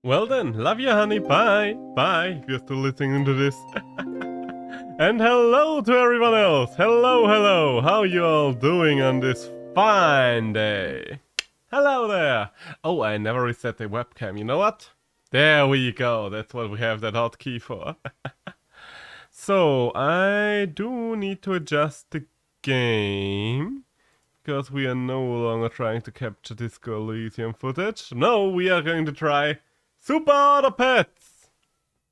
Well then, love you honey, bye! Bye, if you're still listening to this. And hello to everyone else! Hello! How you all doing on this fine day? Hello there! Oh, I never reset the webcam, you know what? There we go, that's what we have that hotkey for. So, I do need to adjust the game, because we are no longer trying to capture Disco Elysium footage. No, we are going to try Super Auto Pets!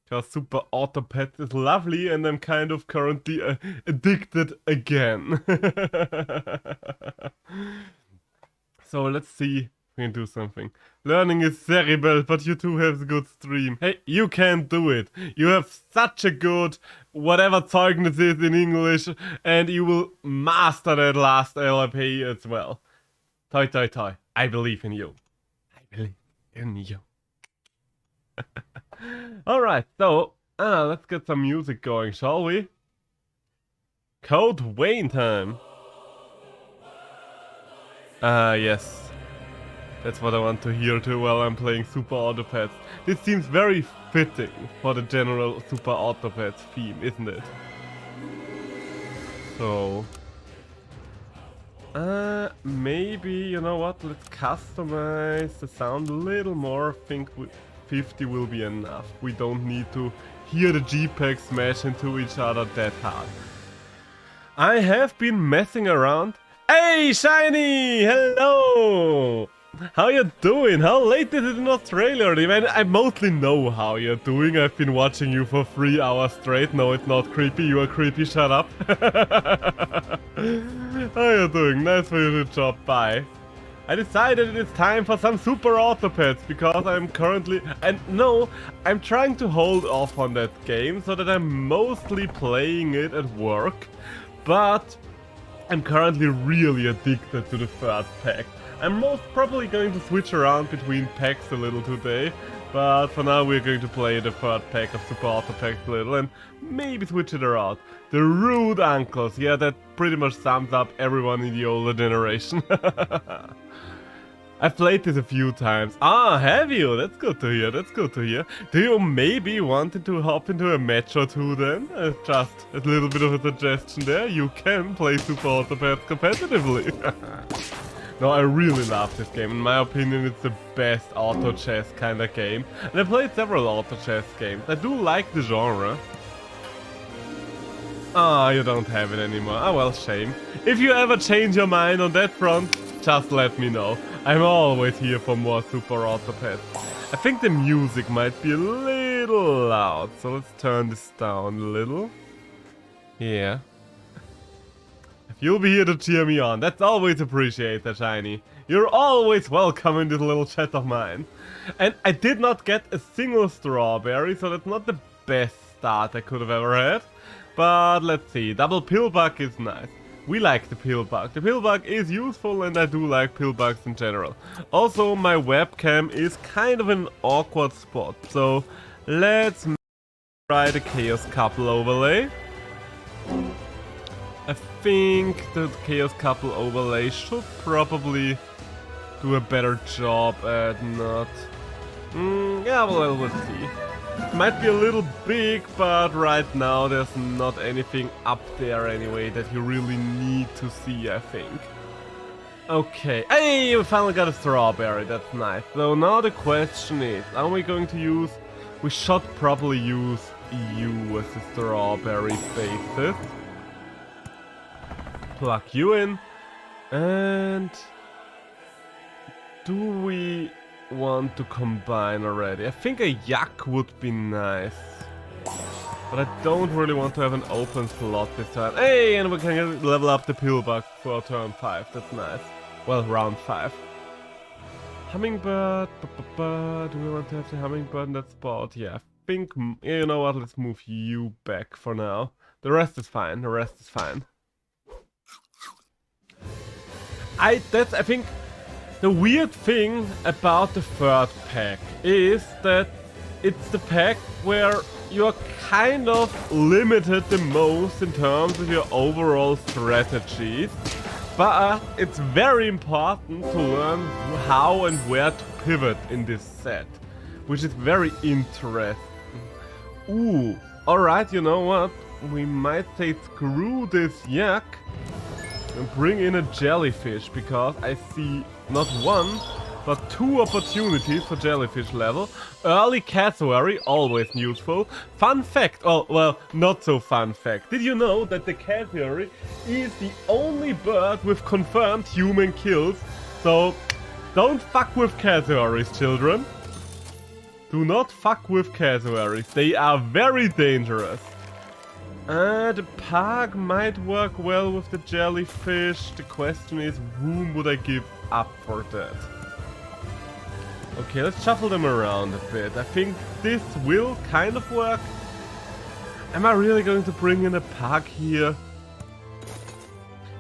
Because Super Auto Pets is lovely and I'm kind of currently addicted again. So let's see if we can do something. Learning is terrible, but you two have a good stream. Hey, you can't do it. You have such a good whatever Zeugnis is in English and you will master that last LP as well. Toi. I believe in you. I believe in you. Alright, so let's get some music going, shall we? Code Wayne time. Yes. That's what I want to hear too while I'm playing Super Autopads. This seems very fitting for the general Super Autopads theme, isn't it? So... maybe, you know what, let's customize the sound a little more. I think 50 will be enough. We don't need to hear the JPEG smash into each other that hard. I have been messing around. Hey, Shiny! Hello! How you doing? How late is it in Australia? I mostly know how you're doing. I've been watching you for 3 hours straight. No, it's not creepy. You are creepy. Shut up. How you doing? Nice for you to drop by. I decided it is time for some Super Autopads because I'm currently... And no, I'm trying to hold off on that game so that I'm mostly playing it at work. But I'm currently really addicted to the third pack. I'm most probably going to switch around between packs a little today. But for now we're going to play the third pack of Super Autopacks a little and maybe switch it around. The rude uncles, yeah, that pretty much sums up everyone in the older generation. I've played this a few times. Ah, have you? That's good to hear, that's good to hear. Do you maybe wanted to hop into a match or two then? Just a little bit of a suggestion there. You can play Super Autopads competitively. No, I really love this game. In my opinion, it's the best auto chess kind of game. And I played several auto chess games. I do like the genre. Ah, you don't have it anymore. Ah, well, shame. If you ever change your mind on that front, just let me know. I'm always here for more Super Autopads. I think the music might be a little loud, so let's turn this down a little. Yeah. You'll be here to cheer me on. That's always appreciated, Shiny. You're always welcome in this little chat of mine. And I did not get a single strawberry, so that's not the best start I could have ever had. But let's see. Double pillbug is nice. We like the pillbug. The pillbug is useful and I do like pillbugs in general. Also, my webcam is kind of an awkward spot. So let's try the Chaos Couple overlay. I think the Chaos Couple overlay should probably do a better job at not... yeah, well, let's see. It might be a little big, but right now there's not anything up there anyway that you really need to see, I think. Okay, hey, we finally got a strawberry, that's nice. So now the question is, are we going to use... We should probably use you as the strawberry basis. Plug you in, and do we want to combine already? I think a yak would be nice, but I don't really want to have an open slot this time. Hey, and we can level up the pillbug for turn 5, that's nice. Well, round 5. Hummingbird, do we want to have the hummingbird in that spot? Yeah, I think, you know what, let's move you back for now. The rest is fine, I think the weird thing about the third pack is that it's the pack where you're kind of limited the most in terms of your overall strategies, but it's very important to learn how and where to pivot in this set. which is very interesting. Ooh, alright, you know what? We might say screw this yak and bring in a jellyfish, because I see not one, but 2 opportunities for jellyfish level. Early cassowary, always useful. Fun fact, oh, well, not so fun fact. Did you know that the cassowary is the only bird with confirmed human kills? So, don't fuck with cassowaries, children. Do not fuck with cassowaries. They are very dangerous. The park might work well with the jellyfish. The question is, whom would I give up for that? Okay, let's shuffle them around a bit. I think this will kind of work. Am I really going to bring in a park here?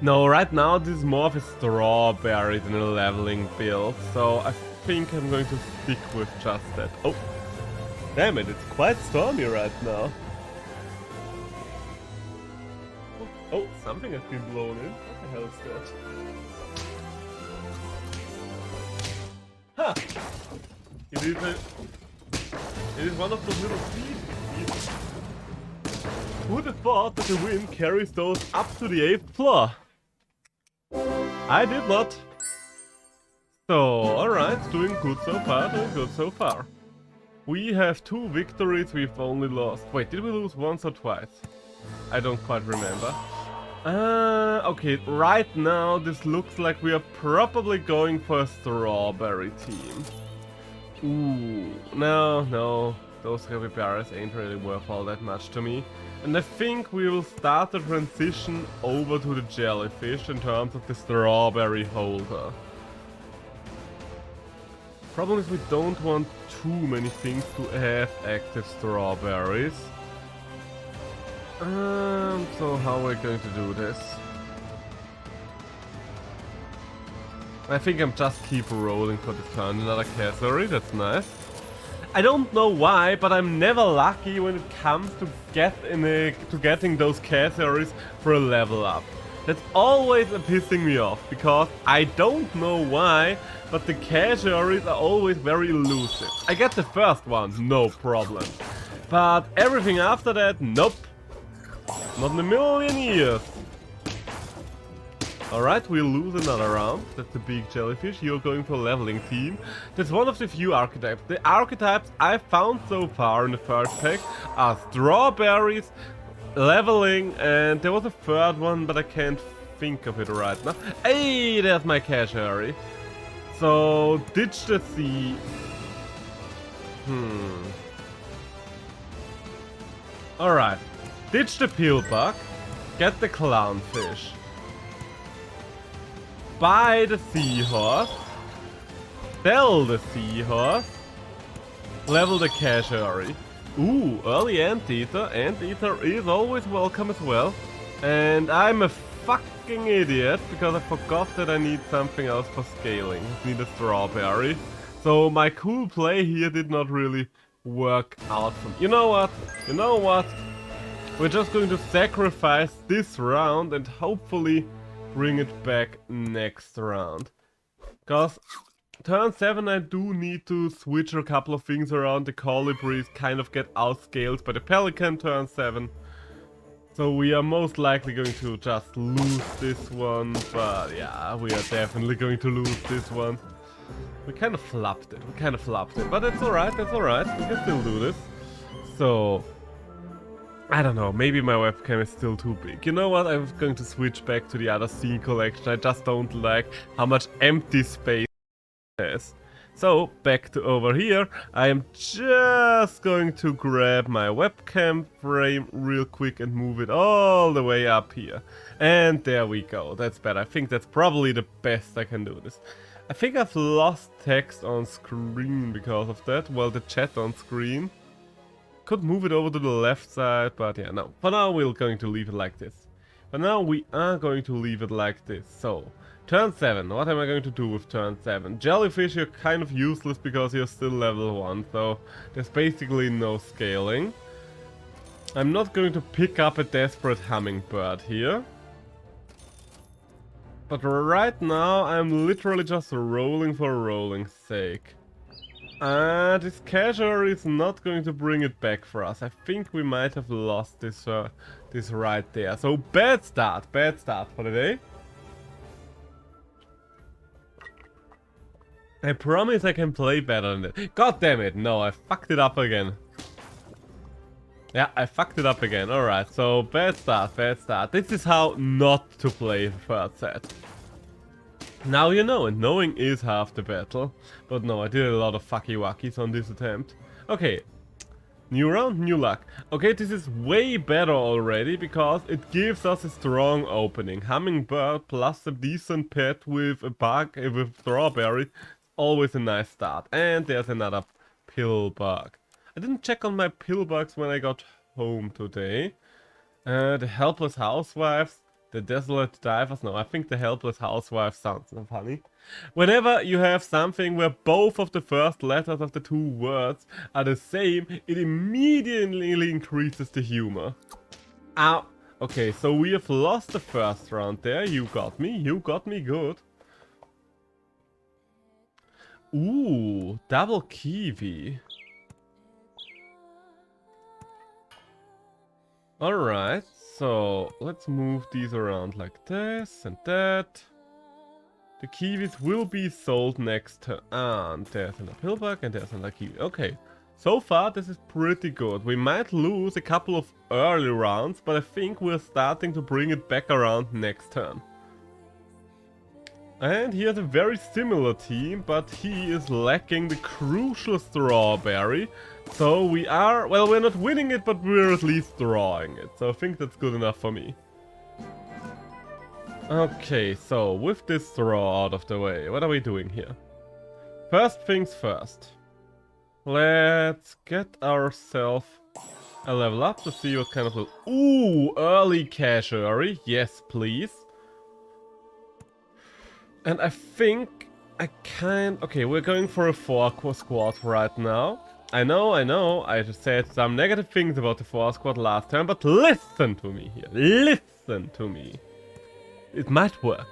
No, right now this is more of a strawberry than a leveling build. So I think I'm going to stick with just that. Oh, damn it, it's quite stormy right now. Oh, something has been blown in. What the hell is that? Huh! It is one of those little seeds. Who would have thought that the wind carries those up to the 8th floor? I did not. So, alright, doing good so far, We have 2 victories, we've only lost. Wait, did we lose once or twice? I don't quite remember. Okay, right now this looks like we are probably going for a strawberry team. Ooh, no, those capybaras ain't really worth all that much to me. And I think we will start the transition over to the jellyfish in terms of the strawberry holder. Problem is we don't want too many things to have active strawberries. So how are we going to do this? I think I'm just keep rolling for the turn. Another cassowary, that's nice. I don't know why, but I'm never lucky when it comes to getting those cassowaries for a level up. That's always pissing me off, because I don't know why, but the cassowaries are always very elusive. I get the first one, no problem. But everything after that, nope. Not in a million years. Alright, we'll lose another round. That's a big jellyfish. You're going for a leveling team. That's one of the few archetypes. The archetypes I found so far in the first pack are strawberries, leveling, and there was a third one, but I can't think of it right now. Hey, there's my cassowary. So, ditch the sea. Alright. Ditch the peelbug. Get the clownfish. Buy the seahorse. Sell the seahorse. Level the cassowary. Ooh, early anteater. Anteater is always welcome as well. And I'm a fucking idiot because I forgot that I need something else for scaling. I need a strawberry. So my cool play here did not really work out for me. You know what? You know what? We're just going to sacrifice this round and hopefully bring it back next round. Because turn 7 I do need to switch a couple of things around. The colibris kind of get outscaled by the pelican turn 7. So we are most likely going to just lose this one. But yeah, we are definitely going to lose this one. We kind of flopped it. But that's alright, We can still do this. So I don't know, maybe my webcam is still too big. You know what, I'm going to switch back to the other scene collection. I just don't like how much empty space it has. So, back to over here. I am just going to grab my webcam frame real quick and move it all the way up here. And there we go, that's better. I think that's probably the best I can do this. I think I've lost text on screen because of that. Well, the chat on screen. Could move it over to the left side, but yeah, no. For now, we're going to leave it like this. So, turn 7. What am I going to do with turn 7? Jellyfish, you're kind of useless because you're still level 1, so there's basically no scaling. I'm not going to pick up a desperate hummingbird here. But right now, I'm literally just rolling for rolling's sake. This casual is not going to bring it back for us. I think we might have lost this this right there. So bad start for the day. I promise I can play better than that. God damn it, no, I fucked it up again. Yeah, I fucked it up again. Alright, so bad start. This is how not to play the third set. Now you know, and knowing is half the battle. But no, I did a lot of fucky wackies on this attempt. Okay, new round, new luck. Okay, this is way better already because it gives us a strong opening. Hummingbird plus a decent pet with a bug, with strawberry. Always a nice start. And there's another pill bug. I didn't check on my pill bugs when I got home today. The helpless housewives. The desolate divers? No, I think the helpless housewife sounds funny. Whenever you have something where both of the first letters of the two words are the same, it immediately increases the humor. Ow! Okay, so we have lost the first round there. You got me good. Ooh, double kiwi. Alright. So, let's move these around like this and that. The kiwis will be sold next turn. And there's another pillbug and there's another kiwi. Okay, so far this is pretty good. We might lose a couple of early rounds, but I think we're starting to bring it back around next turn. And here's a very similar team, but he is lacking the crucial strawberry. So we are, well, we're not winning it, but we're at least drawing it. So I think that's good enough for me. Okay, so with this draw out of the way, what are we doing here? First things first. Let's get ourselves a level up to see what kind of... Ooh, early casuary. Yes, please. And I think I can... Okay, we're going for a 4 squad right now. I know, I just said some negative things about the 4 squad last time, but listen to me here. Listen to me. It might work.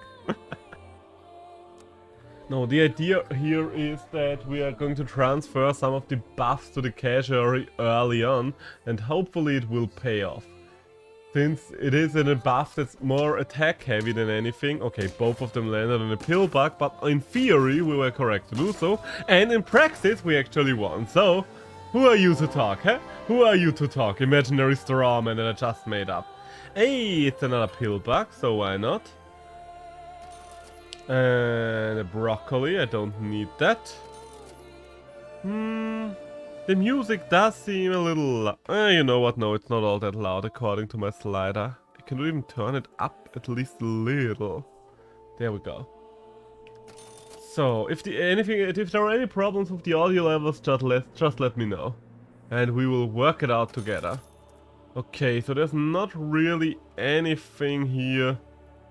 No, the idea here is that we are going to transfer some of the buffs to the casuary early on, and hopefully it will pay off. Since it is in a buff that's more attack heavy than anything. Okay, both of them landed on a pill bug, but in theory we were correct to do so. And in practice we actually won. So, who are you to talk, huh? Who are you to talk, imaginary strawman that I just made up? Hey, it's another pill bug, so why not? And a broccoli, I don't need that. The music does seem a little... you know what, no, it's not all that loud according to my slider. I can even turn it up at least a little. There we go. So, if there are any problems with the audio levels, just let me know. And we will work it out together. Okay, so there's not really anything here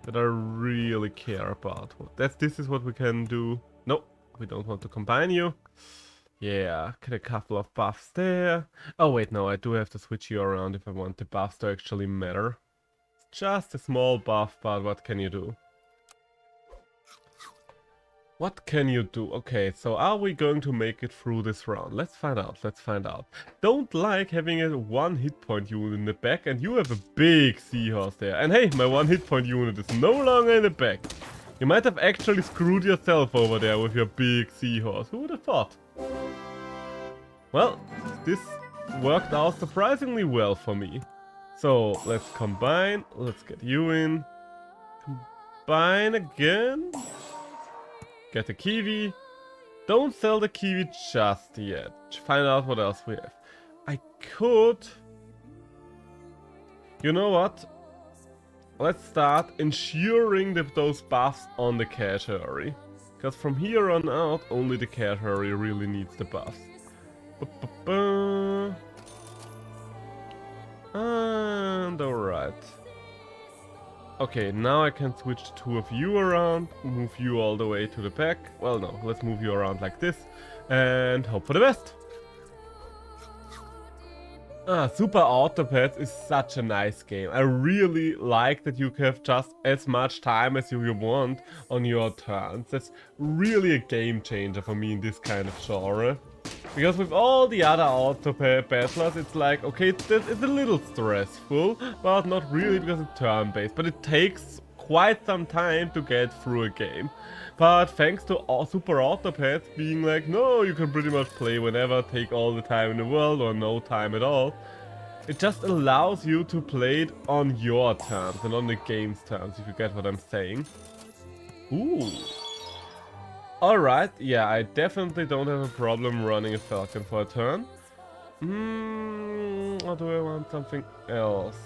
that I really care about. This is what we can do. No, we don't want to combine you. Yeah, get a couple of buffs there. Oh wait, no, I do have to switch you around if I want the buffs to actually matter. It's just a small buff, but what can you do? What can you do? Okay, so are we going to make it through this round? Let's find out, Don't like having a 1 hit point unit in the back, and you have a big seahorse there. And hey, my 1 hit point unit is no longer in the back. You might have actually screwed yourself over there with your big seahorse. Who would have thought? Well, this worked out surprisingly well for me. So, let's combine. Let's get you in. Combine again. Get the kiwi. Don't sell the kiwi just yet. Find out what else we have. I could... You know what? Let's start ensuring that those buffs on the casuary. Because from here on out, only the casuary really needs the buffs. And alright. Okay, now I can switch the 2 of you around, move you all the way to the back. Well, no, let's move you around like this, and hope for the best. Super Autopads is such a nice game. I really like that you have just as much time as you want on your turns. That's really a game changer for me in this kind of genre. Because with all the other auto battlers, it's like, okay, it's a little stressful, but not really because it's turn-based. But it takes quite some time to get through a game. But thanks to super autopads being like, no, you can pretty much play whenever, take all the time in the world or no time at all. It just allows you to play it on your terms and on the game's terms, if you get what I'm saying. Ooh. Alright, yeah, I definitely don't have a problem running a Falcon for a turn. Or do I want something else?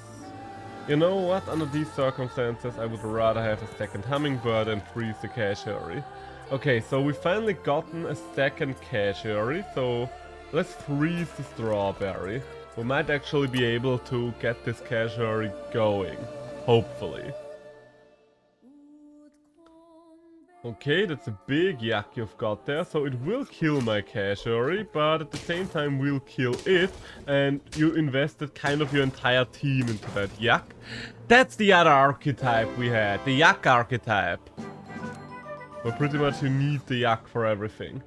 You know what, under these circumstances I would rather have a second Hummingbird and freeze the Cachery. Okay, so we finally gotten a second Cachery, so let's freeze the Strawberry. We might actually be able to get this Cachery going, hopefully. Okay, that's a big yak you've got there, so it will kill my Cachery, but at the same time will kill it, and you invested kind of your entire team into that yak. That's the other archetype we had, the yak archetype. Where pretty much you need the yak for everything.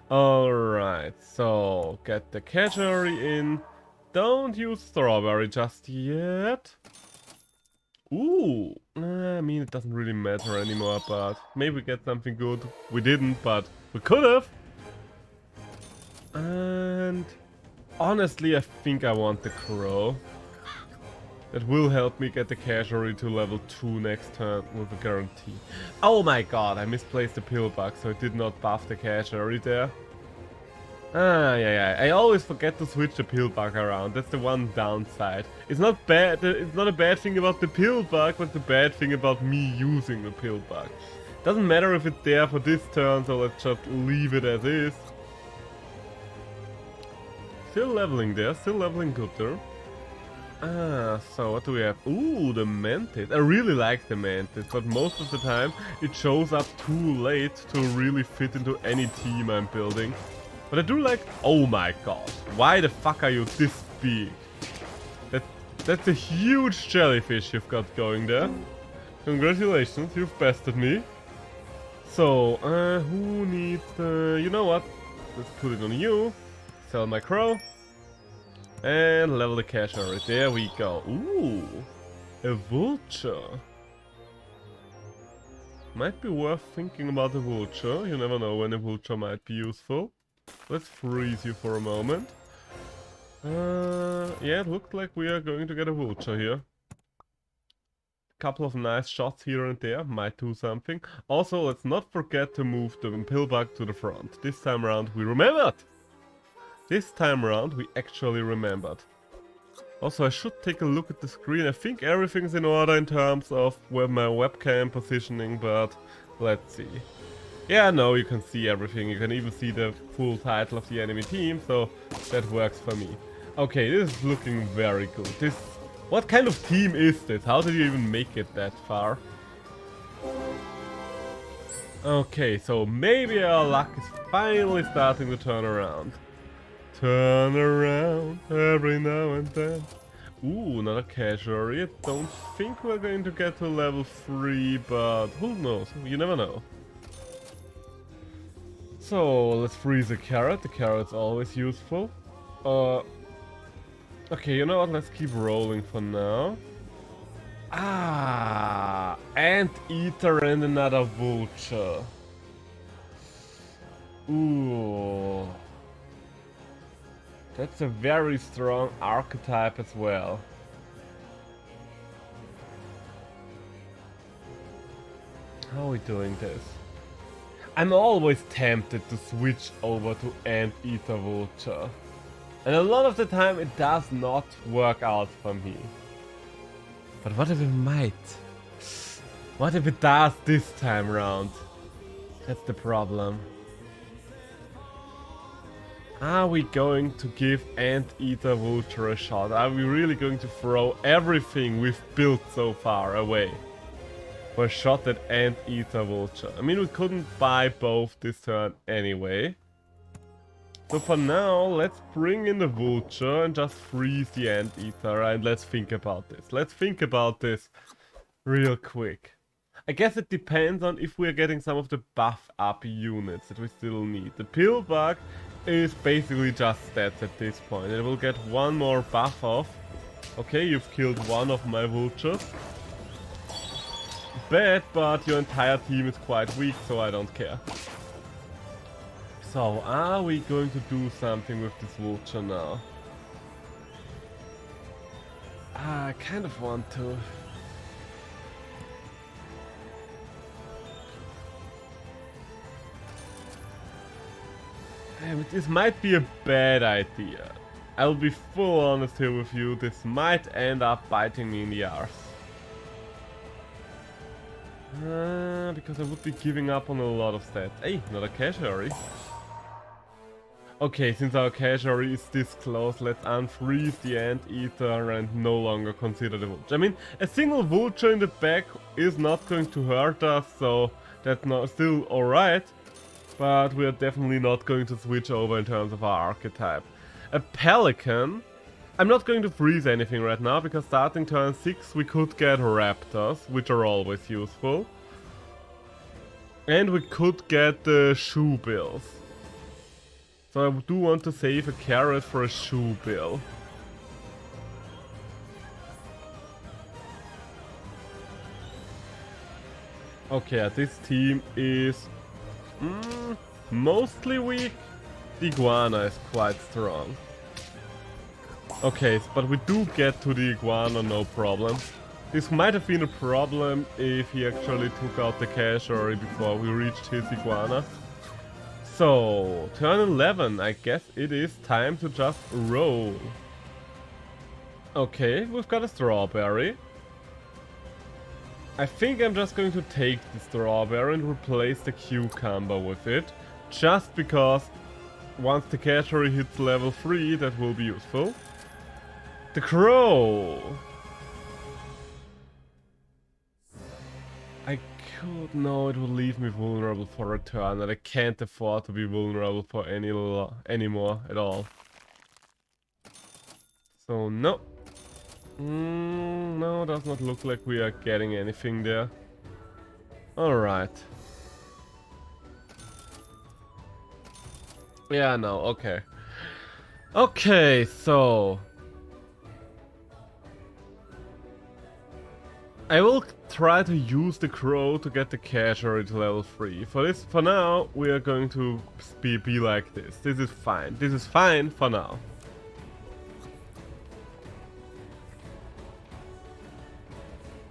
Alright, so get the Cachery in. Don't use Strawberry just yet. Ooh, I mean, it doesn't really matter anymore, but maybe we get something good. We didn't, but we could have. And honestly, I think I want the Crow. That will help me get the Cachery to level 2 next turn with a guarantee. Oh my god, I misplaced the Pillbug, so it did not buff the Cachery there. Yeah. I always forget to switch the Pillbug around. That's the one downside. It's not bad. It's not a bad thing about the Pillbug, but the bad thing about me using the Pillbug. Doesn't matter if it's there for this turn, so let's just leave it as is. Still leveling there. Still leveling good there. So what do we have? Ooh, the Mantis. I really like the Mantis, but most of the time it shows up too late to really fit into any team I'm building. But I do like... Oh my god. Why the fuck are you this big? That's a huge jellyfish you've got going there. Congratulations, you've bested me. So, who needs... you know what? Let's put it on you. Sell my Crow. And level the Cachery. There we go. Ooh. A Vulture. Might be worth thinking about a Vulture. You never know when a Vulture might be useful. Let's freeze you for a moment. Yeah, it looks like we are going to get a Vulture here. Couple of nice shots here and there, might do something. Also, let's not forget to move the Pillbug to the front. This time around we remembered! This time around we actually remembered. Also, I should take a look at the screen. I think everything's in order in terms of where my webcam positioning, but let's see. Yeah, no, you can see everything. You can even see the full title of the enemy team, so that works for me. Okay, this is looking very good. What kind of team is this? How did you even make it that far? Okay, so maybe our luck is finally starting to turn around. Turn around every now and then. Ooh, another Cachery. I don't think we're going to get to level 3, but who knows? You never know. So, let's freeze a carrot. The carrot's always useful. Okay, you know what? Let's keep rolling for now. Anteater and another Vulture. Ooh. That's a very strong archetype as well. How are we doing this? I'm always tempted to switch over to Anteater Vulture. And a lot of the time it does not work out for me. But what if it might? What if it does this time around? That's the problem. Are we going to give Anteater Vulture a shot? Are we really going to throw everything we've built so far away for a shot at Anteater Vulture? I mean, we couldn't buy both this turn anyway. So for now, let's bring in the Vulture and just freeze the Anteater, and let's think about this. Let's think about this real quick. I guess it depends on if we're getting some of the buff up units that we still need. The Pillbug is basically just stats at this point. It will get one more buff off. Okay, you've killed one of my vultures. Bad, but your entire team is quite weak, so I don't care. So, are we going to do something with this vulture now? I kind of want to. This might be a bad idea. I'll be full honest here with you, this might end up biting me in the arse. Because I would be giving up on a lot of stats. Hey, not a casualty. Okay, since our casualty is this close, let's unfreeze the anteater and no longer consider the vulture. I mean, a single vulture in the back is not going to hurt us, so that's still alright. But we are definitely not going to switch over in terms of our archetype. A pelican. I'm not going to freeze anything right now, because starting turn 6 we could get raptors, which are always useful. And we could get the shoe bills. So I do want to save a carrot for a shoe bill. Okay, this team is mostly weak. The iguana is quite strong. Okay, but we do get to the iguana, no problem. This might have been a problem if he actually took out the casualty before we reached his iguana. So, turn 11, I guess it is time to just roll. Okay, we've got a strawberry. I think I'm just going to take the strawberry and replace the cucumber with it. Just because once the casualty hits level 3, that will be useful. The crow! I could... no, it will leave me vulnerable for a turn, and I can't afford to be vulnerable for anymore at all. So, no. No, does not look like we are getting anything there. Alright. Yeah, no, okay. Okay, so... I will try to use the crow to get the casualty to level 3. For now, we are going to be like this. This is fine. This is fine for now.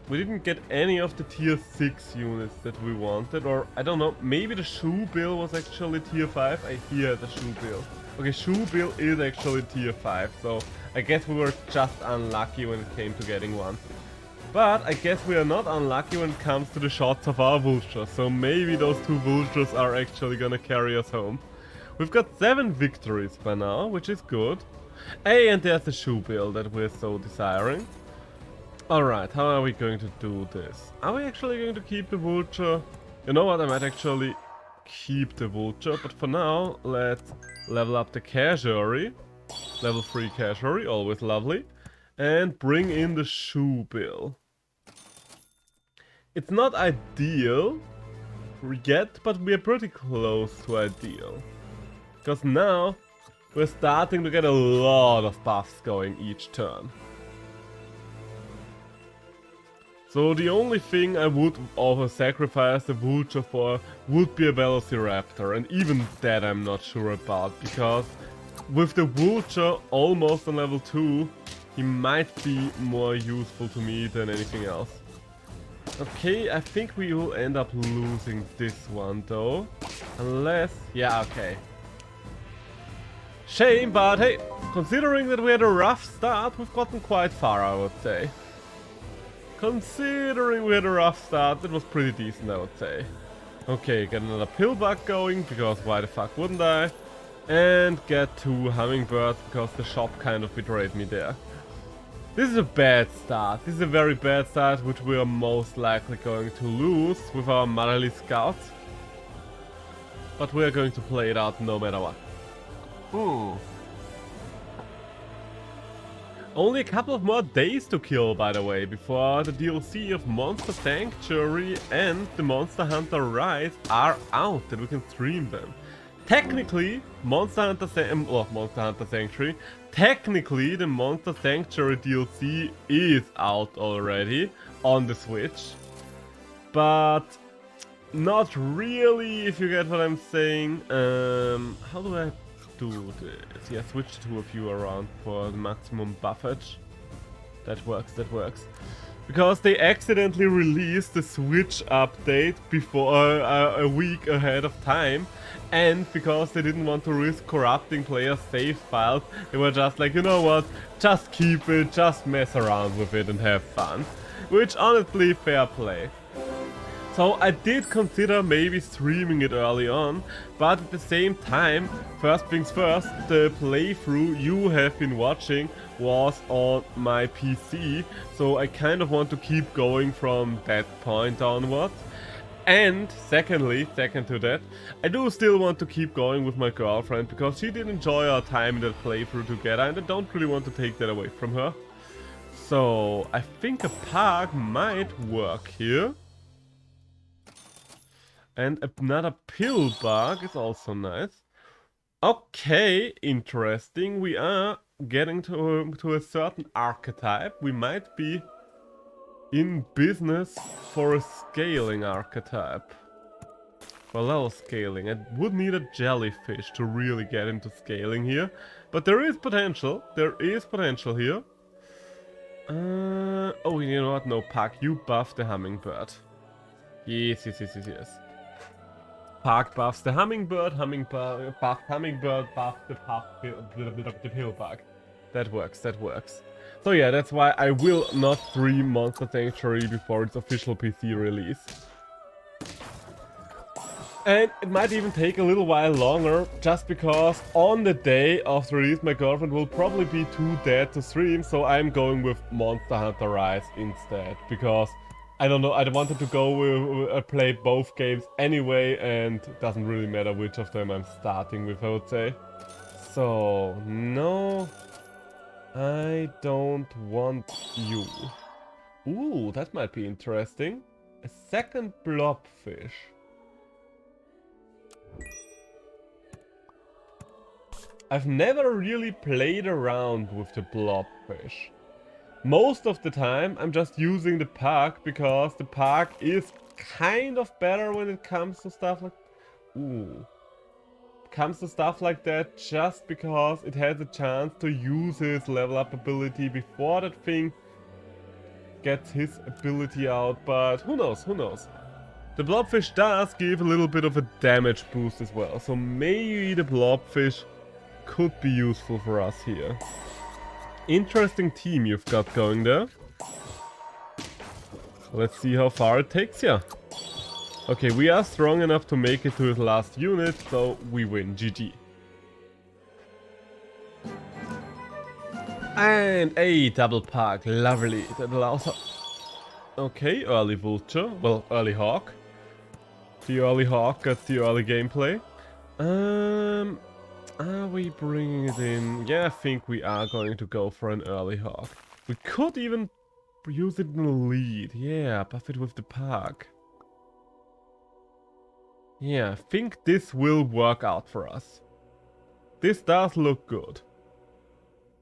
We didn't get any of the tier 6 units that we wanted, or I don't know, maybe the shoe bill was actually tier 5? I hear the shoe bill. Okay, shoe bill is actually tier 5, so I guess we were just unlucky when it came to getting one. But I guess we are not unlucky when it comes to the shots of our vultures, so maybe those 2 vultures are actually gonna carry us home. We've got 7 victories by now, which is good. Hey, and there's the shoe bill that we're so desiring. Alright, how are we going to do this? Are we actually going to keep the vulture? You know what, I might actually keep the vulture, but for now, let's level up the casualty. Level 3 casualty, always lovely. And bring in the shoe bill. It's not ideal yet, but we are pretty close to ideal. Because now, we're starting to get a lot of buffs going each turn. So the only thing I would offer sacrifice the vulture for would be a velociraptor, and even that I'm not sure about, because with the vulture almost on level 2, he might be more useful to me than anything else. Okay, I think we will end up losing this one though. Unless... yeah, okay. Shame, but hey, considering that we had a rough start, we've gotten quite far, I would say. Considering we had a rough start, it was pretty decent, I would say. Okay, get another pillbug going, because why the fuck wouldn't I? And get 2 hummingbirds, because the shop kind of betrayed me there. This is a bad start. This is a very bad start, which we are most likely going to lose with our motherly scouts. But we are going to play it out no matter what. Only a couple of more days to kill, by the way, before the DLC of Monster Sanctuary and the Monster Hunter Rise are out and we can stream them. Technically, Monster Hunter Sanctuary. Technically, the Monster Sanctuary DLC is out already on the Switch, but not really. If you get what I'm saying. How do I do this? Yeah, switch to a few around for the maximum buffage. That works. That works. Because they accidentally released the Switch update before a week ahead of time, and because they didn't want to risk corrupting players' save files, they were just like, you know what, just keep it, just mess around with it and have fun. Which honestly, fair play. So I did consider maybe streaming it early on, but at the same time, first things first, the playthrough you have been watching was on my PC, so I kind of want to keep going from that point onwards. And secondly, second to that, I do still want to keep going with my girlfriend, because she did enjoy our time in that playthrough together, and I don't really want to take that away from her. So I think a park might work here. And another pill bug is also nice. Okay, interesting. We are getting to a certain archetype. We might be in business for a scaling archetype. For level scaling. I would need a jellyfish to really get into scaling here. But there is potential. There is potential here. Oh, you know what? No, Pack, you buff the hummingbird. Yes. Park buffs the hummingbird, buff hummingbird, buff the pill bug. That works, that works. So yeah, that's why I will not stream Monster Sanctuary before its official PC release. And it might even take a little while longer, just because on the day of the release my girlfriend will probably be too dead to stream, so I'm going with Monster Hunter Rise instead, because I don't know, I wanted to go play both games anyway, and it doesn't really matter which of them I'm starting with, I would say. So, no, I don't want you. Ooh, that might be interesting. A second blobfish. I've never really played around with the blobfish. Most of the time, I'm just using the park because the park is kind of better when it comes to stuff like... that, just because it has a chance to use his level up ability before that thing gets his ability out, but who knows, who knows. The blobfish does give a little bit of a damage boost as well, so maybe the blobfish could be useful for us here. Interesting team you've got going there. Let's see how far it takes ya. Okay, we are strong enough to make it to his last unit, so we win. GG. And a double park. Lovely. That allows us... Okay, early vulture. Well, early hawk. The early hawk gets the early gameplay. Are we bringing it in? Yeah, I think we are going to go for an early hawk. We could even use it in the lead. Yeah, buff it with the park. Yeah, I think this will work out for us. This does look good.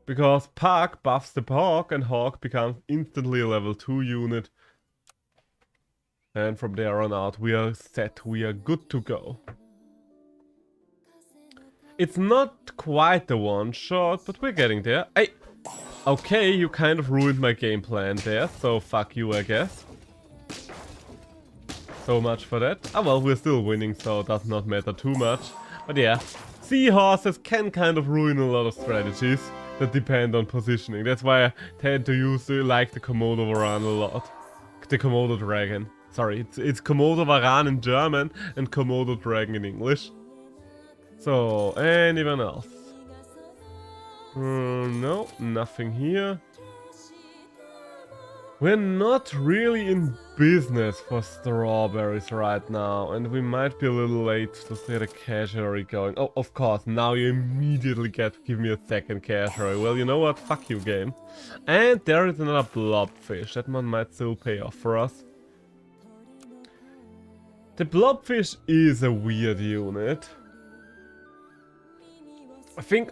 Because park buffs the hawk and hawk becomes instantly a level 2 unit. And from there on out we are set, we are good to go. It's not quite the one shot, but we're getting there. Hey! Okay, you kind of ruined my game plan there, so fuck you, I guess. So much for that. Ah well, we're still winning, so it does not matter too much. But yeah, seahorses can kind of ruin a lot of strategies that depend on positioning. That's why I tend to use the Komodo Varan a lot. The Komodo Dragon. Sorry, it's Komodo Varan in German and Komodo Dragon in English. So, anyone else? No, nothing here. We're not really in business for strawberries right now, and we might be a little late to get a cachery going. Oh, of course, now you immediately give me a second cachery. Well, you know what? Fuck you, game. And there is another blobfish. That one might still pay off for us. The blobfish is a weird unit. I think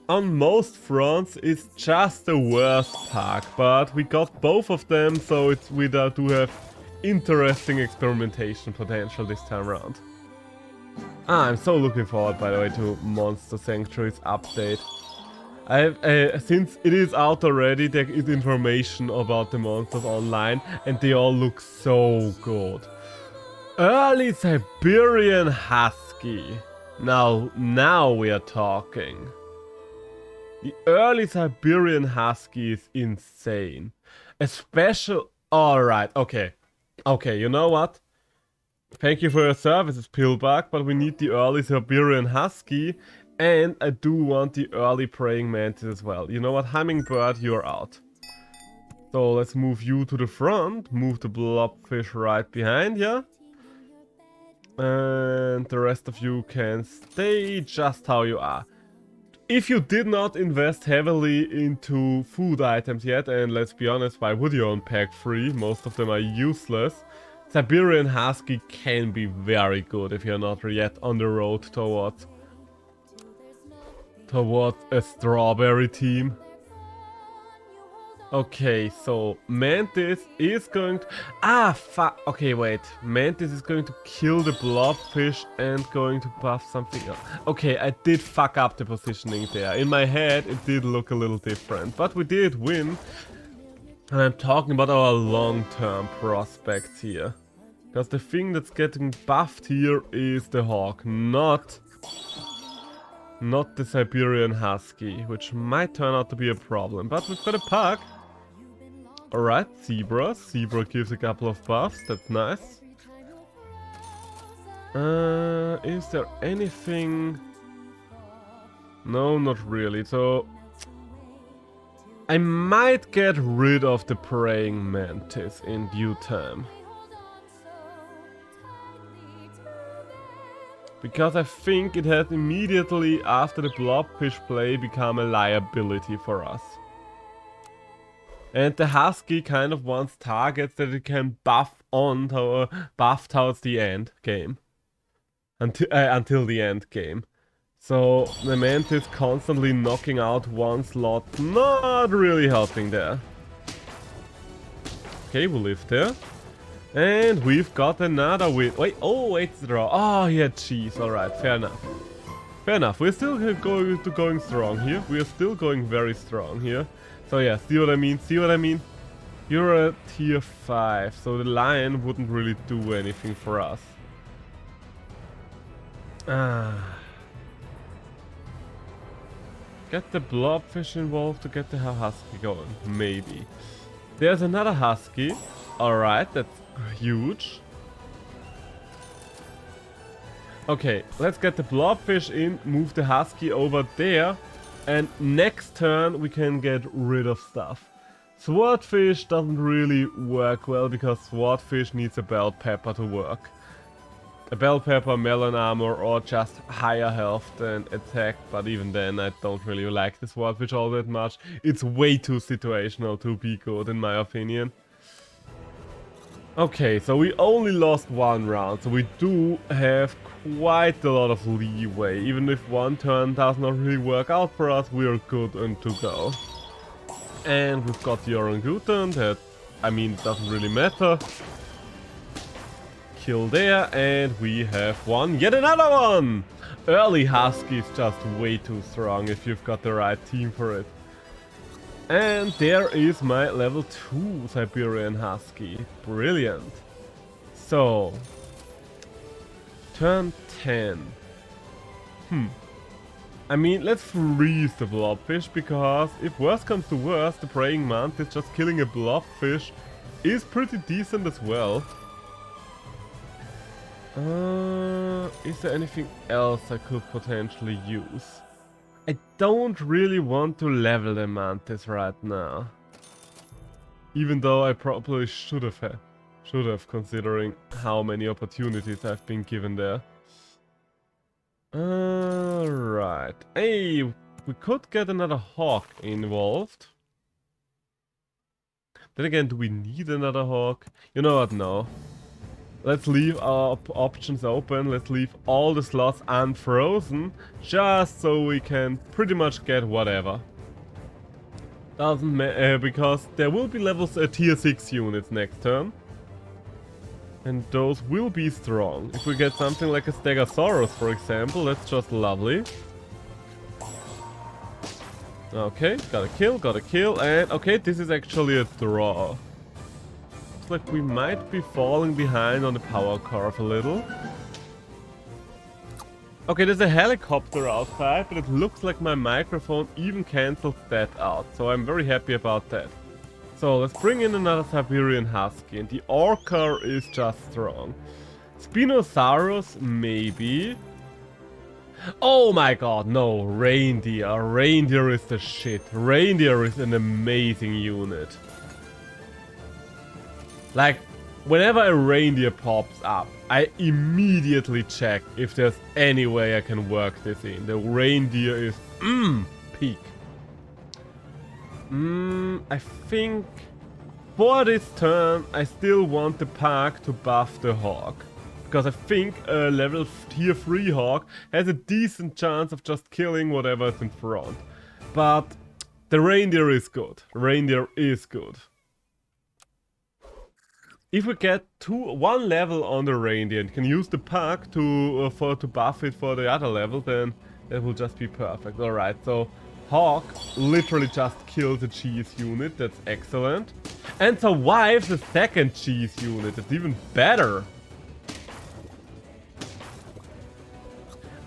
on most fronts it's just the worst pack, but we got both of them, so we do have interesting experimentation potential this time around. I'm so looking forward, by the way, to Monster Sanctuary's update. Since it is out already, there is information about the monsters online, and they all look so good. Early Siberian Husky. Now we are talking. The early Siberian Husky is insane. Alright, okay. Okay, you know what? Thank you for your services, Pillbug, but we need the early Siberian Husky, and I do want the early Praying Mantis as well. You know what? Hummingbird, you're out. So let's move you to the front, move the blobfish right behind you. And the rest of you can stay just how you are. If you did not invest heavily into food items yet, and let's be honest, why would you own pack 3? Most of them are useless. Siberian Husky can be very good if you're not yet on the road towards a strawberry team. Okay, so Mantis is going to... Okay, wait. Mantis is going to kill the blobfish and going to buff something else. Okay, I did fuck up the positioning there. In my head, it did look a little different. But we did win. And I'm talking about our long-term prospects here. Because the thing that's getting buffed here is the hawk, not the Siberian Husky, which might turn out to be a problem. But we've got a pack. Alright, Zebra. Zebra gives a couple of buffs, that's nice. Is there anything... No, not really. So I might get rid of the Praying Mantis in due time. Because I think it has immediately after the blobfish play become a liability for us. And the Husky kind of wants targets that it can buff towards the end game. Until the end game. So the Mantis constantly knocking out one slot, not really helping there. Okay, we live there. And we've got another win. Wait, it's a draw. Oh, yeah, jeez. Alright, fair enough. Fair enough. We're still going strong here. We are still going very strong here. So yeah, see what I mean? See what I mean? You're a tier 5, so the lion wouldn't really do anything for us. Get the blobfish involved to get the husky going. Maybe. There's another husky. Alright, that's huge. Okay, let's get the blobfish in, move the husky over there, and next turn we can get rid of stuff. Swordfish doesn't really work well because swordfish needs a bell pepper to work. A bell pepper, melon armor, or just higher health than attack, but even then I don't really like the swordfish all that much. It's way too situational to be good in my opinion. Okay, so we only lost one round, so we do have quite a lot of leeway. Even if one turn does not really work out for us, we are good and to go. And we've got the orangutan that, I mean, it doesn't really matter. Kill there, and we have won yet another one! Early husky is just way too strong if you've got the right team for it. And there is my level 2 Siberian Husky. Brilliant. So, turn 10. I mean, let's freeze the blobfish, because if worse comes to worse, the praying mantis just killing a blobfish is pretty decent as well. Is there anything else I could potentially use? I don't really want to level the mantis right now. Even though I probably should have, considering how many opportunities I've been given there. Alright. Hey, we could get another hawk involved. Then again, do we need another hawk? You know what, no. Let's leave our options open. Let's leave all the slots unfrozen, just so we can pretty much get whatever. Doesn't matter, because there will be levels tier 6 units next turn. And those will be strong. If we get something like a Stegosaurus, for example, that's just lovely. Okay, got a kill, and okay, this is actually a draw. Looks like we might be falling behind on the power curve a little. Okay, there's a helicopter outside, but it looks like my microphone even cancels that out, so I'm very happy about that. So let's bring in another Siberian Husky, and the Orca is just strong. Spinosaurus, maybe. Oh my god, no, Reindeer. Reindeer is the shit. Reindeer is an amazing unit. Like, whenever a reindeer pops up, I immediately check if there's any way I can work this in. The reindeer is, peak. I think for this turn, I still want the pack to buff the hawk. Because I think a level tier 3 hawk has a decent chance of just killing whatever is in front. But the reindeer is good. Reindeer is good. If we get one level on the reindeer and can use the pack to buff it for the other level, then that will just be perfect. Alright, so Hawk literally just kills a cheese unit. That's excellent. And survives the second cheese unit. That's even better.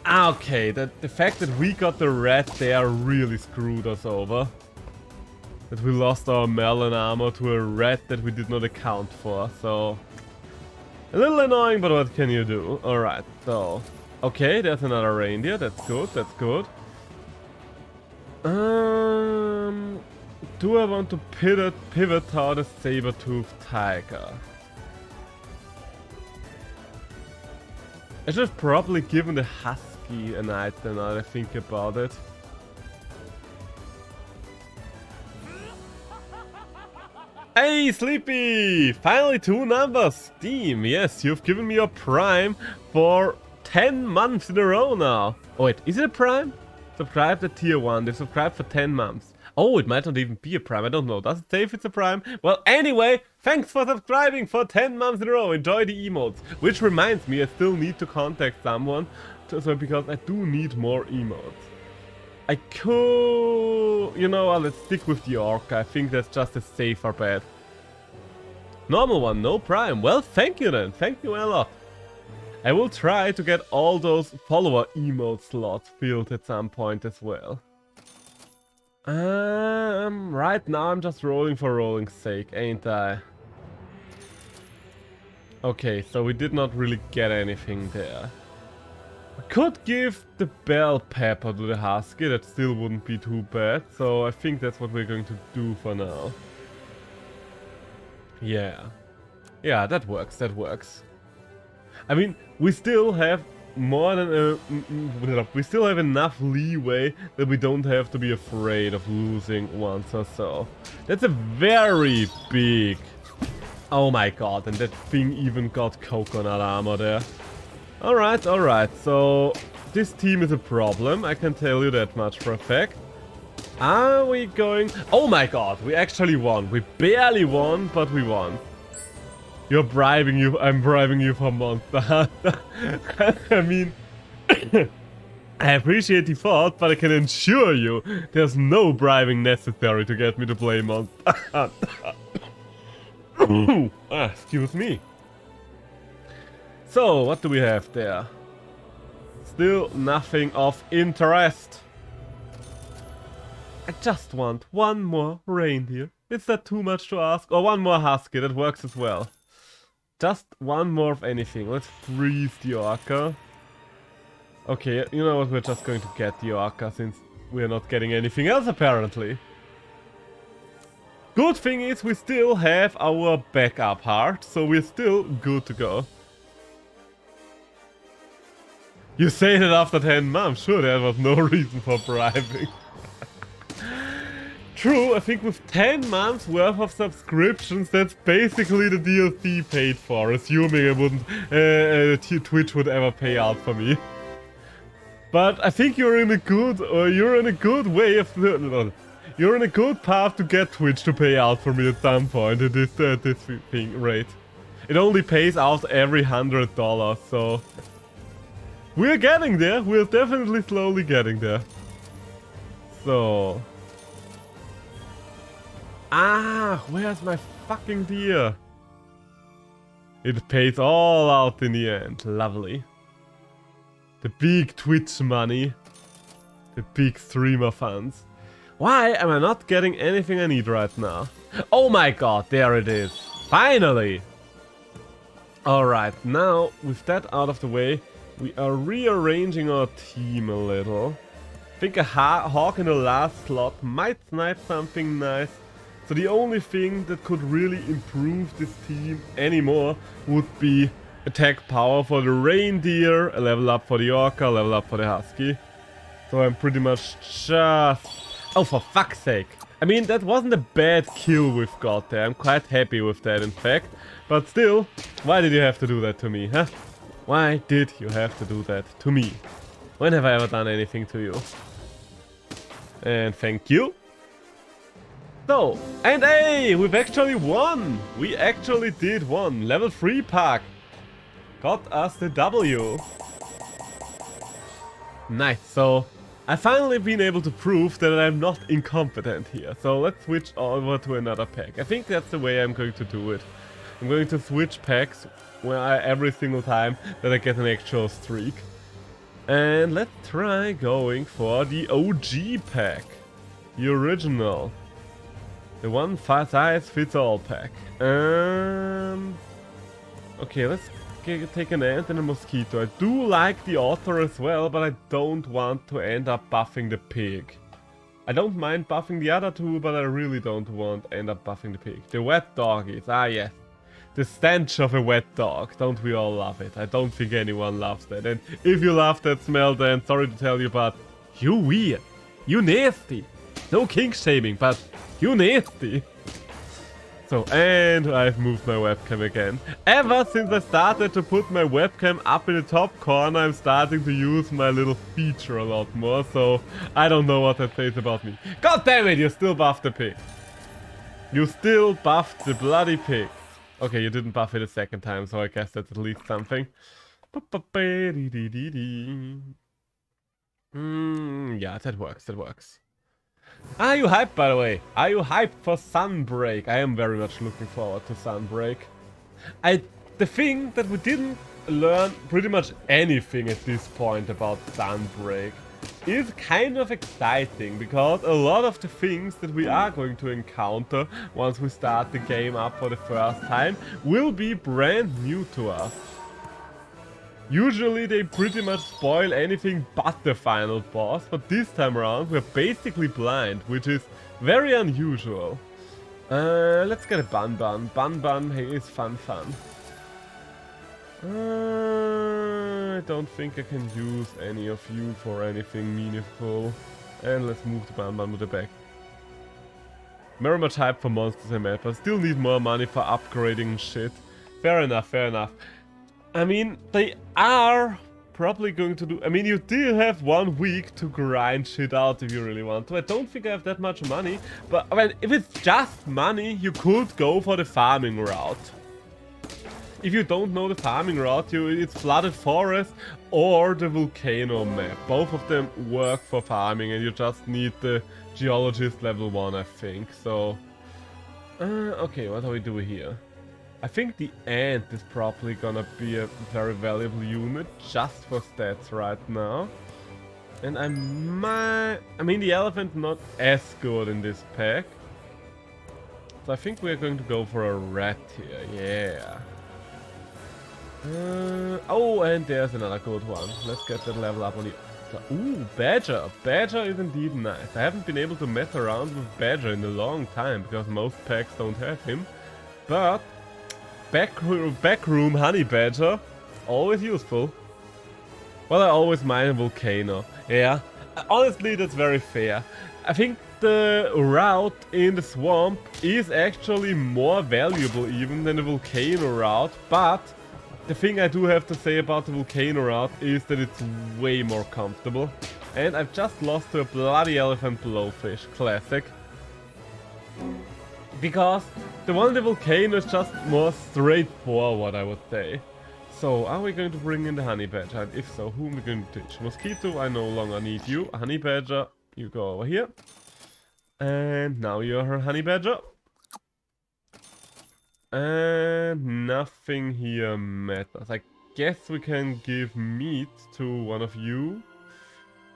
Okay, the fact that we got the red there really screwed us over. That we lost our melon armor to a red that we did not account for, so... A little annoying, but what can you do? Alright, so... Okay, there's another reindeer, that's good, that's good. Do I want to pivot out a saber-toothed tiger? I should have probably given the husky an item now that I think about it. Hey, Sleepy! Finally 2 numbers! Steam, yes, you've given me a prime for 10 months in a row now. Oh wait, is it a prime? Subscribed at tier 1, they subscribed for 10 months. Oh, it might not even be a prime, I don't know. Does it say if it's a prime? Well, anyway, thanks for subscribing for 10 months in a row. Enjoy the emotes. Which reminds me, I still need to contact someone, because I do need more emotes. I could... You know what, let's stick with the Orca. I think that's just a safer bet. Normal one, no prime. Well, thank you then. Thank you a lot. I will try to get all those follower emote slots filled at some point as well. Right now I'm just rolling for rolling's sake, ain't I? Okay, so we did not really get anything there. I could give the bell pepper to the husky, that still wouldn't be too bad, so I think that's what we're going to do for now. Yeah. Yeah, that works, that works. I mean, we still have more than we still have enough leeway that we don't have to be afraid of losing once or so. That's a very big... Oh my god, and that thing even got coconut armor there. Alright, alright, so this team is a problem, I can tell you that much for a fact. Are we going... Oh my god, we actually won. We barely won, but we won. You're bribing you, I'm bribing you for Monster Hunter. I mean, I appreciate the thought, but I can assure you, there's no bribing necessary to get me to play Monster Hunter. Excuse me. So, what do we have there? Still nothing of interest. I just want one more reindeer. Is that too much to ask? Or one more husky, that works as well. Just one more of anything. Let's freeze the Orca. Okay, you know what? We're just going to get the Orca since we're not getting anything else apparently. Good thing is we still have our backup heart, so we're still good to go. You say that after 10 months, sure, there was no reason for bribing. true. I think with 10 months worth of subscriptions, that's basically the DLC paid for, assuming it wouldn't, Twitch would ever pay out for me. But I think you're in a good way of you're in a good path to get Twitch to pay out for me at some point at this thing rate. It only pays out every $100, so we're getting there. We're definitely slowly getting there. So, where's my fucking deer? It pays all out in the end. Lovely. The big Twitch money. The big streamer funds. Why am I not getting anything I need right now? Oh my god, there it is. Finally! Alright, now with that out of the way, we are rearranging our team a little. I think a hawk in the last slot might snipe something nice. So the only thing that could really improve this team anymore would be attack power for the reindeer, a level up for the orca, a level up for the husky. So I'm pretty much just... Oh, for fuck's sake. I mean, that wasn't a bad kill we've got there. I'm quite happy with that, in fact. But still, why did you have to do that to me, huh? Why did you have to do that to me? When have I ever done anything to you? And thank you. So, and hey, we've actually won! We actually did won. Level 3 pack. Got us the W. Nice, so I've finally been able to prove that I'm not incompetent here. So let's switch over to another pack. I think that's the way I'm going to do it. I'm going to switch packs every single time that I get an actual streak. And let's try going for the OG pack. The original. The one size fits all pack. Okay, let's take an ant and a mosquito. I do like the otter as well, but I don't want to end up buffing the pig. I don't mind buffing the other two, but I really don't want to end up buffing the pig. The wet doggies, ah yes. The stench of a wet dog, don't we all love it? I don't think anyone loves that. And if you love that smell, then sorry to tell you, but you weird. You nasty. No kink shaming, but you nasty. So, and I've moved my webcam again. Ever since I started to put my webcam up in the top corner, I'm starting to use my little feature a lot more, so I don't know what that says about me. God damn it, you still buffed the pig. You still buffed the bloody pig. Okay, you didn't buff it a second time, so I guess that's at least something. Yeah, that works. Are you hyped, by the way? Are you hyped for Sunbreak? I am very much looking forward to Sunbreak. The thing that we didn't learn pretty much anything at this point about Sunbreak is kind of exciting, because a lot of the things that we are going to encounter once we start the game up for the first time will be brand new to us. Usually they pretty much spoil anything but the final boss, but this time around we're basically blind, which is very unusual. Let's get a Bun Bun. Bun Bun is fun. I don't think I can use any of you for anything meaningful. And let's move the Bun Bun with the back. Very much hype for monsters and map, but still need more money for upgrading shit. Fair enough. I mean, they are probably going to do... I mean, you do have 1 week to grind shit out if you really want to. I don't think I have that much money, but I mean, if it's just money, you could go for the farming route. If you don't know the farming route, it's Flooded Forest or the Volcano map. Both of them work for farming, and you just need the Geologist level 1, I think. So, okay, what do we do here? I think the ant is probably gonna be a very valuable unit just for stats right now. And I mean, the elephant not as good in this pack. So I think we're going to go for a rat here, yeah. Oh, and there's another good one. Let's get that level up on the... Ooh, Badger. Badger is indeed nice. I haven't been able to mess around with Badger in a long time, because most packs don't have him. But backroom Honey Badger, always useful. Well, I always mine a Volcano. Yeah, honestly, that's very fair. I think the route in the swamp is actually more valuable even than the volcano route, but the thing I do have to say about the volcano route is that it's way more comfortable. And I've just lost to a bloody elephant blowfish, classic. Because the one in the volcano is just more straightforward, I would say. So, are we going to bring in the honey badger? And if so, whom are we going to teach? Mosquito, I no longer need you. Honey badger, you go over here. And now you're her honey badger. And nothing here matters. I guess we can give meat to one of you.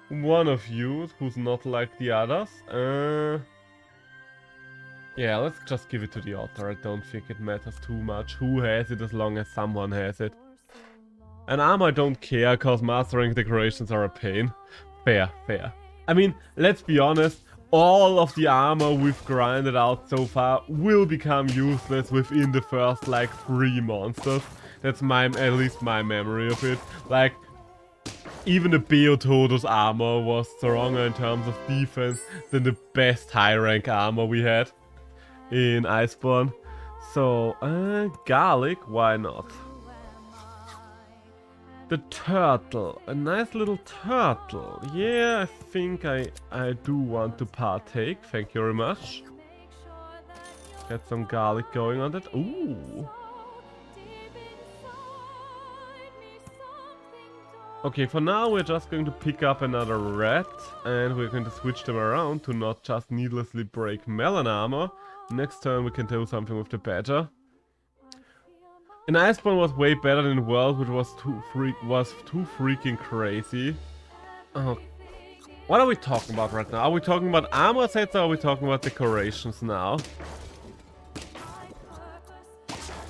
One of you who's not like the others. Yeah, let's just give it to the otter. I don't think it matters too much who has it as long as someone has it. And armor I don't care, cause mastering decorations are a pain. Fair, fair. I mean, let's be honest. All of the armor we've grinded out so far will become useless within the first, like, 3 monsters. That's at least my memory of it. Like, even the Beotodo's armor was stronger in terms of defense than the best high rank armor we had in Iceborne. So, garlic, why not? The turtle, a nice little turtle. Yeah, I think I do want to partake. Thank you very much. Get some garlic going on that. Ooh. Okay, for now we're just going to pick up another rat. And we're going to switch them around to not just needlessly break melon armor. Next turn we can do something with the badger. And Iceborne was way better than World, which was too freaking crazy. Oh, what are we talking about right now? Are we talking about armor sets or are we talking about decorations now?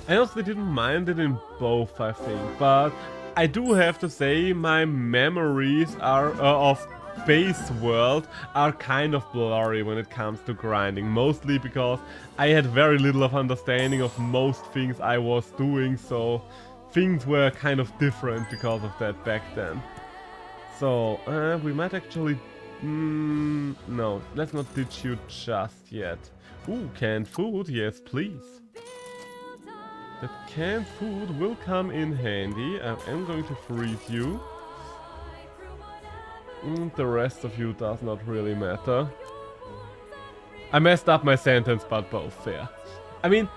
I honestly didn't mind it in both, I think, but I do have to say my memories are of base world are kind of blurry when it comes to grinding, mostly because I had very little of understanding of most things I was doing, so things were kind of different because of that back then. So we might actually no, let's not ditch you just yet. Ooh, canned food, yes please. That canned food will come in handy. I am going to freeze you. The rest of you does not really matter. I messed up my sentence, but both fair. I mean,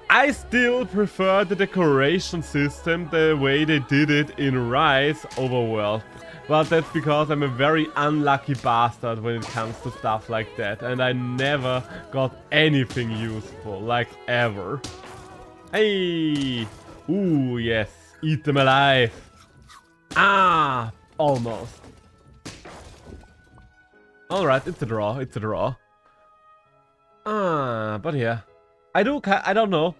I still prefer the decoration system the way they did it in Rise over World. But that's because I'm a very unlucky bastard when it comes to stuff like that. And I never got anything useful, like ever. Hey! Ooh, yes. Eat them alive. Ah! Almost. Alright, it's a draw, it's a draw. But yeah. I don't know.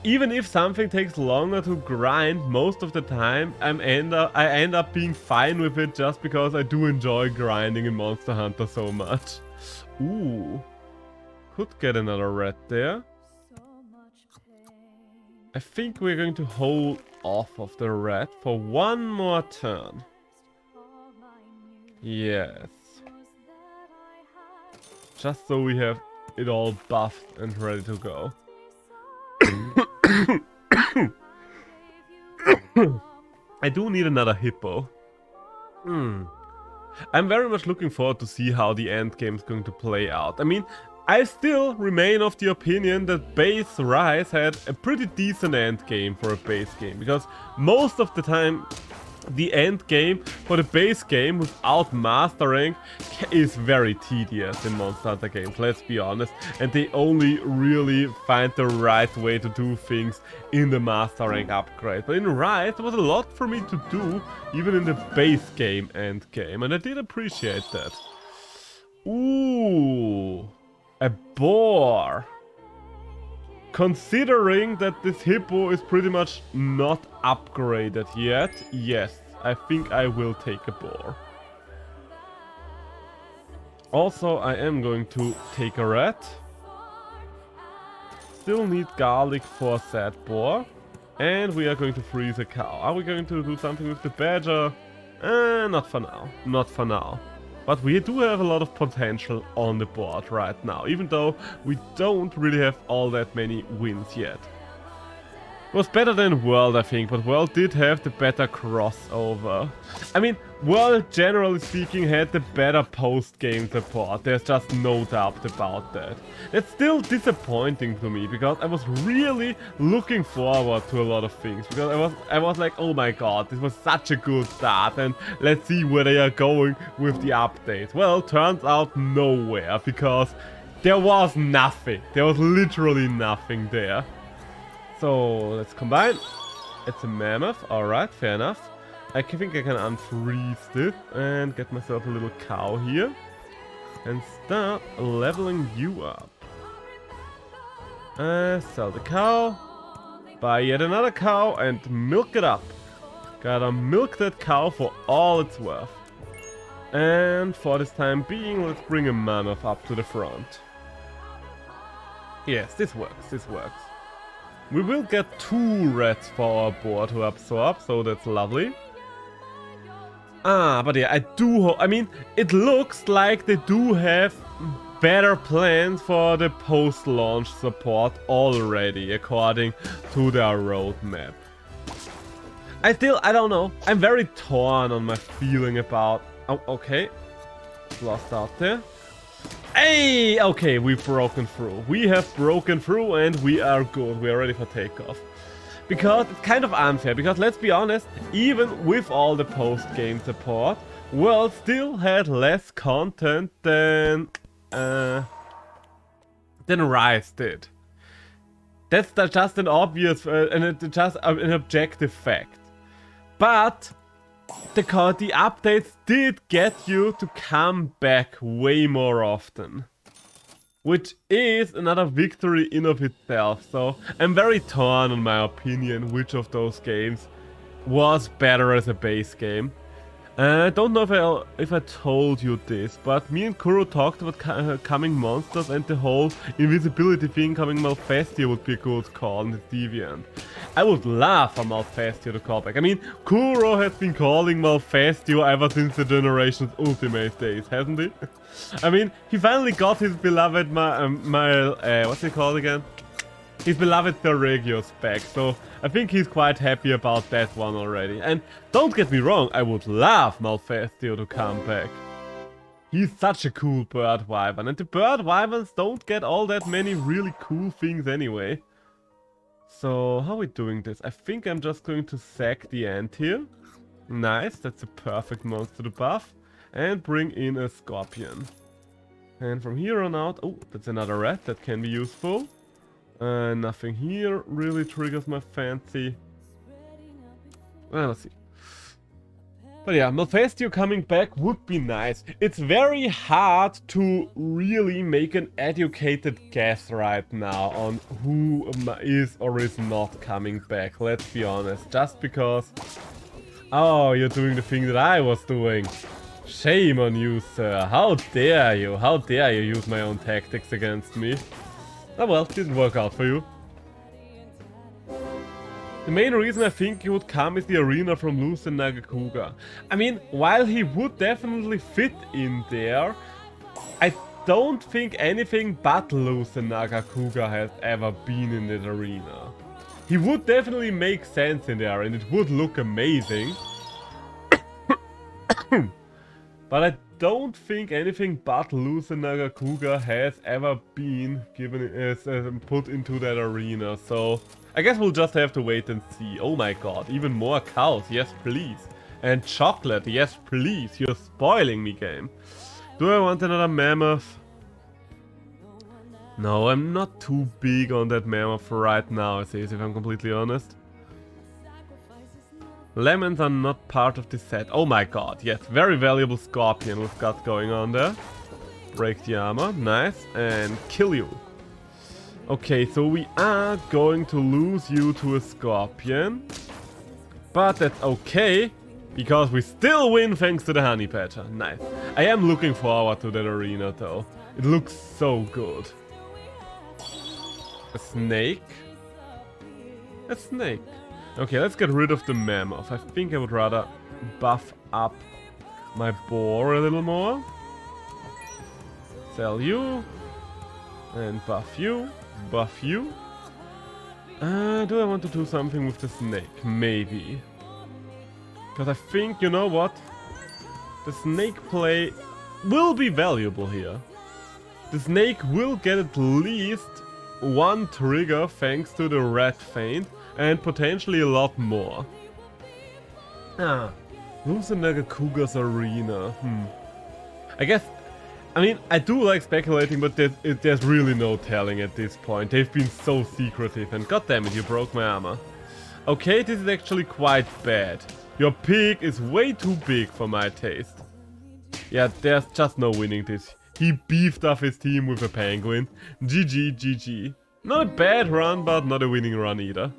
Even if something takes longer to grind, most of the time I end up being fine with it just because I do enjoy grinding in Monster Hunter so much. Ooh. Could get another rat there. I think we're going to hold off of the rat for one more turn. Yes. Just so we have it all buffed and ready to go. I do need another hippo. I'm very much looking forward to see how the end game is going to play out. I mean, I still remain of the opinion that base Rise had a pretty decent end game for a base game. Because most of the time, the end game for the base game without mastering is very tedious in Monster Hunter games, let's be honest. And they only really find the right way to do things in the master rank upgrade. But in Rise, there was a lot for me to do, even in the base game end game. And I did appreciate that. Ooh, a boar. Considering that this hippo is pretty much not upgraded yet, yes, I think I will take a boar. Also, I am going to take a rat. Still need garlic for said boar. And we are going to freeze a cow. Are we going to do something with the badger? Not for now. Not for now. But we do have a lot of potential on the board right now, even though we don't really have all that many wins yet. It was better than World, I think, but World did have the better crossover. I mean, World, generally speaking, had the better post-game support. There's just no doubt about that. That's still disappointing to me, because I was really looking forward to a lot of things. Because I was like, oh my god, this was such a good start, and let's see where they are going with the updates. Well, turns out nowhere, because there was nothing. There was literally nothing there. So, let's combine. It's a mammoth. Alright, fair enough. I think I can unfreeze this and get myself a little cow here. And start leveling you up. Sell the cow. Buy yet another cow and milk it up. Gotta milk that cow for all it's worth. And for this time being, let's bring a mammoth up to the front. Yes, this works, this works. We will get 2 reds for our board to absorb, so that's lovely. But yeah, I mean, it looks like they do have better plans for the post-launch support already, according to their roadmap. I don't know. I'm very torn on my feeling about... Oh, okay. Lost out there. Hey! Okay, we've broken through. We have broken through and we are good. We are ready for takeoff. Because it's kind of unfair, because let's be honest, even with all the post-game support, World still had less content than Rise did. That's just an obvious, and just an objective fact. But the updates did get you to come back way more often. Which is another victory in of itself, so I'm very torn on my opinion which of those games was better as a base game. I don't know if I told you this, but me and Kuro talked about coming monsters, and the whole invisibility thing coming Malfestia would be a good call in the Deviant. I would love for Malfestia to call back. I mean, Kuro has been calling Malfestia ever since the Generations Ultimate days, hasn't he? I mean, he finally got his beloved, what's he called again? His beloved Theregios back, so I think he's quite happy about that one already. And don't get me wrong, I would love Malfestio to come back. He's such a cool bird wyvern, and the bird wyverns don't get all that many really cool things anyway. So, how are we doing this? I think I'm just going to sack the ant here. Nice, that's a perfect monster to buff. And bring in a scorpion. And from here on out, oh, that's another rat, that can be useful. Nothing here really triggers my fancy. Well, let's see. But yeah, Malfestio coming back would be nice. It's very hard to really make an educated guess right now on who is or is not coming back, let's be honest. Just because... Oh, you're doing the thing that I was doing. Shame on you, sir. How dare you? How dare you use my own tactics against me? Oh well, didn't work out for you. The main reason I think he would come is the arena from Luz and Nagakuga. I mean, while he would definitely fit in there, I don't think anything but Luz and Nagakuga has ever been in that arena. He would definitely make sense in there and it would look amazing. But I don't think anything but Luz and Nagakuga has ever been given as put into that arena, so I guess we'll just have to wait and see. Oh my god, even more cows, yes please. And chocolate, yes please, you're spoiling me, game. Do I want another mammoth? No, I'm not too big on that mammoth right now, if I'm completely honest. Lemons are not part of this set. Oh my god, yes, very valuable scorpion we've got going on there. Break the armor, nice, and kill you. Okay, so we are going to lose you to a scorpion. But that's okay, because we still win thanks to the honey patcher. Nice. I am looking forward to that arena though. It looks so good. A snake? A snake. Okay, let's get rid of the mammoth. I think I would rather buff up my boar a little more. Sell you. And buff you. Buff you. Do I want to do something with the snake? Maybe. Because I think, you know what? The snake play will be valuable here. The snake will get at least one trigger thanks to the red feint and potentially a lot more. Lusenberger Cougar's Arena. I mean, I do like speculating, but there's really no telling at this point. They've been so secretive, and goddammit, you broke my armor. Okay, this is actually quite bad. Your pig is way too big for my taste. Yeah, there's just no winning this. He beefed up his team with a penguin. GG, GG. Not a bad run, but not a winning run either.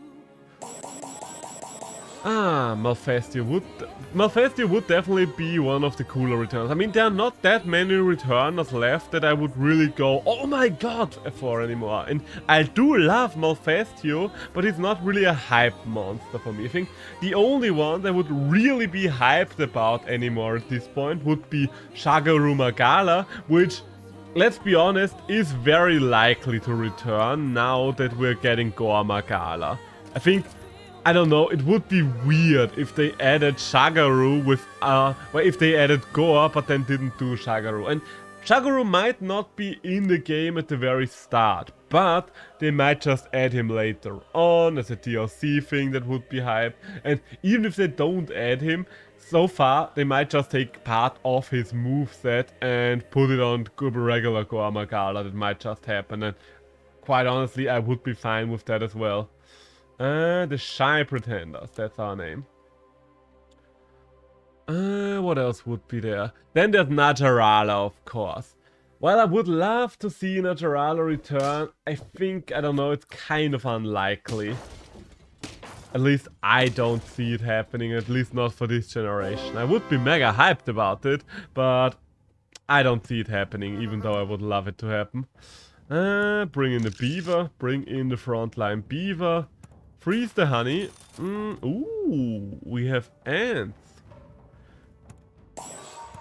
Malfestia would definitely be one of the cooler returns. I mean, there are not that many returners left that I would really go, oh my god, for anymore. And I do love Malfestio, but it's not really a hype monster for me. I think the only one that would really be hyped about anymore at this point would be Shagaru Magala, which, let's be honest, is very likely to return now that we're getting Gore Magala. I think, I don't know, it would be weird if they added Shagaru with, well, if they added Gore but then didn't do Shagaru. And Shagaru might not be in the game at the very start, but they might just add him later on as a DLC thing that would be hype. And even if they don't add him, so far they might just take part of his moveset and put it on regular Gore Magala. That might just happen, and quite honestly I would be fine with that as well. The Shy Pretenders, that's our name. What else would be there? Then there's Najarala, of course. While I would love to see Najarala return, I think, I don't know, it's kind of unlikely. At least I don't see it happening, at least not for this generation. I would be mega hyped about it, but I don't see it happening, even though I would love it to happen. Bring in the beaver, bring in the frontline beaver. Freeze the honey. Ooh, we have ants.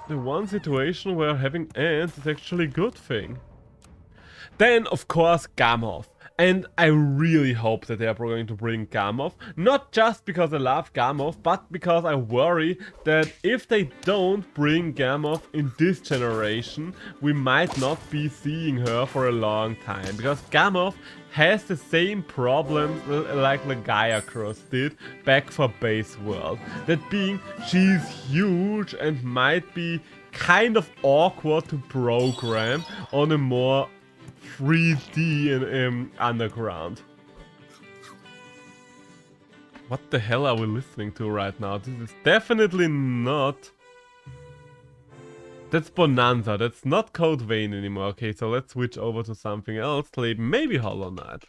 The one situation where having ants is actually a good thing. Then, of course, Gamoth. And I really hope that they are going to bring Gamoth. Not just because I love Gamoth, but because I worry that if they don't bring Gamoth in this generation, we might not be seeing her for a long time. Because Gamoth has the same problems like the Gaiacross did back for Base World. That being, she's huge and might be kind of awkward to program on a more 3D and underground. What the hell are we listening to right now? This is definitely not... That's Bonanza, that's not Code Vein anymore. Okay, so let's switch over to something else. Maybe Hollow Knight.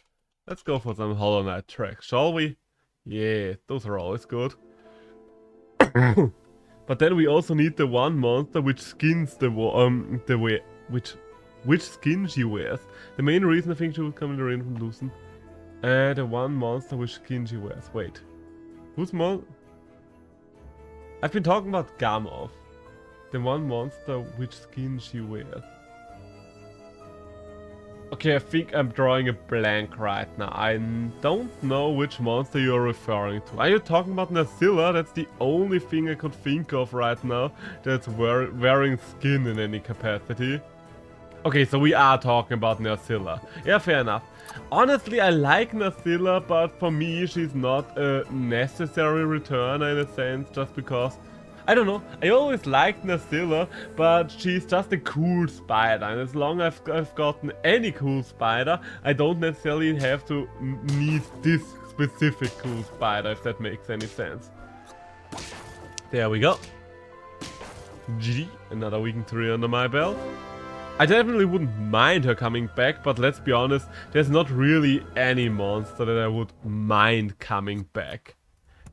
Let's go for some Hollow Knight tracks, shall we? Yeah, those are always good. But then we also need the one monster which skins which skin she wears. The main reason I think she would come in the rain from Lucen. The one monster which skin she wears. Wait. Who's I've been talking about Gamoth. The one monster which skin she wears. Okay, I think I'm drawing a blank right now. I don't know which monster you're referring to. Are you talking about Nasilla? That's the only thing I could think of right now that's wearing skin in any capacity. Okay, so we are talking about Nasilla. Yeah, fair enough. Honestly, I like Nasilla, but for me, she's not a necessary returner in a sense, just because... I don't know, I always liked Nasilla, but she's just a cool spider, and as long as I've gotten any cool spider, I don't necessarily have to need this specific cool spider, if that makes any sense. There we go. GG, another weekend 3 under my belt. I definitely wouldn't mind her coming back, but let's be honest, there's not really any monster that I would mind coming back.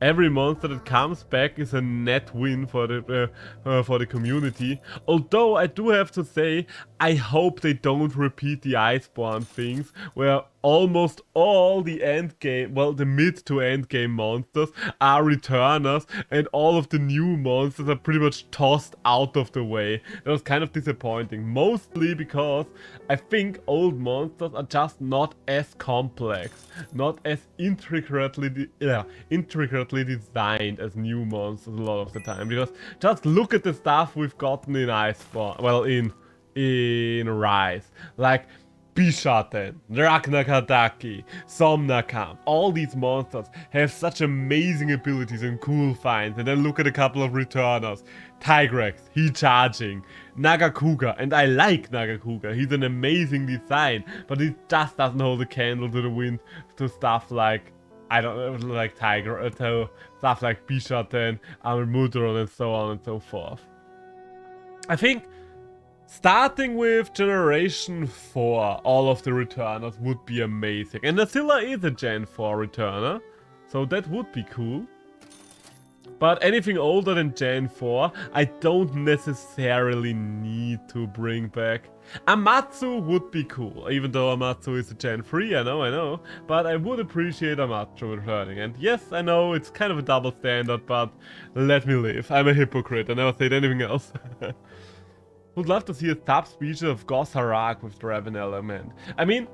Every monster that comes back is a net win for the community. Although I do have to say, I hope they don't repeat the Iceborne things, where almost all the end game, well, the mid to end game monsters are returners, and all of the new monsters are pretty much tossed out of the way. That was kind of disappointing, mostly because I think old monsters are just not as complex, not as intricately designed as new monsters a lot of the time. Because just look at the stuff we've gotten in Iceborne, well, in Rise, like Bishaten, Ragnakadaki, Somnakam. All these monsters have such amazing abilities and cool finds. And then look at a couple of returners. Tigrex, he charging. Nagakuga, and I like Nagakuga. He's an amazing design, but he just doesn't hold a candle to the wind to stuff like, I don't know, like Tiger, to stuff like Bishaten, Amulmudron, and so on and so forth. I think starting with Generation 4, all of the returners would be amazing. And Azilla is a Gen 4 returner, so that would be cool. But anything older than Gen 4, I don't necessarily need to bring back. Amatsu would be cool, even though Amatsu is a Gen 3, I know. But I would appreciate Amatsu returning. And yes, I know it's kind of a double standard, but let me live. I'm a hypocrite, I never said anything else. Would love to see a subspecies of Gossarak with Draven element. I mean,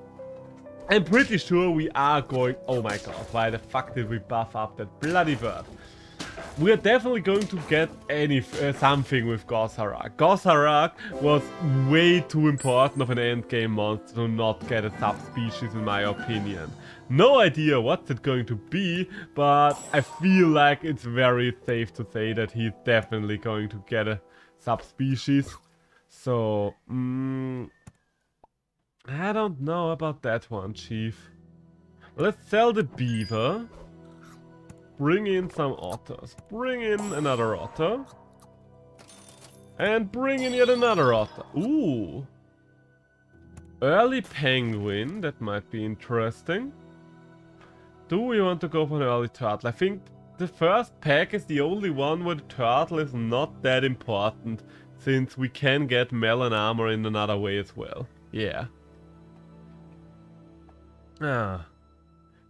I'm pretty sure we are going... Oh my god, why the fuck did we buff up that bloody bird? We are definitely going to get something with Gossarak. Gossarak was way too important of an endgame monster to not get a subspecies in my opinion. No idea what's it going to be, but I feel like it's very safe to say that he's definitely going to get a subspecies. So, I don't know about that one, Chief. Let's sell the beaver. Bring in some otters. Bring in another otter. And bring in yet another otter. Ooh. Early penguin, that might be interesting. Do we want to go for an early turtle? I think the first pack is the only one where the turtle is not that important, since we can get melon armor in another way as well. Yeah.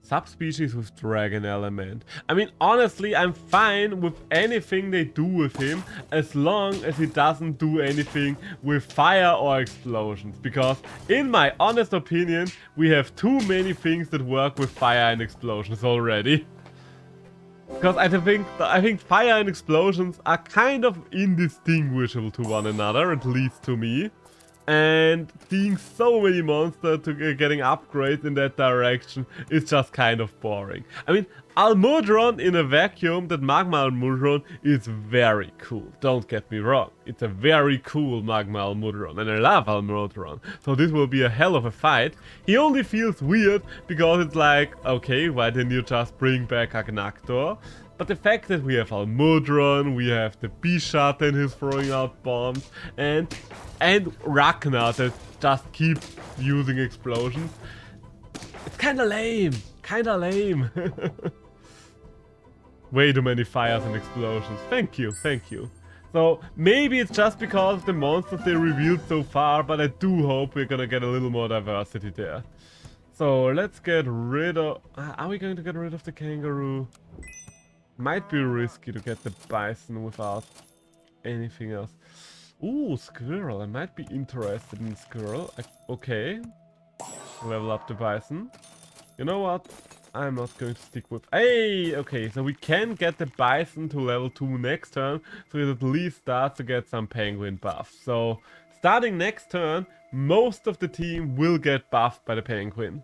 Subspecies with dragon element. I mean, honestly, I'm fine with anything they do with him, as long as he doesn't do anything with fire or explosions. Because, in my honest opinion, we have too many things that work with fire and explosions already. Because I think fire and explosions are kind of indistinguishable to one another, at least to me. And seeing so many monsters getting upgrades in that direction is just kind of boring. I mean, Almudron in a vacuum, that Magma Almudron, is very cool. Don't get me wrong. It's a very cool Magma Almudron, and I love Almudron. So this will be a hell of a fight. He only feels weird because it's like, okay, why didn't you just bring back Agnaktor? But the fact that we have Almudron, we have the Bishaten who's throwing out bombs, and Ragnar that just keeps using explosions, it's kinda lame. Kinda lame. Way too many fires and explosions. Thank you, thank you. So maybe it's just because of the monsters they revealed so far, but I do hope we're gonna get a little more diversity there. So let's get rid of... Are we going to get rid of the kangaroo? Might be risky to get the bison without anything else. Ooh, squirrel. I might be interested in squirrel. Okay. Level up the bison. You know what? I'm not going to stick with... Hey! Okay, so we can get the bison to level 2 next turn, so it at least starts to get some penguin buffs. So, starting next turn, most of the team will get buffed by the penguin.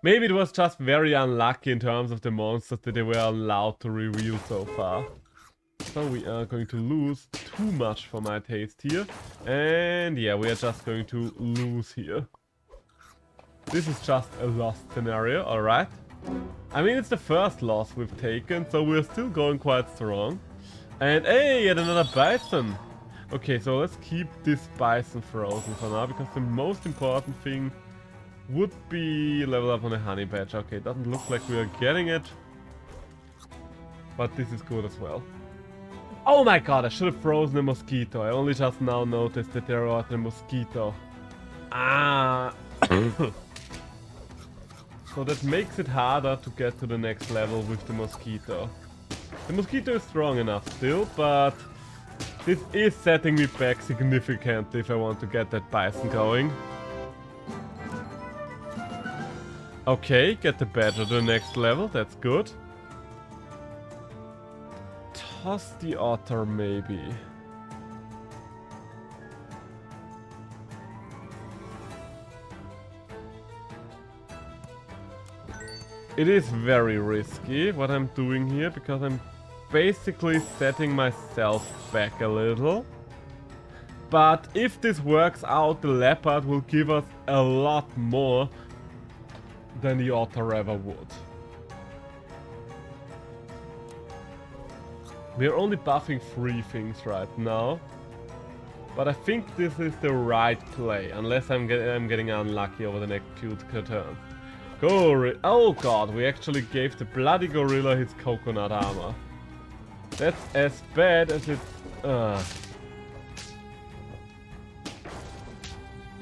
Maybe it was just very unlucky in terms of the monsters that they were allowed to reveal so far. So we are going to lose too much for my taste here. And yeah, we are just going to lose here. This is just a lost scenario, alright. I mean, it's the first loss we've taken, so we're still going quite strong. And hey, yet another bison! Okay, so let's keep this bison frozen for now, because the most important thing would be level up on a honey badger. Okay, it doesn't look like we are getting it. But this is good as well. Oh my god, I should have frozen a mosquito. I only just now noticed that there was a mosquito. Ah. So that makes it harder to get to the next level with the mosquito. The mosquito is strong enough still, but this is setting me back significantly if I want to get that bison going. Okay, get the badger to the next level, that's good. Toss the otter maybe. It is very risky what I'm doing here, because I'm basically setting myself back a little. But if this works out, the leopard will give us a lot more than the otter ever would. We are only buffing 3 things right now. But I think this is the right play, unless I'm getting unlucky over the next few turns. Oh god, we actually gave the bloody gorilla his coconut armor. That's as bad as it...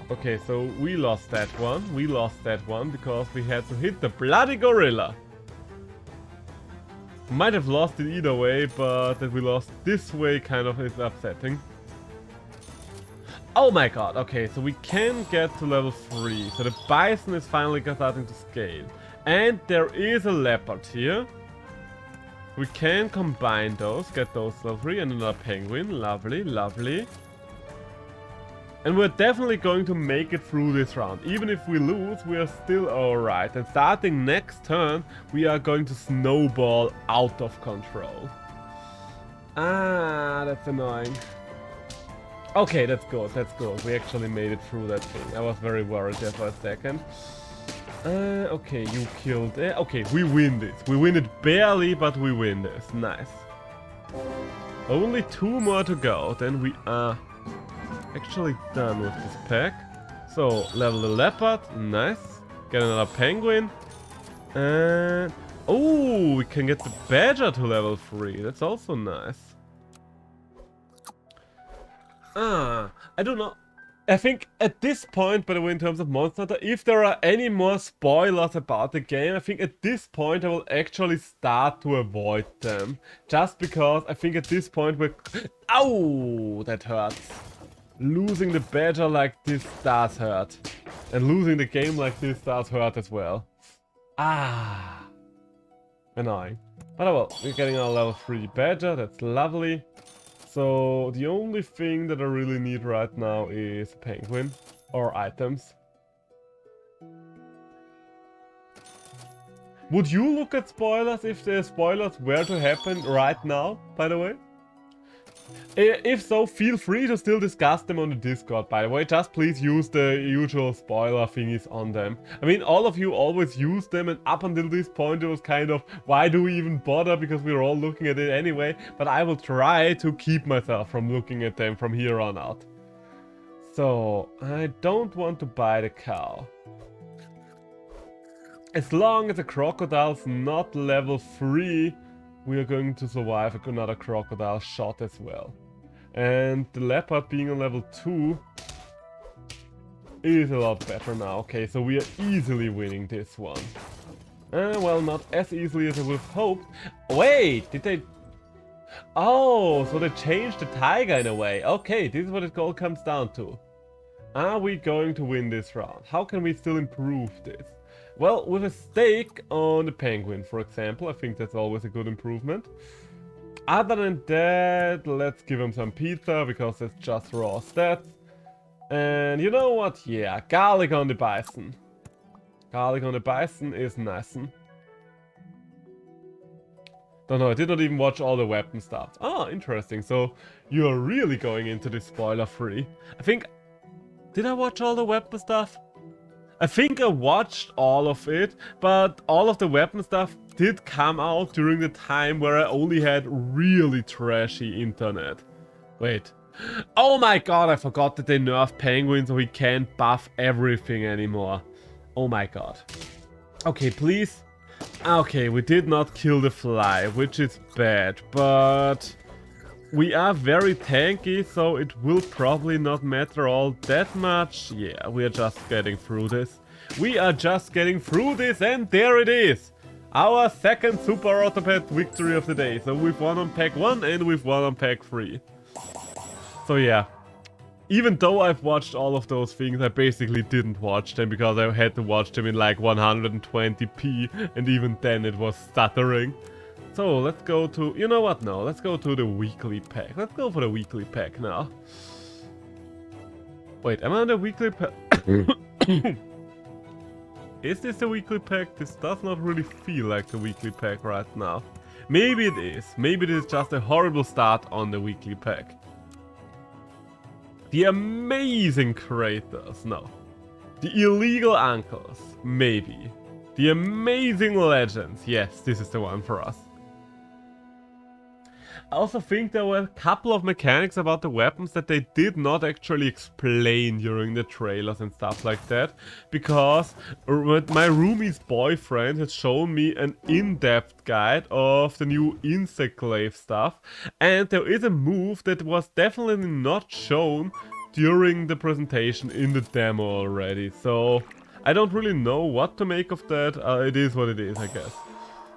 Okay, so we lost that one. We lost that one because we had to hit the bloody gorilla. Might have lost it either way, but that we lost this way kind of is upsetting. Oh my god, okay, so we can get to level 3. So the bison is finally starting to scale. And there is a leopard here. We can combine those, get those level 3 and another penguin. Lovely, lovely. And we're definitely going to make it through this round. Even if we lose, we are still alright. And starting next turn, we are going to snowball out of control. Ah, that's annoying. Okay, that's good, that's good. We actually made it through that thing. I was very worried there for a second. Okay, you killed it. Okay, we win this. We win it barely, but we win this. Nice. Only 2 more to go, then we are actually done with this pack. So, level the leopard. Nice. Get another penguin. And... oh, we can get the badger to level 3. That's also nice. I don't know. I think at this point, by the way, in terms of Monster Hunter, if there are any more spoilers about the game, I think at this point I will actually start to avoid them. Just because I think at this point we're... ow! That hurts. Losing the badger like this does hurt. And losing the game like this does hurt as well. Ah. Annoying. But oh well, we're getting our level 3 badger, that's lovely. So, the only thing that I really need right now is a penguin or items. Would you look at spoilers if the spoilers were to happen right now, by the way? If so, feel free to still discuss them on the Discord, by the way. Just please use the usual spoiler thingies on them. I mean, all of you always use them, and up until this point it was kind of, why do we even bother, because we were all looking at it anyway. But I will try to keep myself from looking at them from here on out. So, I don't want to buy the cow. As long as the crocodile's not level 3, we are going to survive another crocodile shot as well. And the leopard being on level 2 is a lot better now. Okay, so we are easily winning this one. Well, not as easily as I would have hoped. Wait, did they... oh, so they changed the tiger in a way. Okay, this is what it all comes down to. Are we going to win this round? How can we still improve this? Well, with a steak on the penguin, for example, I think that's always a good improvement. Other than that, let's give him some pizza, because it's just raw stats. And you know what? Yeah, garlic on the bison. Garlic on the bison is nice. Don't know, I did not even watch all the weapon stuff. Ah, interesting. So, you're really going into this spoiler-free. I think... did I watch all the weapon stuff? I think I watched all of it, but all of the weapon stuff did come out during the time where I only had really trashy internet. Wait. Oh my god, I forgot that they nerfed penguins so we can't buff everything anymore. Oh my god. Okay, please. Okay, we did not kill the fly, which is bad, but... We are very tanky, so it will probably not matter all that much. Yeah, we are just getting through this. We are just getting through this, and there it is! Our second Super Autopet victory of the day. So we've won on pack 1 and we've won on pack 3. So yeah. Even though I've watched all of those things, I basically didn't watch them because I had to watch them in like 120p, and even then it was stuttering. So let's go to, you know what, no, let's go to the weekly pack. Let's go for the weekly pack now. Wait, am I on the weekly pack? Is this the weekly pack? This does not really feel like the weekly pack right now. Maybe it is. Maybe it is just a horrible start on the weekly pack. The amazing creators, no. The illegal uncles, maybe. The amazing legends, yes, this is the one for us. I also think there were a couple of mechanics about the weapons that they did not actually explain during the trailers and stuff like that, because my roomie's boyfriend has shown me an in-depth guide of the new insect glaive stuff, and there is a move that was definitely not shown during the presentation in the demo already, so I don't really know what to make of that. It is what it is, I guess.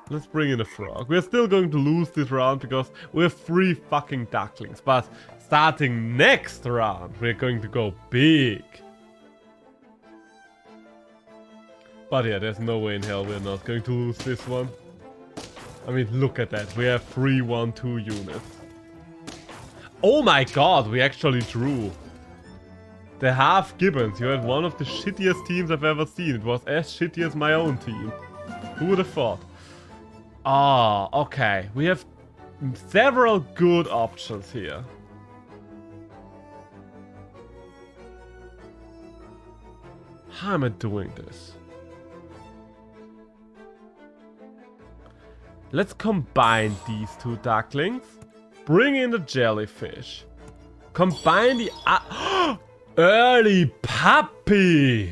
Let's bring in a frog. We're still going to lose this round because we have 3 fucking ducklings. But starting next round, we're going to go big. But yeah, there's no way in hell we're not going to lose this one. I mean, look at that. We have 3 1-2 units. Oh my god, we actually drew. The half Gibbons. You had one of the shittiest teams I've ever seen. It was as shitty as my own team. Who would have thought? Ah, okay. We have several good options here. How am I doing this? Let's combine these 2 ducklings. Bring in the jellyfish. Combine the... early puppy!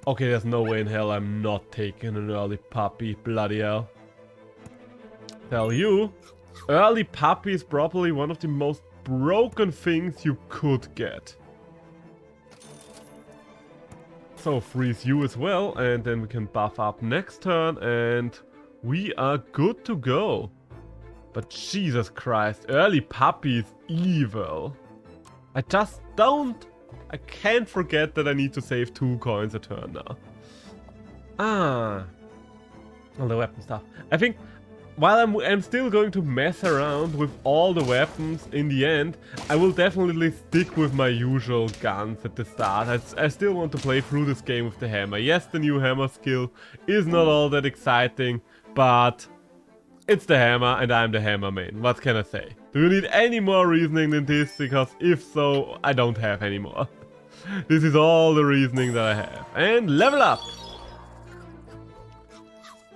Okay, there's no way in hell I'm not taking an early puppy. Bloody hell. Tell you, early puppy is probably one of the most broken things you could get. So freeze you as well, and then we can buff up next turn, and we are good to go. But Jesus Christ, early puppy is evil. I just don't... I can't forget that I need to save 2 coins a turn now. Ah. All the weapon stuff. I think... While I'm still going to mess around with all the weapons in the end, I will definitely stick with my usual guns at the start. I still want to play through this game with the hammer. Yes, the new hammer skill is not all that exciting, but it's the hammer and I'm the hammer main. What can I say? Do you need any more reasoning than this? Because if so, I don't have any more. This is all the reasoning that I have. And level up!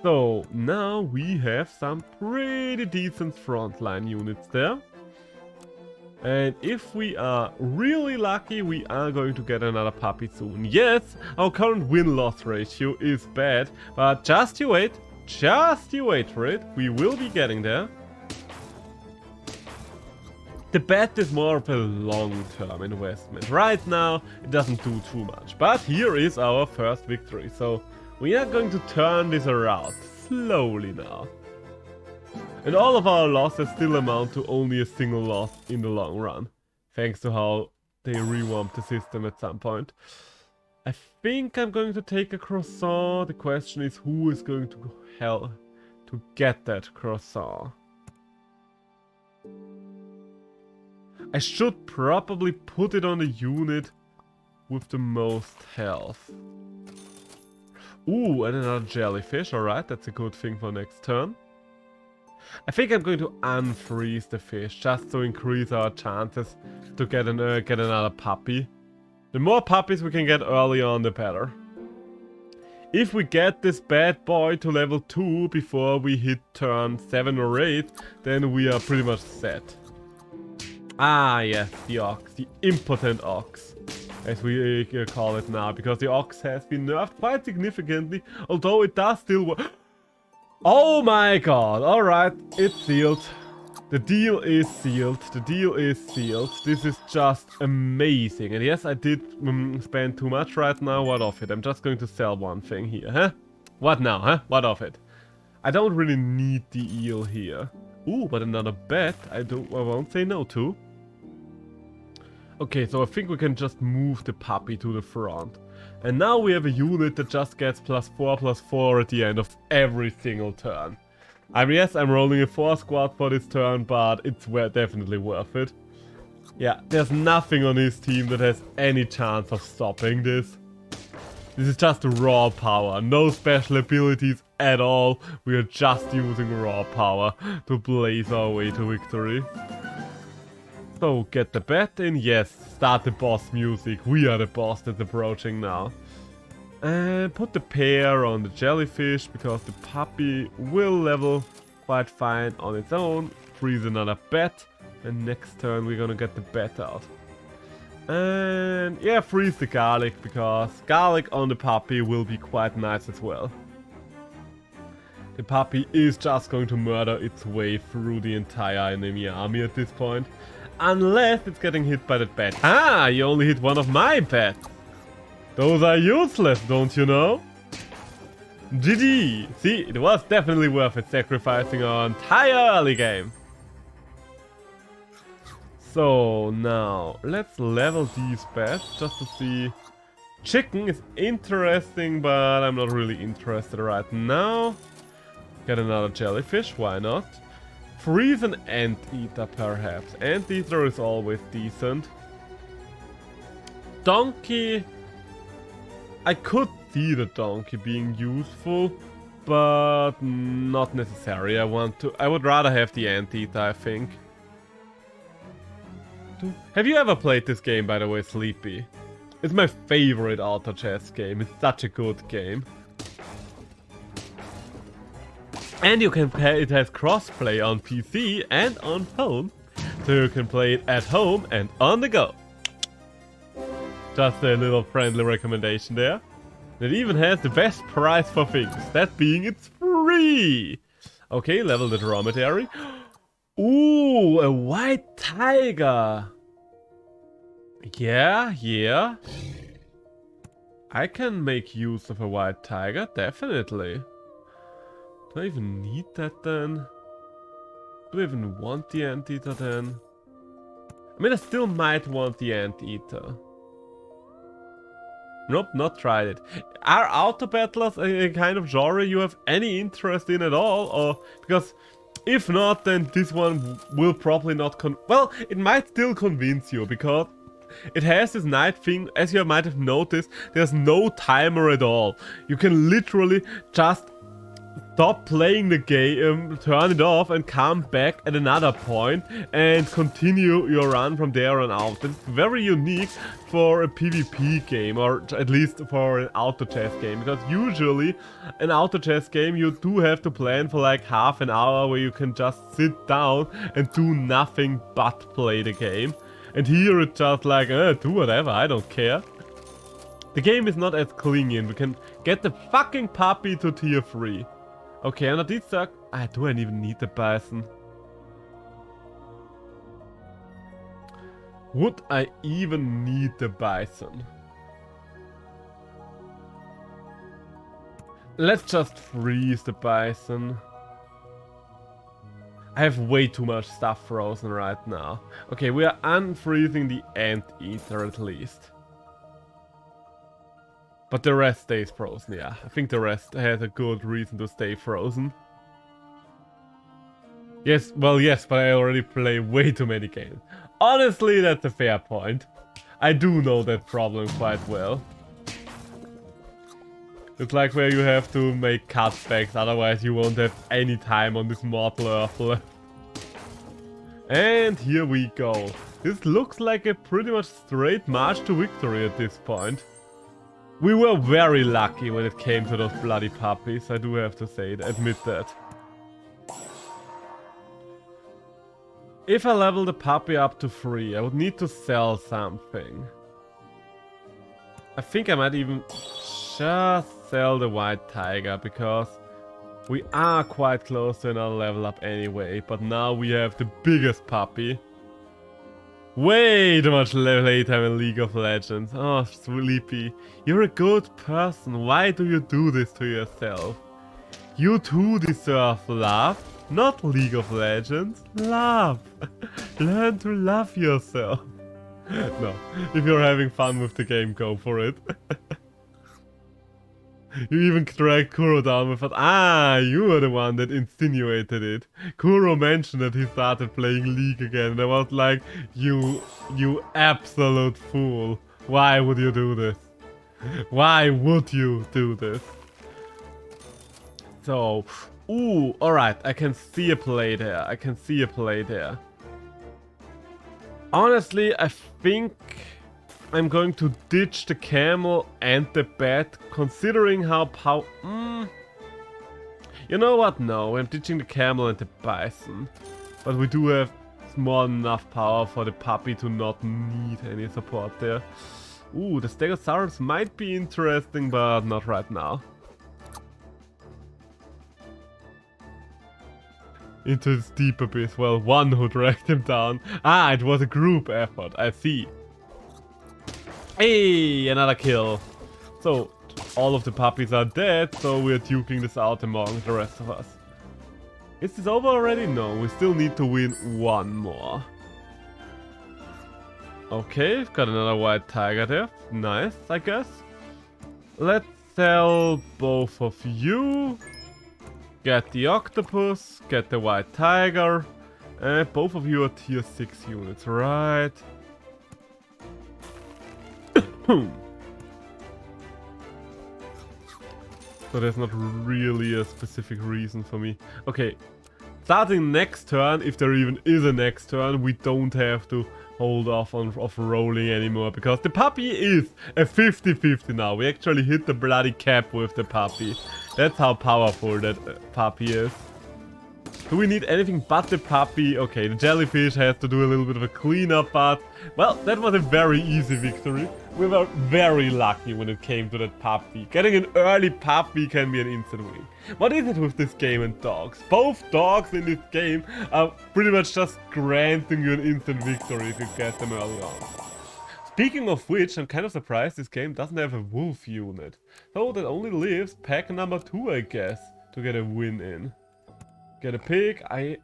So, now we have some pretty decent frontline units there. And if we are really lucky, we are going to get another puppy soon. Yes, our current win-loss ratio is bad, but just you wait for it, we will be getting there. The bet is more of a long-term investment. Right now, it doesn't do too much, but here is our first victory, so... We are going to turn this around, slowly now. And all of our losses still amount to only a single loss in the long run. Thanks to how they revamped the system at some point. I think I'm going to take a croissant. The question is who is going to hell to get that croissant. I should probably put it on the unit with the most health. Ooh, and another jellyfish. Alright, that's a good thing for next turn. I think I'm going to unfreeze the fish just to increase our chances to get another puppy. The more puppies we can get early on, the better. If we get this bad boy to level 2 before we hit turn 7 or 8, then we are pretty much set. Ah, yes, the ox. The impotent ox. As we call it now, because the ox has been nerfed quite significantly, although it does still work. Oh my god, alright, it's sealed. The deal is sealed. The deal is sealed. This is just amazing. And yes, I did spend too much right now. What of it? I'm just going to sell one thing here, huh? What now, huh? What of it? I don't really need the eel here. Ooh, but another bet I won't say no to. Okay, so I think we can just move the puppy to the front. And now we have a unit that just gets +4/+4 at the end of every single turn. Yes, I'm rolling a 4 squad for this turn, but it's definitely worth it. Yeah, there's nothing on his team that has any chance of stopping this. This is just raw power, no special abilities at all. We are just using raw power to blaze our way to victory. So, get the bet in, yes, start the boss music. We are the boss that's approaching now. And put the pear on the jellyfish, because the puppy will level quite fine on its own. Freeze another bet, and next turn we're gonna get the bet out. And yeah, freeze the garlic, because garlic on the puppy will be quite nice as well. The puppy is just going to murder its way through the entire enemy army at this point. Unless it's getting hit by that bat. Ah, you only hit one of my bats. Those are useless, don't you know? GG! See, it was definitely worth it sacrificing our entire early game. So now, let's level these bats just to see. Chicken is interesting, but I'm not really interested right now. Get another jellyfish, why not? Freeze an anteater perhaps. Anteater is always decent. Donkey. I could see the donkey being useful, but not necessary. I would rather have the anteater, I think. Have you ever played this game, by the way, Sleepy? It's my favorite auto chess game. It's such a good game. And you can play, it has crossplay on PC and on phone. So you can play it at home and on the go. Just a little friendly recommendation there. It even has the best price for things. That being it's free. Okay, level the dromedary. Ooh, a white tiger. Yeah. I can make use of a white tiger, definitely. Do I even need that then? Do I even want the anteater then? I mean, I still might want the anteater. Nope, not tried it. Are auto battlers a kind of genre you have any interest in at all? Or because if not, then this one will probably not well, it might still convince you, because it has this night thing. As you might have noticed, there's no timer at all. You can literally just stop playing the game, turn it off, and come back at another point and continue your run from there on out. It's very unique for a PvP game, or at least for an auto chess game, because usually an auto chess game you do have to plan for like half an hour where you can just sit down and do nothing but play the game. And here it's just like, do whatever, I don't care. The game is not as clingy, and we can get the fucking puppy to tier 3. Okay, and I did suck. Do I even need the bison? Would I even need the bison? Let's just freeze the bison. I have way too much stuff frozen right now. Okay, we are unfreezing the anteater at least. But the rest stays frozen, yeah. I think the rest has a good reason to stay frozen. Yes, well, yes, but I already play way too many games. Honestly, that's a fair point. I do know that problem quite well. It's like where you have to make cutbacks, otherwise you won't have any time on this mortal earth left. And here we go. This looks like a pretty much straight march to victory at this point. We were very lucky when it came to those bloody puppies, I do have to say, admit that. If I level the puppy up to 3, I would need to sell something. I think I might even just sell the white tiger, because We are quite close to another level up anyway, but now we have the biggest puppy. Way too much playtime in League of Legends. Oh, Sleepy. You're a good person. Why do you do this to yourself? You too deserve love. Not League of Legends. Love. Learn to love yourself. No, if you're having fun with the game, go for it. You even dragged Kuro down with it. Ah, you were the one that insinuated it. Kuro mentioned that he started playing League again, and I was like, you absolute fool. Why would you do this? Why would you do this? So, ooh, alright, I can see a play there. I can see a play there. Honestly, I think I'm going to ditch the camel and the bat, considering how You know what? No, I'm ditching the camel and the bison. But we do have more than enough power for the puppy to not need any support there. Ooh, the Stegosaurus might be interesting, but not right now. Into this deep abyss. Well, one who dragged him down. Ah, it was a group effort. I see. Hey, another kill. So, all of the puppies are dead, so we're duking this out among the rest of us. Is this over already? No, we still need to win one more. Okay, we've got another white tiger there. Nice, I guess. Let's sell both of you. Get the octopus, get the white tiger. And both of you are tier 6 units, right? So there's not really a specific reason for me. Okay, starting next turn, if there even is a next turn, we don't have to hold off on rolling anymore, because the puppy is a 50-50 now. We actually hit the bloody cap with the puppy. That's how powerful that puppy is. Do we need anything but the puppy? Okay, the jellyfish has to do a little bit of a cleanup, but well, that was a very easy victory. We were very lucky when it came to that puppy. Getting an early puppy can be an instant win. What is it with this game and dogs? Both dogs in this game are pretty much just granting you an instant victory if you get them early on. Speaking of which, I'm kind of surprised this game doesn't have a wolf unit. So that only leaves pack number 2, I guess, to get a win in. Get a pig. I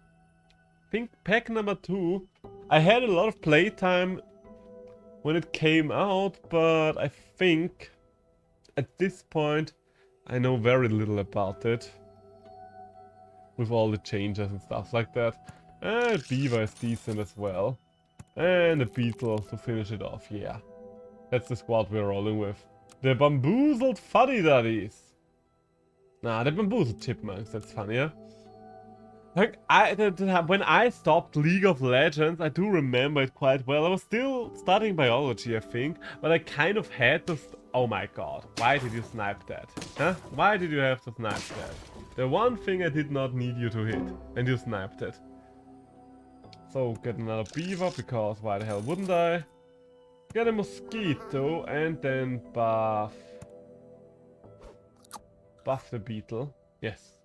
think pack number 2, I had a lot of playtime when it came out, but I think at this point I know very little about it. With all the changes and stuff like that. And beaver is decent as well. And a beetle to finish it off, yeah. That's the squad we're rolling with. The bamboozled fuddy-duddies. Nah, the bamboozled chipmunks, that's funnier. Like, when I stopped League of Legends, I do remember it quite well. I was still studying biology, I think, but I kind of had to... Oh my god, why did you snipe that? Huh? Why did you have to snipe that? The one thing I did not need you to hit, and you sniped it. So, get another beaver, because why the hell wouldn't I? Get a mosquito, and then buff the beetle. Yes.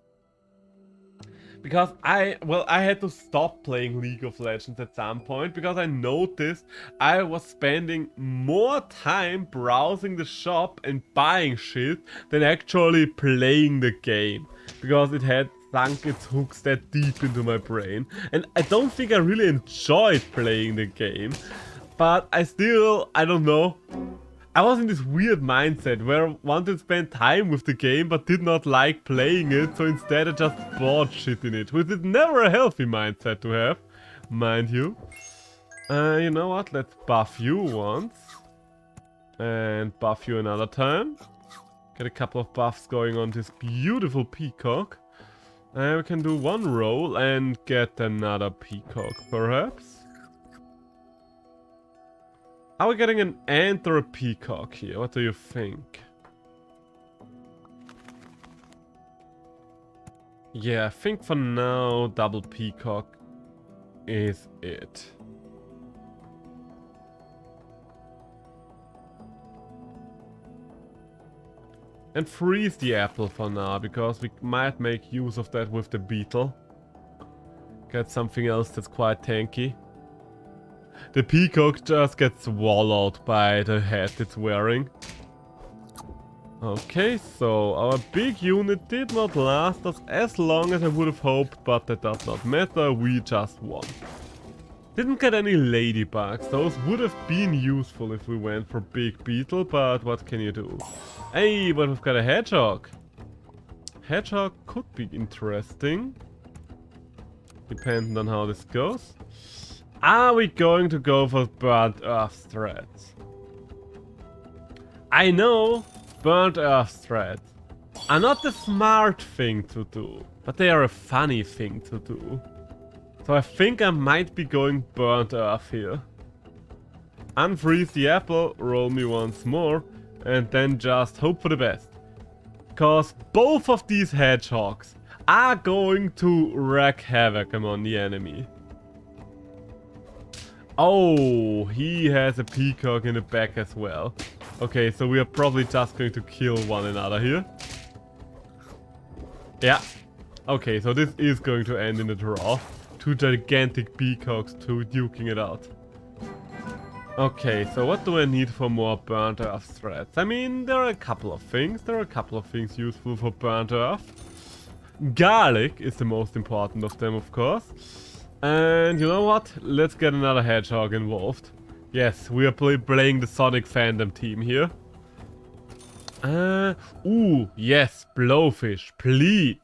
Because I had to stop playing League of Legends at some point, because I noticed I was spending more time browsing the shop and buying shit than actually playing the game. Because it had sunk its hooks that deep into my brain. And I don't think I really enjoyed playing the game. But I don't know. I was in this weird mindset where I wanted to spend time with the game but did not like playing it, so instead I just bought shit in it, which is never a healthy mindset to have, mind you. You know what, let's buff you once. And buff you another time. Get a couple of buffs going on this beautiful peacock. And we can do one roll and get another peacock, perhaps. Are we getting an ant or a peacock here? What do you think? Yeah, I think for now, double peacock is it. And freeze the apple for now, because we might make use of that with the beetle. Get something else that's quite tanky. The peacock just gets swallowed by the hat it's wearing. Okay, so our big unit did not last us as long as I would have hoped, but that does not matter, we just won. Didn't get any ladybugs, those would have been useful if we went for big beetle, but what can you do? Hey, but we've got a hedgehog. Hedgehog could be interesting. Depending on how this goes. Are we going to go for burnt earth threads? I know burnt earth threads are not the smart thing to do, but they are a funny thing to do. So I think I might be going burnt earth here. Unfreeze the apple, roll me once more, and then just hope for the best. Cause both of these hedgehogs are going to wreak havoc among the enemy. Oh, he has a peacock in the back as well. Okay, so we are probably just going to kill one another here. Yeah. Okay, so this is going to end in a draw. Two gigantic peacocks to duking it out. Okay, so what do I need for more burnt earth threads? I mean, there are a couple of things. There are a couple of things useful for burnt earth. Garlic is the most important of them, of course. And you know what? Let's get another hedgehog involved. Yes, we are playing the Sonic fandom team here. Ooh, yes, blowfish, please.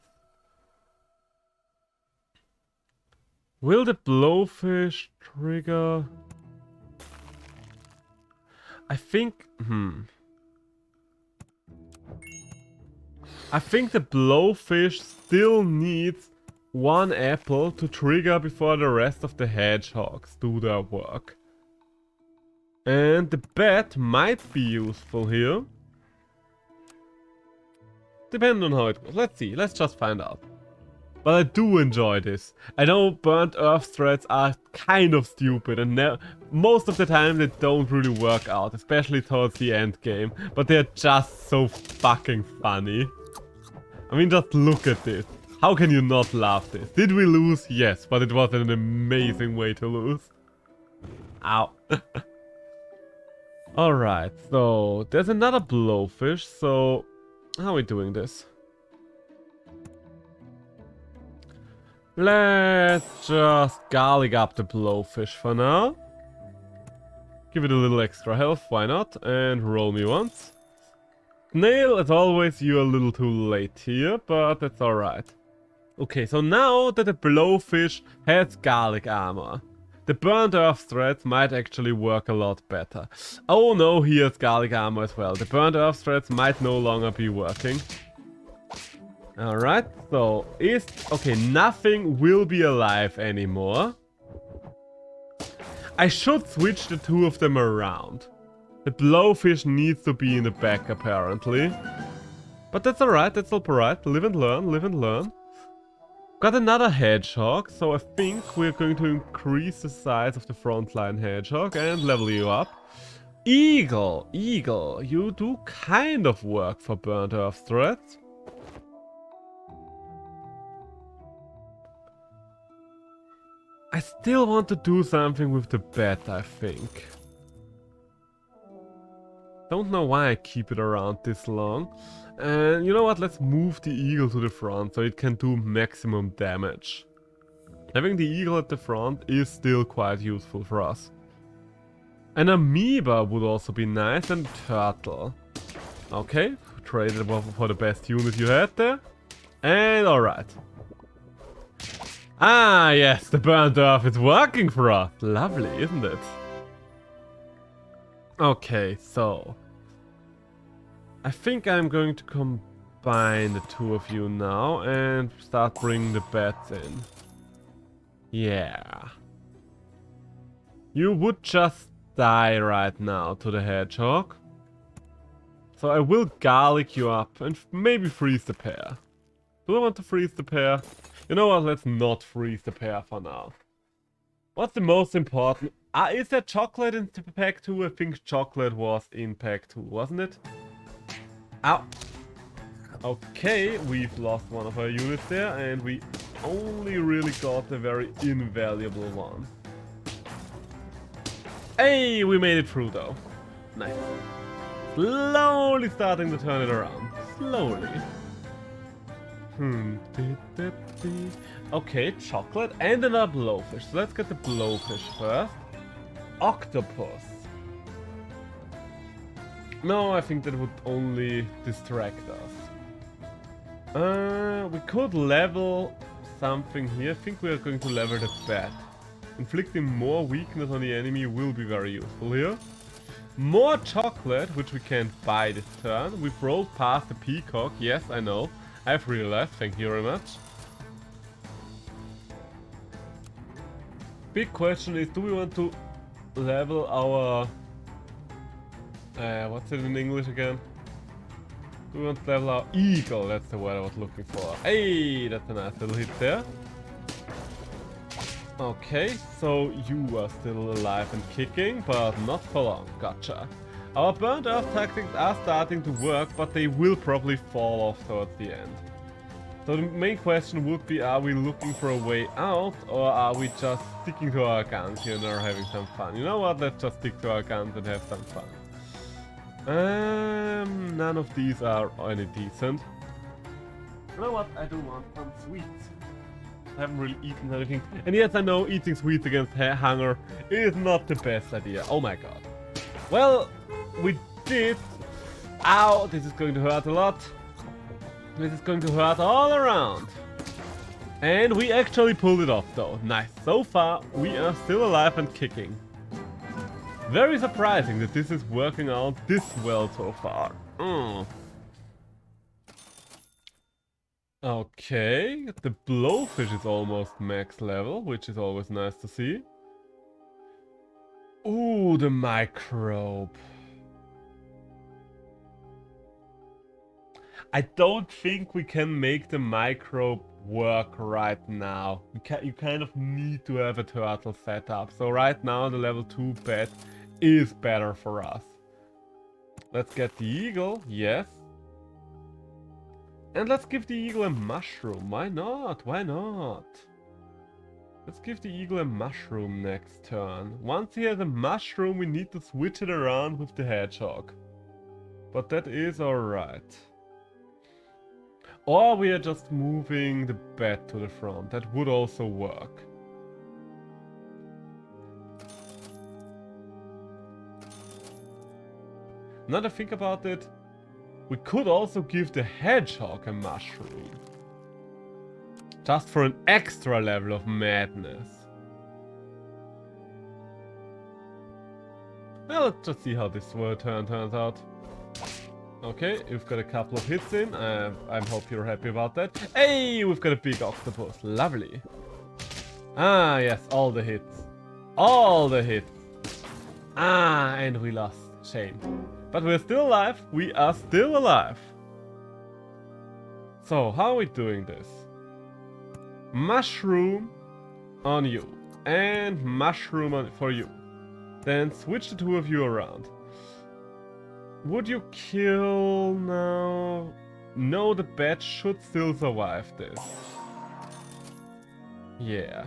Will the blowfish trigger? I think, I think the blowfish still needs one apple to trigger before the rest of the hedgehogs do their work. And the bat might be useful here. Depending on how it goes. Let's see, let's just find out. But I do enjoy this. I know burnt earth threads are kind of stupid and most of the time they don't really work out, especially towards the end game. But they're just so fucking funny. I mean, just look at this. How can you not love this? Did we lose? Yes, but it was an amazing way to lose. Ow. Alright, so there's another blowfish, so how are we doing this? Let's just garlic up the blowfish for now. Give it a little extra health, why not? And roll me once. Snail, as always, you're a little too late here, but that's alright. Okay, so now that the blowfish has garlic armor, the burnt earth threads might actually work a lot better. Oh no, he has garlic armor as well. The burnt earth threads might no longer be working. Alright, so okay, nothing will be alive anymore. I should switch the two of them around. The blowfish needs to be in the back apparently. But that's alright, that's alright. Live and learn, live and learn. Got another hedgehog, so I think we're going to increase the size of the frontline hedgehog and level you up. Eagle, you do kind of work for burnt earth threads. I still want to do something with the bat, I think. Don't know why I keep it around this long. And you know what, let's move the eagle to the front so it can do maximum damage. Having the eagle at the front is still quite useful for us. An amoeba would also be nice, and turtle. Okay, traded for the best unit you had there. And alright. Ah yes, the burnt earth is working for us. Lovely, isn't it? Okay, so I think I'm going to combine the two of you now and start bringing the bats in. Yeah. You would just die right now to the hedgehog. So I will garlic you up and maybe freeze the pair. Do I want to freeze the pair? You know what, let's not freeze the pair for now. What's the most important? Is there chocolate in pack 2? I think chocolate was in pack 2, wasn't it? Ow. Okay, we've lost one of our units there, and we only really got a very invaluable one. Hey, we made it through though. Nice. Slowly starting to turn it around. Slowly. Okay, chocolate and another blowfish. So let's get the blowfish first. Octopus. No, I think that would only distract us. We could level something here. I think we are going to level the bat. Inflicting more weakness on the enemy will be very useful here. More chocolate, which we can't buy this turn. We've rolled past the peacock. Yes, I know. I've realized. Thank you very much. Big question is, do we want to level our... what's it in English again? Do we want to level our eagle? That's the word I was looking for. Hey, that's a nice little hit there. Okay, so you are still alive and kicking, but not for long. Gotcha. Our burnt earth tactics are starting to work, but they will probably fall off towards the end. So the main question would be, are we looking for a way out, or are we just sticking to our guns here and are having some fun? You know what, let's just stick to our guns and have some fun. None of these are any decent. You know what, I do want some sweets. I haven't really eaten anything. And yes, I know eating sweets against hunger is not the best idea. Oh my god. Well, we did. Ow, this is going to hurt a lot. This is going to hurt all around. And we actually pulled it off though. Nice. So far, we are still alive and kicking. Very surprising that this is working out this well so far. Okay, the blowfish is almost max level, which is always nice to see. Ooh, the microbe. I don't think we can make the microbe work right now. You kind of need to have a turtle set up. So right now the level 2 pet is better for us. Let's get the eagle, yes. And let's give the eagle a mushroom. Why not? Why not? Let's give the eagle a mushroom next turn. Once he has a mushroom, we need to switch it around with the hedgehog. But that is alright. Or we are just moving the bat to the front. That would also work. Now that I think about it, we could also give the hedgehog a mushroom. Just for an extra level of madness. Well, let's just see how this turn turns out. Okay, we've got a couple of hits in. I hope you're happy about that. Hey, we've got a big octopus. Lovely. Ah, yes, all the hits. All the hits. Ah, and we lost. Shame. But we're still alive. We are still alive. So, how are we doing this? Mushroom on you. And mushroom for you. Then switch the two of you around. Would you kill now? No, the bat should still survive this. Yeah.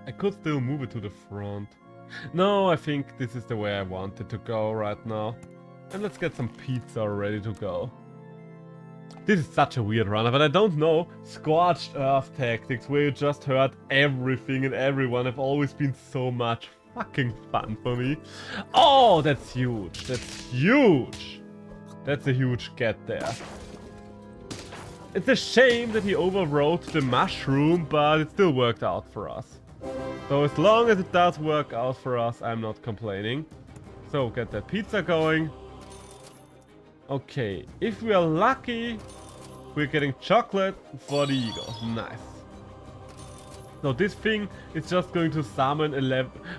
I could still move it to the front. No, I think this is the way I wanted to go right now. And let's get some pizza ready to go. This is such a weird runner, but I don't know. Scorched Earth tactics, where you just hurt everything and everyone, have always been so much fucking fun for me. Oh, that's huge. That's huge. That's a huge get there. It's a shame that he overrode the mushroom, but it still worked out for us. So as long as it does work out for us, I'm not complaining. So get that pizza going. Okay, if we are lucky, we're getting chocolate for the eagle. Nice. So this thing is just going to summon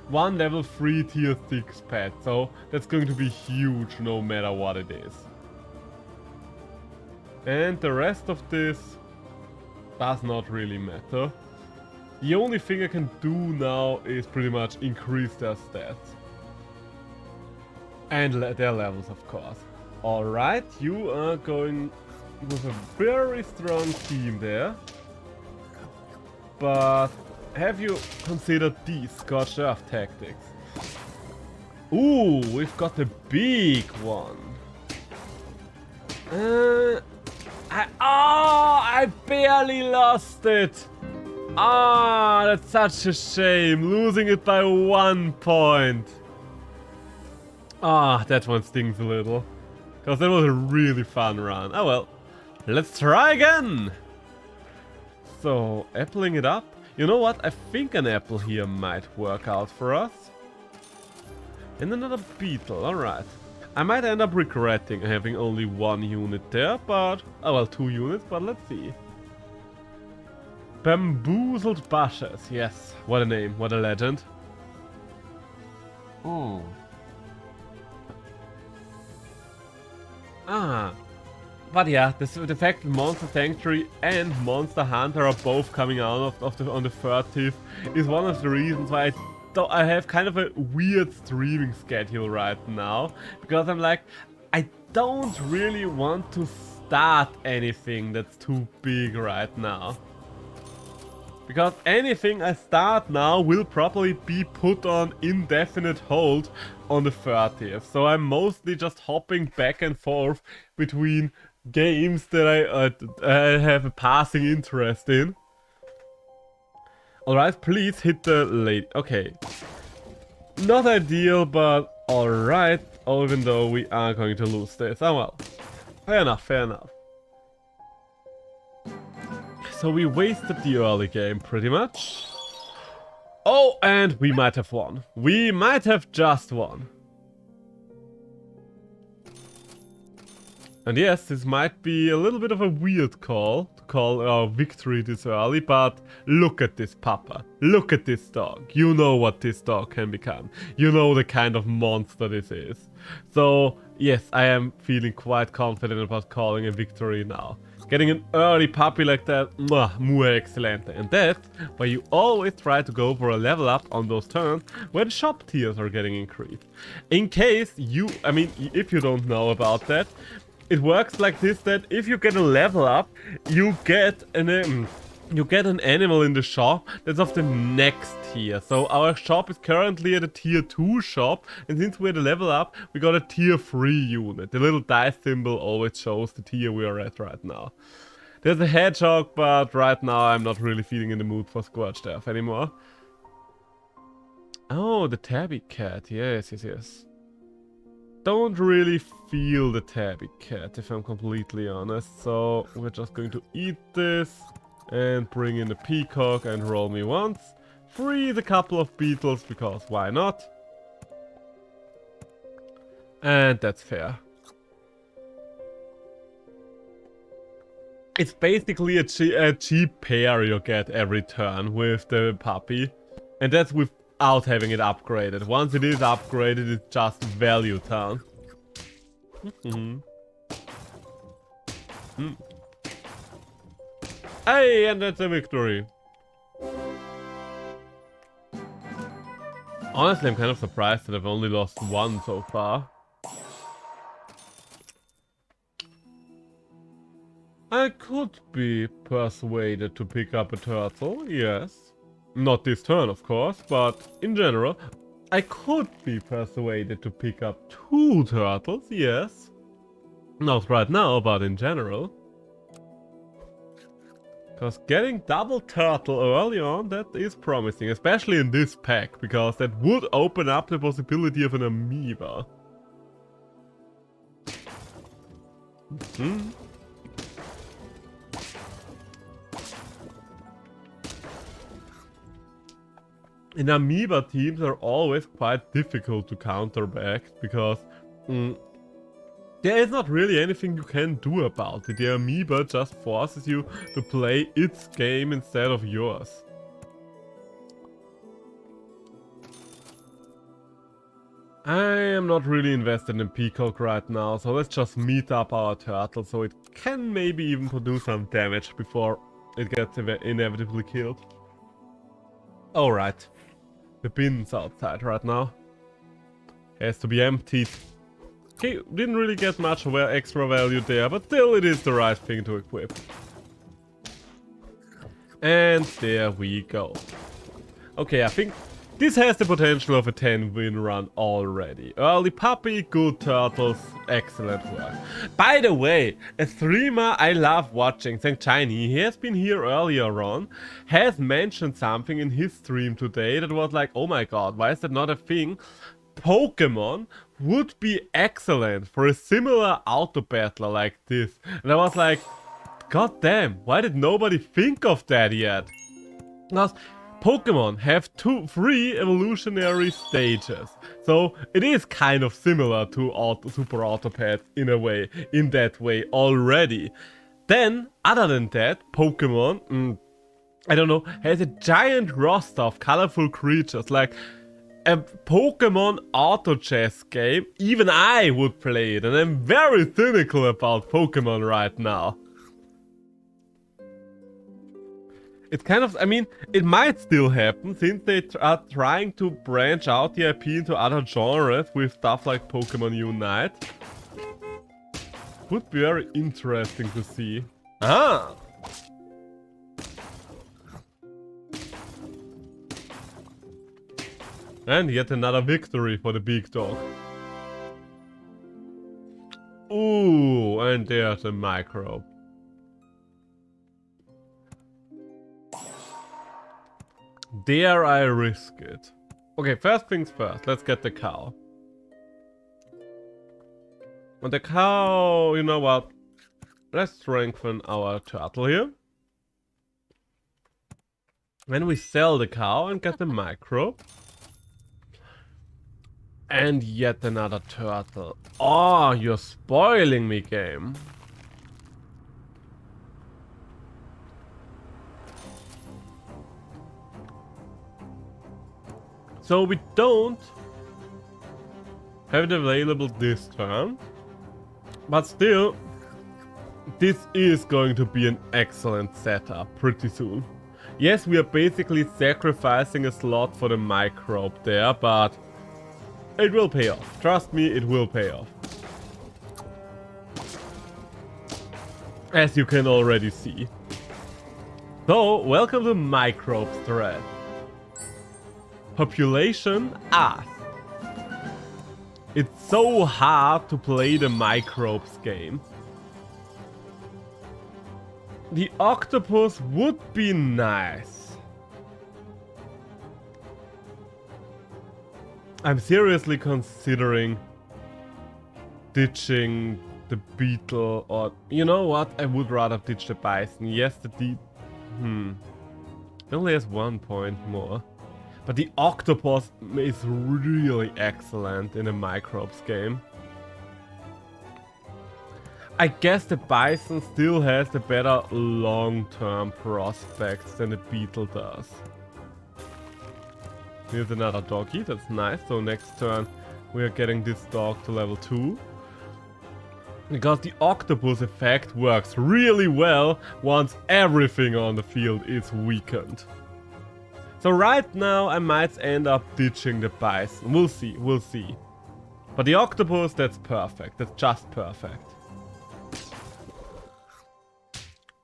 one level 3 tier 6 pet. So that's going to be huge no matter what it is. And the rest of this does not really matter. The only thing I can do now is pretty much increase their stats. And their levels, of course. Alright, you are going with a very strong team there. But have you considered these scorched earth tactics? Ooh, we've got a big one. I barely lost it. Ah, that's such a shame. Losing it by 1 point. Ah, that one stings a little. Because that was a really fun run. Oh well. Let's try again. So, appling it up. You know what? I think an apple here might work out for us. And another beetle. Alright. I might end up regretting having only 1 unit there, but... Oh well, 2 units, but let's see. Bamboozled bushes. Yes. What a name. What a legend. Oh. Ah. But yeah, the fact that Monster Sanctuary and Monster Hunter are both coming out on the 30th is one of the reasons why I have kind of a weird streaming schedule right now. Because I'm like, I don't really want to start anything that's too big right now. Because anything I start now will probably be put on indefinite hold on the 30th. So I'm mostly just hopping back and forth between games that I have a passing interest in. Alright, please hit the late. Okay. Not ideal, but alright. Even though we are going to lose this. Oh well. Fair enough, fair enough. So we wasted the early game, pretty much. Oh, and we might have won. We might have just won. And yes, this might be a little bit of a weird call to call our victory this early, but look at this papa. Look at this dog. You know what this dog can become. You know the kind of monster this is. So, yes, I am feeling quite confident about calling a victory now. Getting an early puppy like that, muy excelente. And that's why you always try to go for a level up on those turns where the shop tiers are getting increased. In case you, if you don't know about that, it works like this, that if you get a level up, you get an animal in the shop that's of the next tier. So our shop is currently at a tier 2 shop, and since we're the level up, we got a tier 3 unit. The little dice symbol always shows the tier we are at right now. There's a hedgehog, but right now I'm not really feeling in the mood for Scorched Earth anymore. Oh, the tabby cat. Yes. Don't really feel the tabby cat, if I'm completely honest. So we're just going to eat this and bring in the peacock and roll me once. Freeze a couple of beetles, because why not? And that's fair. It's basically a cheap pair you get every turn with the puppy. And that's without having it upgraded. Once it is upgraded, it's just value town. Hey, and that's a victory. Honestly, I'm kind of surprised that I've only lost 1 so far. I could be persuaded to pick up a turtle, yes. Not this turn, of course, but in general, I could be persuaded to pick up 2 turtles, yes. Not right now, but in general. Because getting double turtle early on, that is promising, especially in this pack, because that would open up the possibility of an amoeba. And amoeba teams are always quite difficult to counteract, because there is not really anything you can do about it. The amoeba just forces you to play its game instead of yours. I am not really invested in Peacock right now, so let's just meet up our turtle so it can maybe even produce some damage before it gets inevitably killed. Alright. The bin's outside right now. Has to be emptied. Okay, didn't really get much extra value there, but still it is the right thing to equip. And there we go. Okay, I think this has the potential of a 10-win run already. Early puppy, good turtles, excellent work. By the way, a streamer I love watching, Thank Shiny, he has been here earlier on, has mentioned something in his stream today that was like, oh my god, why is that not a thing? Pokemon would be excellent for a similar auto battler like this. And I was like, god damn, why did nobody think of that yet? Because Pokemon have 3 evolutionary stages, so it is kind of similar to Super Autopath in a way, in that way already. Then, other than that, Pokemon, I don't know, has a giant roster of colorful creatures, like a Pokemon auto chess game. Even I would play it, and I'm very cynical about Pokemon right now. It's kind of, I mean, it might still happen since they are trying to branch out the IP into other genres with stuff like Pokemon Unite. Would be very interesting to see. Ah! And yet another victory for the big dog. Ooh, and there's a microbe. Dare I risk it? Okay, first things first, let's get the cow. And the cow, you know what? Let's strengthen our turtle here. Then we sell the cow and get the microbe. And yet another turtle. Oh, you're spoiling me, game. So we don't have it available this turn, but still, this is going to be an excellent setup pretty soon. Yes, we are basically sacrificing a slot for the microbe there, but it will pay off. Trust me, it will pay off. As you can already see. So, welcome to Microbes thread. Population Ass. It's so hard to play the Microbes game. The octopus would be nice. I'm seriously considering ditching the beetle, or you know what? I would rather ditch the bison. Yes, it only has 1 point more. But the octopus is really excellent in a microbes game. I guess the bison still has the better long-term prospects than the beetle does. Here's another doggy, that's nice. So next turn we are getting this dog to level 2. Because the octopus effect works really well once everything on the field is weakened. So right now I might end up ditching the bison. We'll see, we'll see. But the octopus, that's perfect. That's just perfect.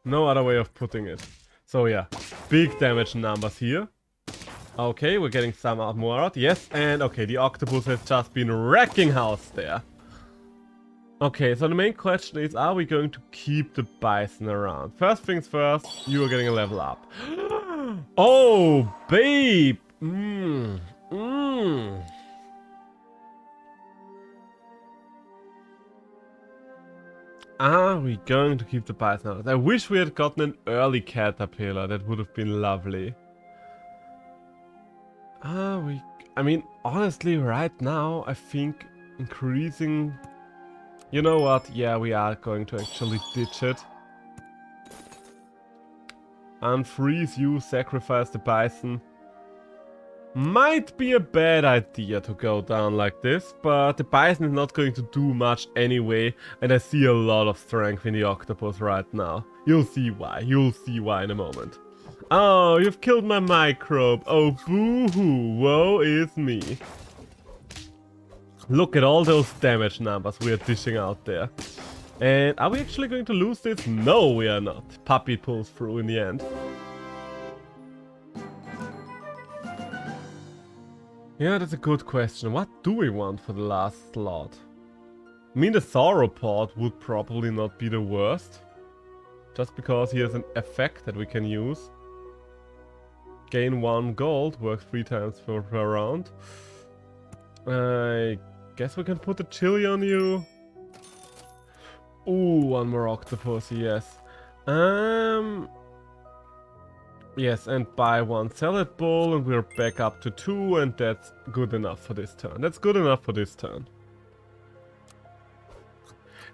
No other way of putting it. So yeah, big damage numbers here. Okay, we're getting some more out. Yes, and okay, the octopus has just been wrecking house there. Okay, so the main question is, are we going to keep the bison around? First things first, you are getting a level up. Oh, babe! Are we going to keep the bison around? I wish we had gotten an early caterpillar. That would have been lovely. I mean, honestly, right now, I think increasing... You know what? Yeah, we are going to actually ditch it. Unfreeze you, sacrifice the bison. Might be a bad idea to go down like this, but the bison is not going to do much anyway, and I see a lot of strength in the octopus right now. You'll see why. You'll see why in a moment. Oh, you've killed my microbe. Oh, boo-hoo. Woe is me. Look at all those damage numbers we are dishing out there. And are we actually going to lose this? No, we are not. Puppy pulls through in the end. Yeah, that's a good question. What do we want for the last slot? I mean, the Sauropod would probably not be the worst. Just because he has an effect that we can use. Gain 1 gold, works 3 times per round. I guess we can put a chili on you. Ooh, 1 more octopus, yes. Yes, and buy 1 salad bowl, and we're back up to 2, and that's good enough for this turn. That's good enough for this turn.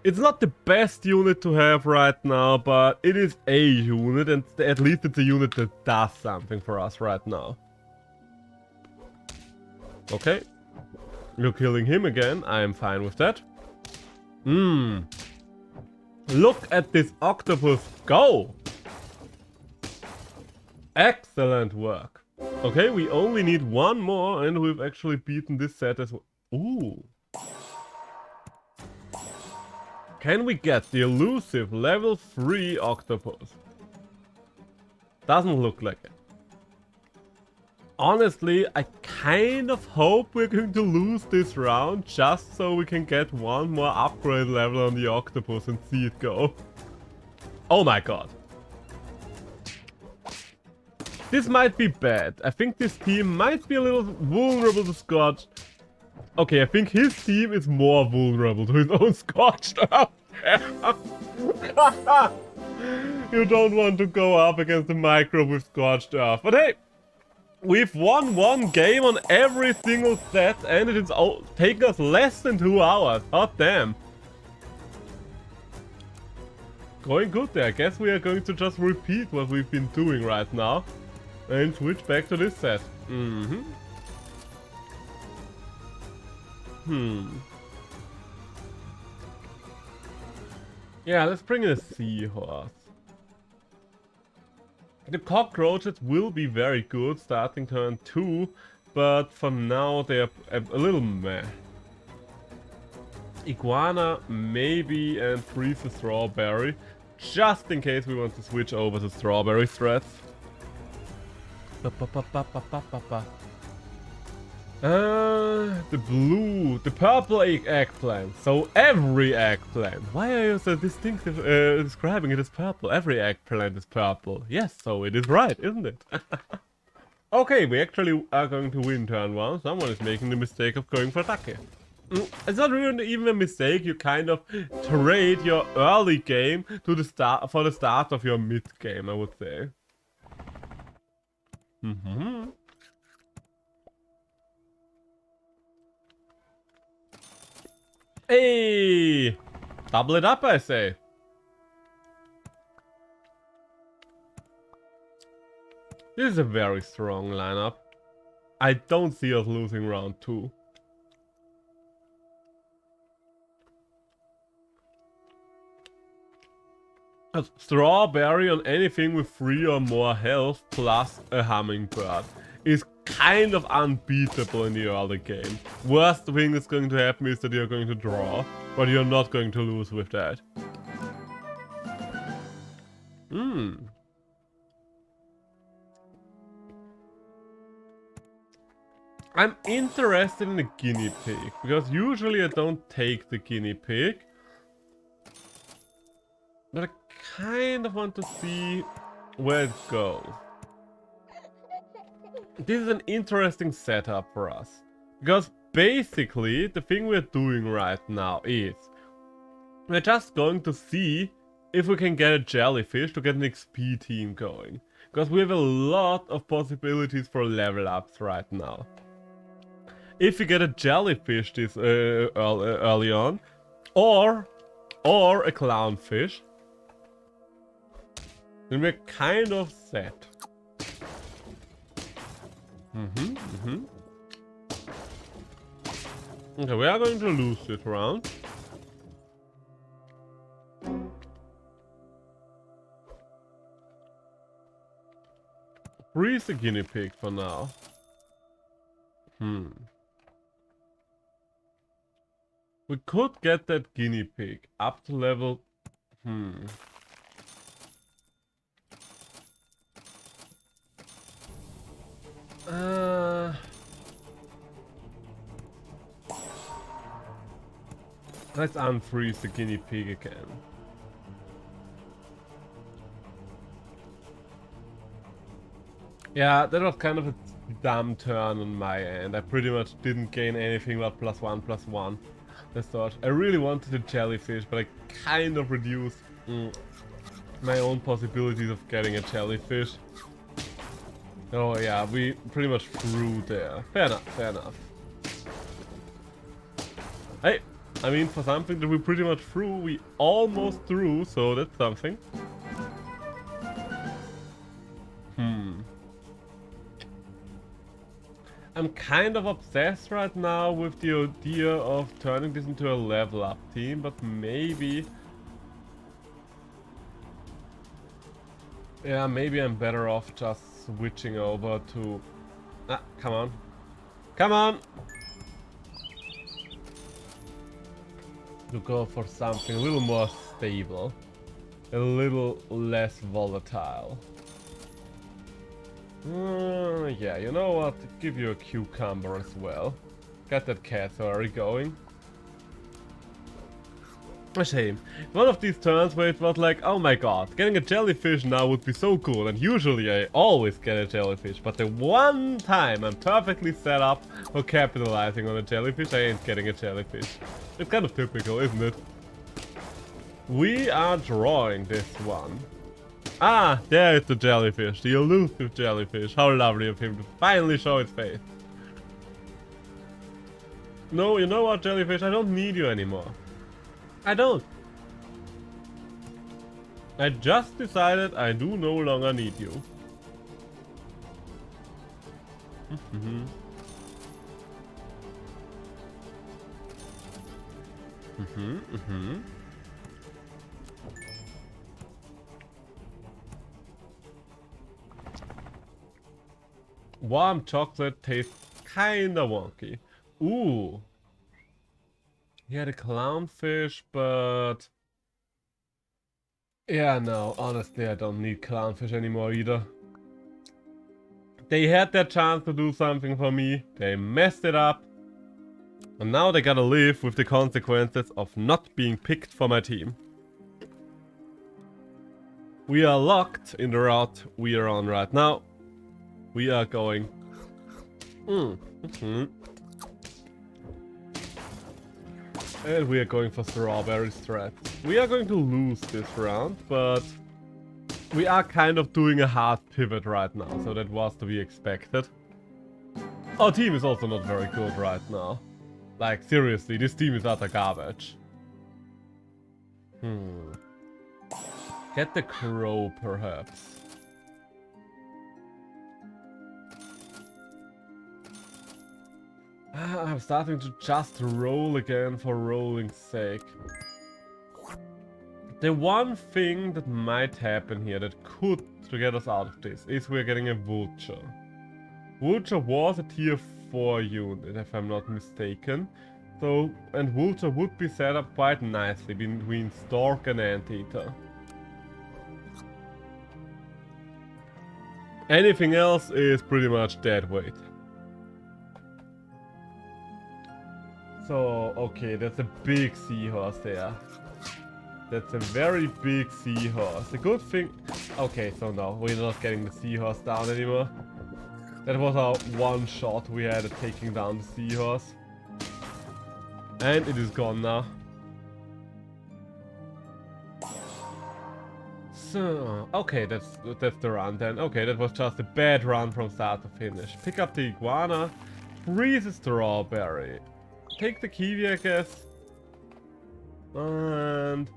It's not the best unit to have right now, but it is a unit, and at least it's a unit that does something for us right now. Okay. You're killing him again. I am fine with that. Look at this octopus go! Excellent work. Okay, we only need 1 more, and we've actually beaten this set as well. Ooh. Can we get the elusive level 3 octopus? Doesn't look like it. Honestly, I kind of hope we're going to lose this round just so we can get 1 more upgrade level on the octopus and see it go. Oh my god. This might be bad. I think this team might be a little vulnerable to Scorch. Okay, I think his team is more vulnerable to his own Scorched Earth. You don't want to go up against the microbe with Scorched Earth. But hey, we've won 1 game on every single set, and it is taken us less than 2 hours. Hot damn. Going good there. I guess we are going to just repeat what we've been doing right now. And switch back to this set. Yeah, let's bring in a seahorse. The cockroaches will be very good starting turn 2, but for now they are a little meh. Iguana, maybe, and freeze the strawberry, just in case we want to switch over to strawberry threats. The purple eggplant. So every eggplant. Why are you so distinctive describing it as purple? Every eggplant is purple. Yes, so it is right, isn't it? Okay, we actually are going to win turn 1. Someone is making the mistake of going for Take. It's not really even a mistake. You kind of trade your early game to the start for the start of your mid game, I would say. Hey! Double it up, I say. This is a very strong lineup. I don't see us losing round 2. A strawberry on anything with 3 or more health plus a hummingbird is kind of unbeatable in the early game. Worst thing that's going to happen is that you're going to draw, but you're not going to lose with that. I'm interested in the guinea pig, because usually I don't take the guinea pig. But I kind of want to see where it goes. This is an interesting setup for us. Because basically, the thing we're doing right now is we're just going to see if we can get a jellyfish to get an XP team going. Because we have a lot of possibilities for level ups right now. If we get a jellyfish this early on, or a clownfish, then we're kind of set. Okay, we are going to lose this round. Freeze the guinea pig for now. We could get that guinea pig up to level... Let's unfreeze the guinea pig again. Yeah, that was kind of a dumb turn on my end. I pretty much didn't gain anything but +1/+1. That's thought. I really wanted a jellyfish, but I kind of reduced my own possibilities of getting a jellyfish. Oh yeah, we pretty much threw there. Fair enough, fair enough. Hey, I mean, for something that we pretty much threw, we almost threw, so that's something. I'm kind of obsessed right now with the idea of turning this into a level up team, but maybe... Yeah, maybe I'm better off just switching over to... Ah, come on. Come on! To go for something a little more stable. A little less volatile. Yeah, you know what? Give you a cucumber as well. Got that cat already going. A shame. One of these turns where it was like, oh my god, getting a jellyfish now would be so cool. And usually I always get a jellyfish. But the one time I'm perfectly set up for capitalizing on a jellyfish, I ain't getting a jellyfish. It's kind of typical, isn't it? We are drawing this one. Ah, there is the jellyfish, the elusive jellyfish. How lovely of him to finally show his face. No, you know what, jellyfish? I don't need you anymore. I don't. I just decided I do no longer need you. Warm chocolate tastes kinda wonky. Ooh. Yeah, the clownfish, but... Yeah, no, honestly, I don't need clownfish anymore either. They had their chance to do something for me, they messed it up, and now they gotta live with the consequences of not being picked for my team. We are locked in the route we are on right now. We are going... And we are going for strawberry strat. We are going to lose this round, but... we are kind of doing a hard pivot right now, so that was to be expected. Our team is also not very good right now. Like, seriously, this team is utter garbage. Get the crow, perhaps. I'm starting to just roll again for rolling's sake. The one thing that might happen here that could to get us out of this is we're getting a vulture. Vulture was a tier 4 unit, if I'm not mistaken. So, and vulture would be set up quite nicely between stork and anteater. Anything else is pretty much dead weight. So, okay, that's a big seahorse there. That's a very big seahorse. The good thing... Okay, so no, we're not getting the seahorse down anymore. That was our one shot we had at taking down the seahorse. And it is gone now. So, okay, that's the run then. Okay, that was just a bad run from start to finish. Pick up the iguana. Freeze a strawberry. Take the kiwi, I guess. And...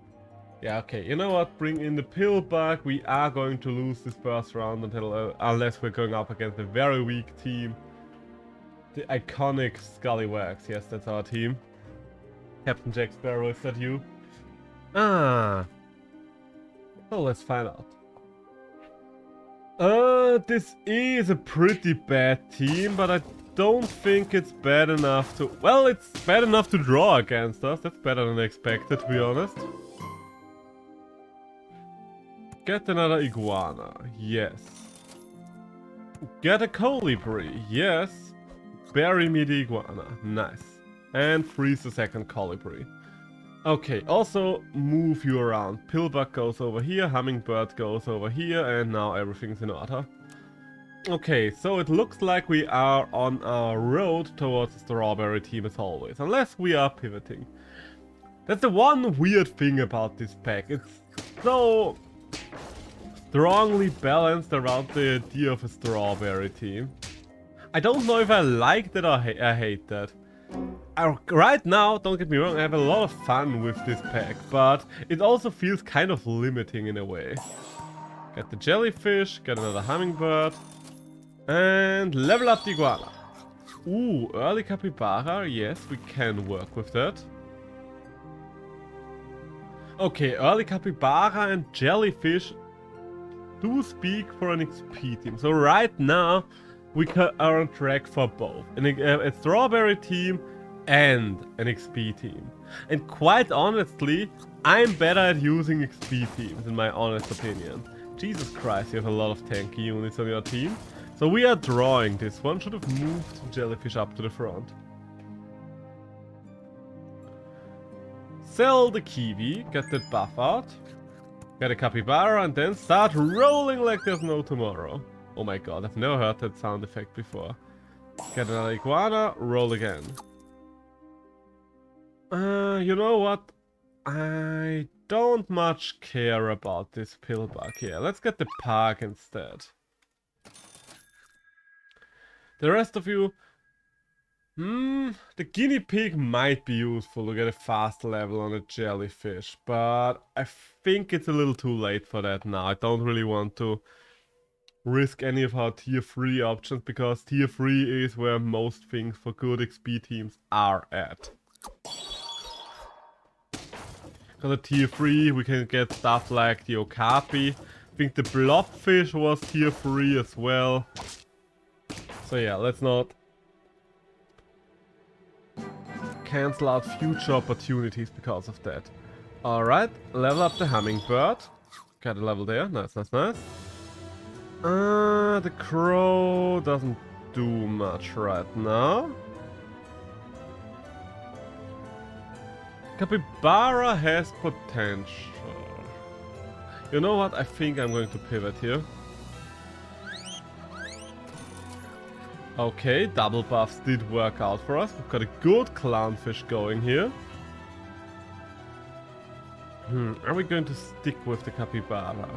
yeah, okay, you know what? Bring in the pill bug. We are going to lose this first round until unless we're going up against a very weak team. The iconic Scallywags. Yes, that's our team. Captain Jack Sparrow, is that you? Ah. So let's find out. This is a pretty bad team, but I don't think it's bad enough to... Well, it's bad enough to draw against us. That's better than expected, to be honest. Get another iguana. Yes. Get a colibri. Yes. Bury me the iguana. Nice. And freeze the second colibri. Okay, also move you around. Pillbug goes over here, hummingbird goes over here, and now everything's in order. Okay, so it looks like we are on our road towards the strawberry team as always, unless we are pivoting. That's the one weird thing about this pack. It's so strongly balanced around the idea of a strawberry team. I don't know if I like that or I hate that. Right now, don't get me wrong, I have a lot of fun with this pack, but it also feels kind of limiting in a way. Get the jellyfish, get another hummingbird, and level up the iguana. Ooh, early capybara, yes, we can work with that. Okay, early capybara and jellyfish do speak for an XP team. So right now, we are on track for both. A strawberry team and an XP team. And quite honestly, I'm better at using XP teams in my honest opinion. Jesus Christ, you have a lot of tanky units on your team. So we are drawing this one. Should have moved jellyfish up to the front. Sell the kiwi, get that buff out. Get a capybara and then start rolling like there's no tomorrow. Oh my god, I've never heard that sound effect before. Get another iguana, roll again. You know what? I don't much care about this pillbug here. Let's get the park instead. The rest of you... the guinea pig might be useful to get a fast level on a jellyfish, but I think it's a little too late for that now. I don't really want to risk any of our tier 3 options, because tier 3 is where most things for good XP teams are at. Because at tier 3 we can get stuff like the okapi. I think the blobfish was tier 3 as well. So yeah, let's not cancel out future opportunities because of that. Alright, level up the hummingbird. Got a level there, nice, nice, nice. The crow doesn't do much right now. Capybara has potential. You know what? I think I'm going to pivot here. Okay, double buffs did work out for us. We've got a good clownfish going here. Are we going to stick with the capybara?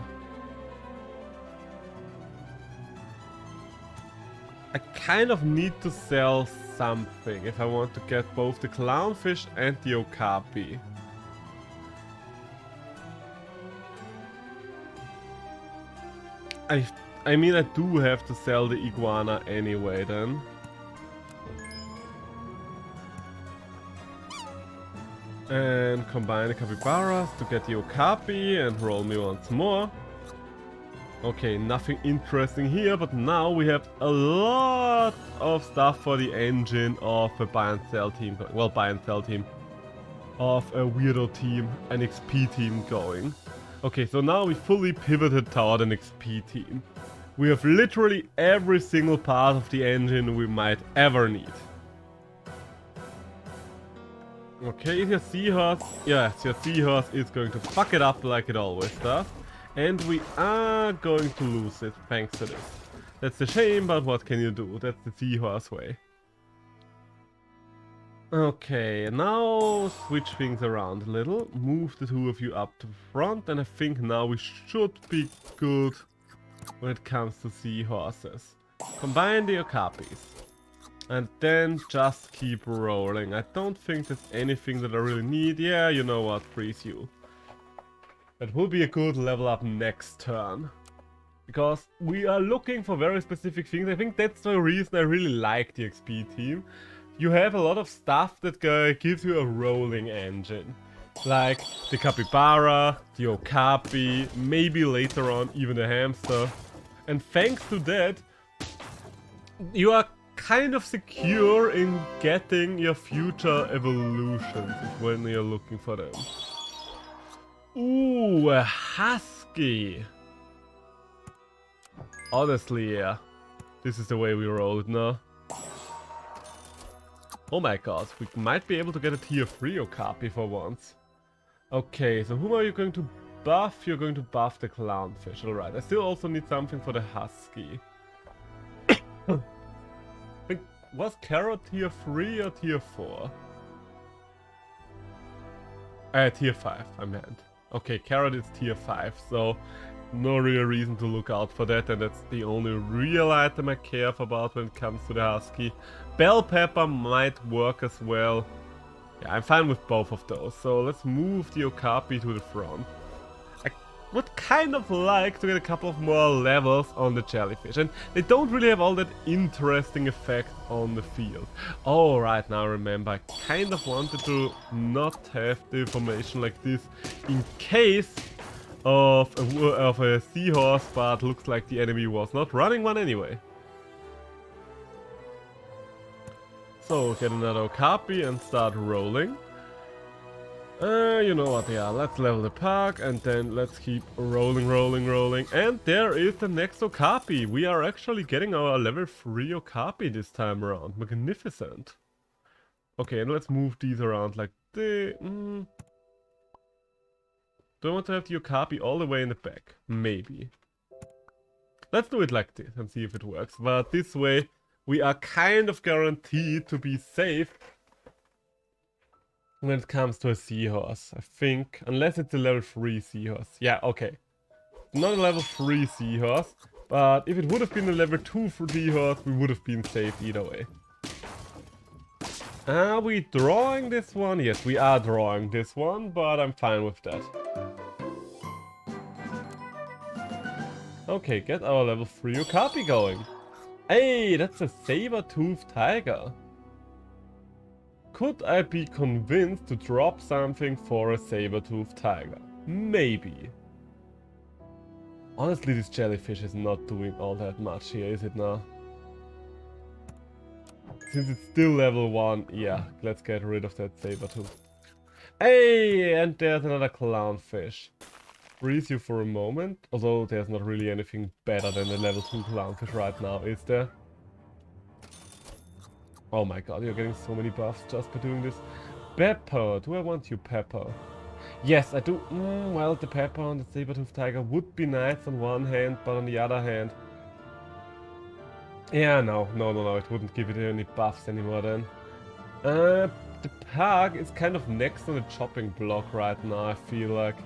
I kind of need to sell something if I want to get both the clownfish and the okapi. I mean, I do have to sell the iguana anyway then. And combine the capybaras to get the okapi and roll me once more. Okay, nothing interesting here, but now we have a lot of stuff for the engine of a buy and sell team. Well, buy and sell team of a weirdo team, an XP team going. Okay, so now we fully pivoted toward an XP team. We have literally every single part of the engine we might ever need. Okay, your seahorse, yes, your seahorse is going to fuck it up like it always does. And we are going to lose it thanks to this. That's a shame, but what can you do? That's the seahorse way. Okay, now switch things around a little. Move the two of you up to the front, and I think now we should be good when it comes to seahorses. Combine the okapis. And then just keep rolling. I don't think there's anything that I really need. Yeah, you know what, freeze you. That will be a good level up next turn. Because we are looking for very specific things. I think that's the reason I really like the XP team. You have a lot of stuff that gives you a rolling engine. Like the capybara, the okapi, maybe later on even the hamster. And thanks to that, you are kind of secure in getting your future evolutions when you're looking for them. Ooh, a husky. Honestly, yeah. This is the way we roll it now. Oh my god, we might be able to get a tier 3 Okapi for once. Okay, so whom are you going to buff? You're going to buff the clownfish, alright. I still also need something for the husky. I think, was Carrot tier 3 or tier 4? Tier 5, I meant. Okay, Carrot is tier 5, so no real reason to look out for that, and that's the only real item I care about when it comes to the husky. Bell pepper might work as well. Yeah, I'm fine with both of those, so let's move the Okapi to the front. I would kind of like to get a couple of more levels on the jellyfish, and they don't really have all that interesting effect on the field. Oh, right, now remember, I kind of wanted to not have the formation like this in case of a seahorse, but looks like the enemy was not running one anyway. So, get another Okapi and start rolling. You know what, yeah, let's level the park and then let's keep rolling. And there is the next Okapi. We are actually getting our level 3 Okapi this time around. Magnificent. Okay, and let's move these around like this. Do I want to have the Okapi all the way in the back? Maybe. Let's do it like this and see if it works. But this way, we are kind of guaranteed to be safe when it comes to a seahorse, I think. Unless it's a level 3 seahorse. Yeah, okay. Not a level 3 seahorse, but if it would have been a level 2 seahorse, we would have been safe either way. Are we drawing this one? Yes, we are drawing this one, but I'm fine with that. Okay, get our level 3 Okapi going. Hey, that's a saber-toothed tiger. Could I be convinced to drop something for a saber-toothed tiger? Maybe. Honestly, this jellyfish is not doing all that much here, is it now? Since it's still level 1, yeah, let's get rid of that saber-tooth. Hey, and there's another clownfish. Freeze you for a moment, although there's not really anything better than the level 2 clownfish right now, is there? Oh my god, you're getting so many buffs just by doing this. Pepper, do I want you, Pepper? Yes, I do. Well, the Pepper on the saber-toothed tiger would be nice on one hand, but on the other hand... Yeah, no, it wouldn't give it any buffs anymore then. The park is kind of next on the chopping block right now, I feel like.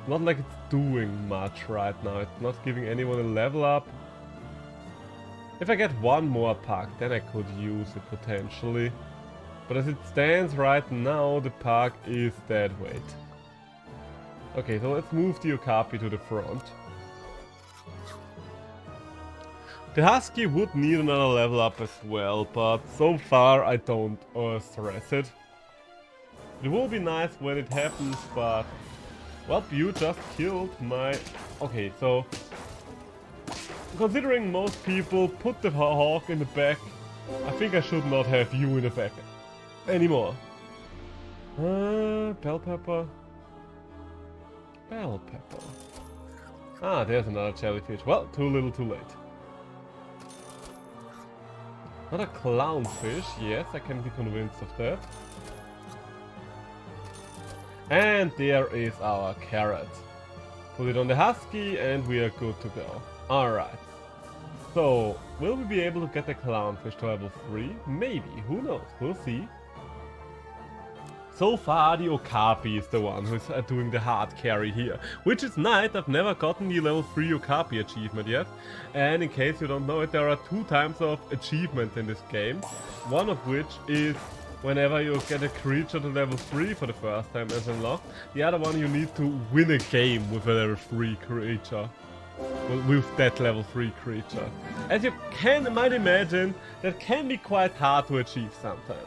Not like it's doing much right now, it's not giving anyone a level up. If I get one more park, then I could use it potentially. But as it stands right now, the park is dead weight. Okay, so let's move the Okapi to the front. The husky would need another level up as well, but so far I don't stress it. It will be nice when it happens, but... Well, you just killed my... Okay, so... Considering most people put the hawk in the back, I think I should not have you in the back anymore. Bell pepper. Bell pepper. Ah, there's another jellyfish. Well, too little too late. Not a clownfish. Yes, I can be convinced of that. And there is our carrot. Put it on the husky and we are good to go. Alright. So, will we be able to get the clownfish to level 3? Maybe, who knows, we'll see. So far the Okapi is the one who's doing the hard carry here. Which is nice, I've never gotten the level 3 Okapi achievement yet. And in case you don't know it, there are 2 types of achievements in this game. One of which is whenever you get a creature to level 3 for the first time as unlocked. The other one, you need to win a game with a level 3 creature. Well, with that level 3 creature. As you might imagine, that can be quite hard to achieve sometimes.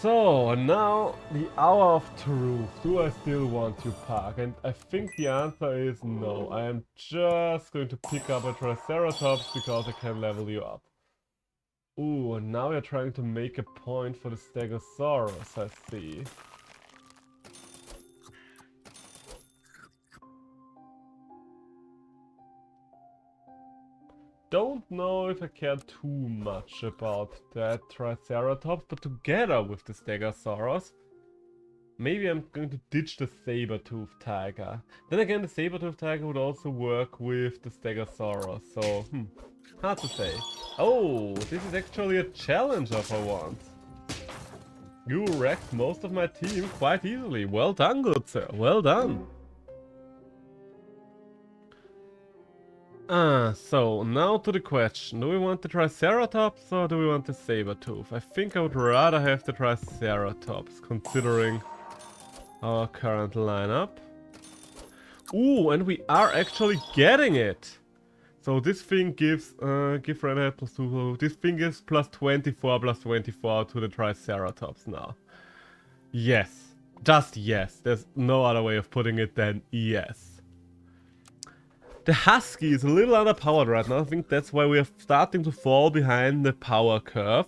So, now the hour of truth. Do I still want you, Park? And I think the answer is no. I am just going to pick up a Triceratops because I can level you up. Ooh, and now you're trying to make a point for the Stegosaurus, I see. Don't know if I care too much about that Triceratops, but together with the Stegosaurus, maybe I'm going to ditch the saber-toothed tiger. Then again, the saber-toothed tiger would also work with the Stegosaurus, so, hard to say. Oh, this is actually a challenger for once. You wrecked most of my team quite easily. Well done, good sir. Well done. So now to the question. Do we want the Triceratops or do we want the Sabertooth? I think I would rather have the Triceratops, considering our current lineup. Ooh, and we are actually getting it! So this thing gives, give red hat plus 2, this thing gives plus 24 to the Triceratops now. Yes. Just yes. There's no other way of putting it than yes. The Husky is a little underpowered right now. I think that's why we are starting to fall behind the power curve.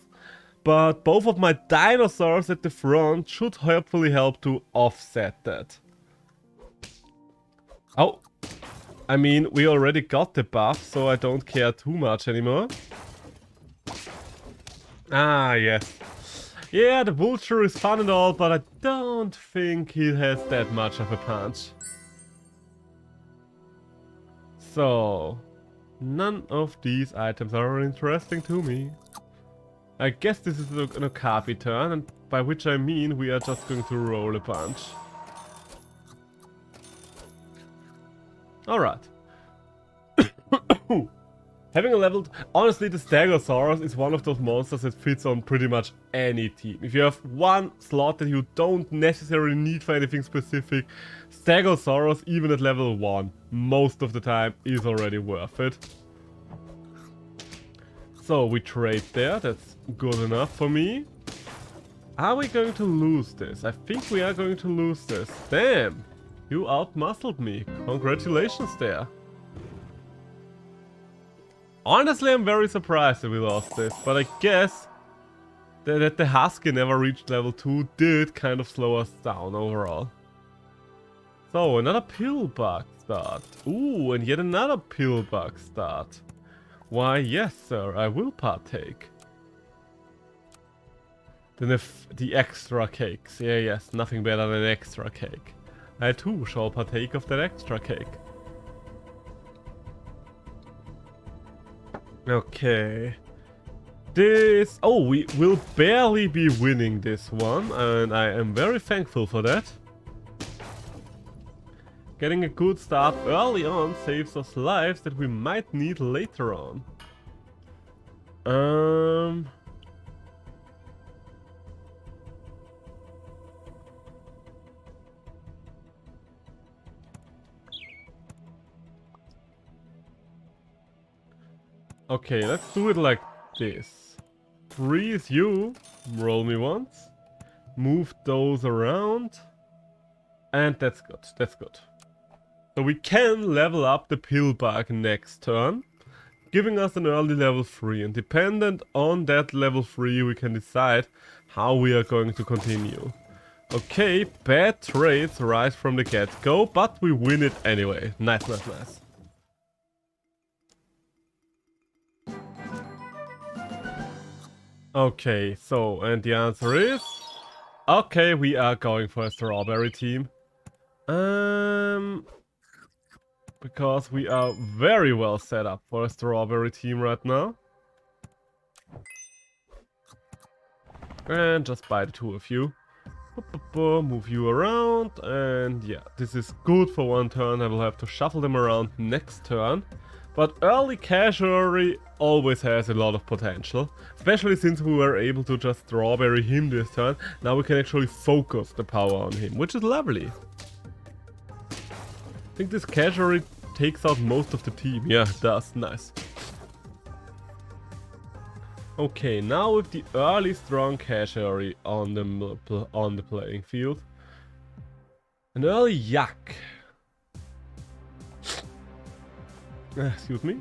But both of my dinosaurs at the front should hopefully help to offset that. Oh. I mean, we already got the buff, so I don't care too much anymore. Ah, yes. Yeah, the vulture is fun and all, but I don't think he has that much of a punch. So, none of these items are interesting to me. I guess this is an Okapi turn, and by which I mean we are just going to roll a bunch. Alright. Having a leveled... Honestly, the Stegosaurus is one of those monsters that fits on pretty much any team. If you have one slot that you don't necessarily need for anything specific, Stegosaurus, even at level 1, most of the time is already worth it. So, we trade there. That's good enough for me. Are we going to lose this? I think we are going to lose this. Damn! You out-muscled me. Congratulations there. Honestly, I'm very surprised that we lost this, but I guess that the Husky never reached level 2 did kind of slow us down overall. So, another pillbug start. Ooh, and yet another pillbug start. Why, yes sir, I will partake. Then the extra cakes. Yeah, yes, nothing better than extra cake. I too shall partake of that extra cake. Okay. This... Oh, we will barely be winning this one, and I am very thankful for that. Getting a good start early on saves us lives that we might need later on. Okay, let's do it like this. Freeze you, roll me once, move those around, and that's good, that's good. So we can level up the pillbug next turn, giving us an early level 3, and dependent on that level 3 we can decide how we are going to continue. Okay, bad trades right from the get-go, but we win it anyway. Nice, nice, nice. Okay, so, and the answer is... Okay, we are going for a strawberry team. Because we are very well set up for a strawberry team right now. And just buy the two of you. Move you around, and yeah, this is good for one turn. I will have to shuffle them around next turn. But early casualty always has a lot of potential, especially since we were able to just strawberry him this turn. Now we can actually focus the power on him, which is lovely. I think this casualty takes out most of the team. Yeah, it does. Nice. Okay, now with the early strong casualty on the playing field. An early yak. Excuse me.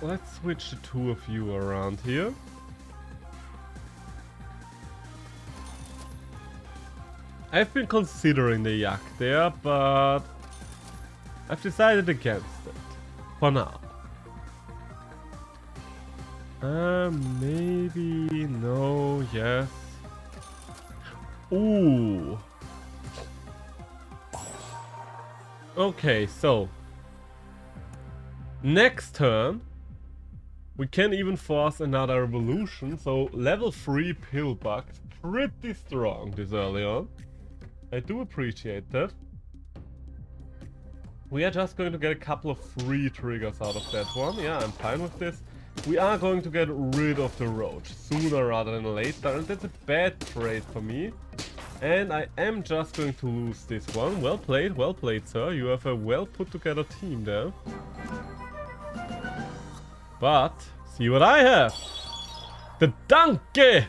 Let's switch the two of you around here. I've been considering the yak there, but I've decided against it. For now. Maybe, no, yes. Ooh. Okay, so. Next turn, we can even force another evolution, so level 3 pillbug, pretty strong this early on. I do appreciate that. We are just going to get a couple of free triggers out of that one. Yeah, I'm fine with this. We are going to get rid of the roach sooner rather than later, and that's a bad trade for me. And I am just going to lose this one. Well played, sir. You have a well put together team there. But, see what I have! The donkey!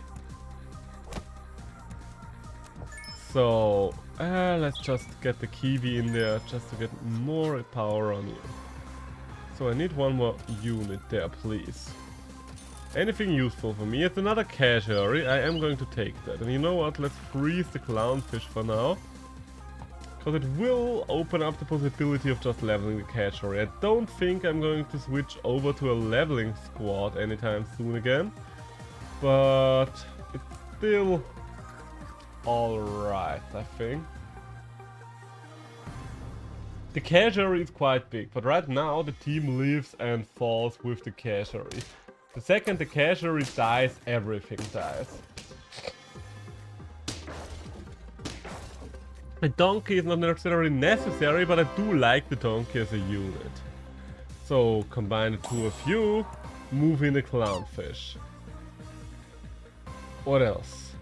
So, let's just get the kiwi in there just to get more power on you. So I need one more unit there, please. Anything useful for me? It's another casuary. I am going to take that. And you know what? Let's freeze the clownfish for now. Because it will open up the possibility of just leveling the casuary. I don't think I'm going to switch over to a leveling squad anytime soon again. But it's still alright, I think. The casuary is quite big, but right now the team lives and falls with the casuary. The second the casuary dies, everything dies. A donkey is not necessarily necessary, but I do like the donkey as a unit. So combine the two of you, move in the clownfish. What else?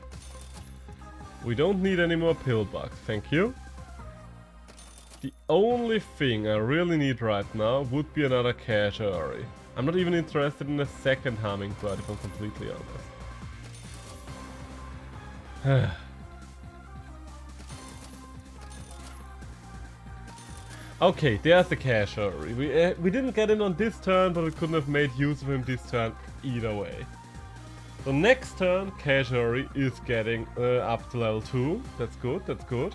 We don't need any more pillbugs, thank you. The only thing I really need right now would be another casuary. I'm not even interested in a second hummingbird if I'm completely honest. Okay, there's the casuary. We didn't get in on this turn, but we couldn't have made use of him this turn either way. So next turn, casuary is getting up to level 2. That's good, that's good.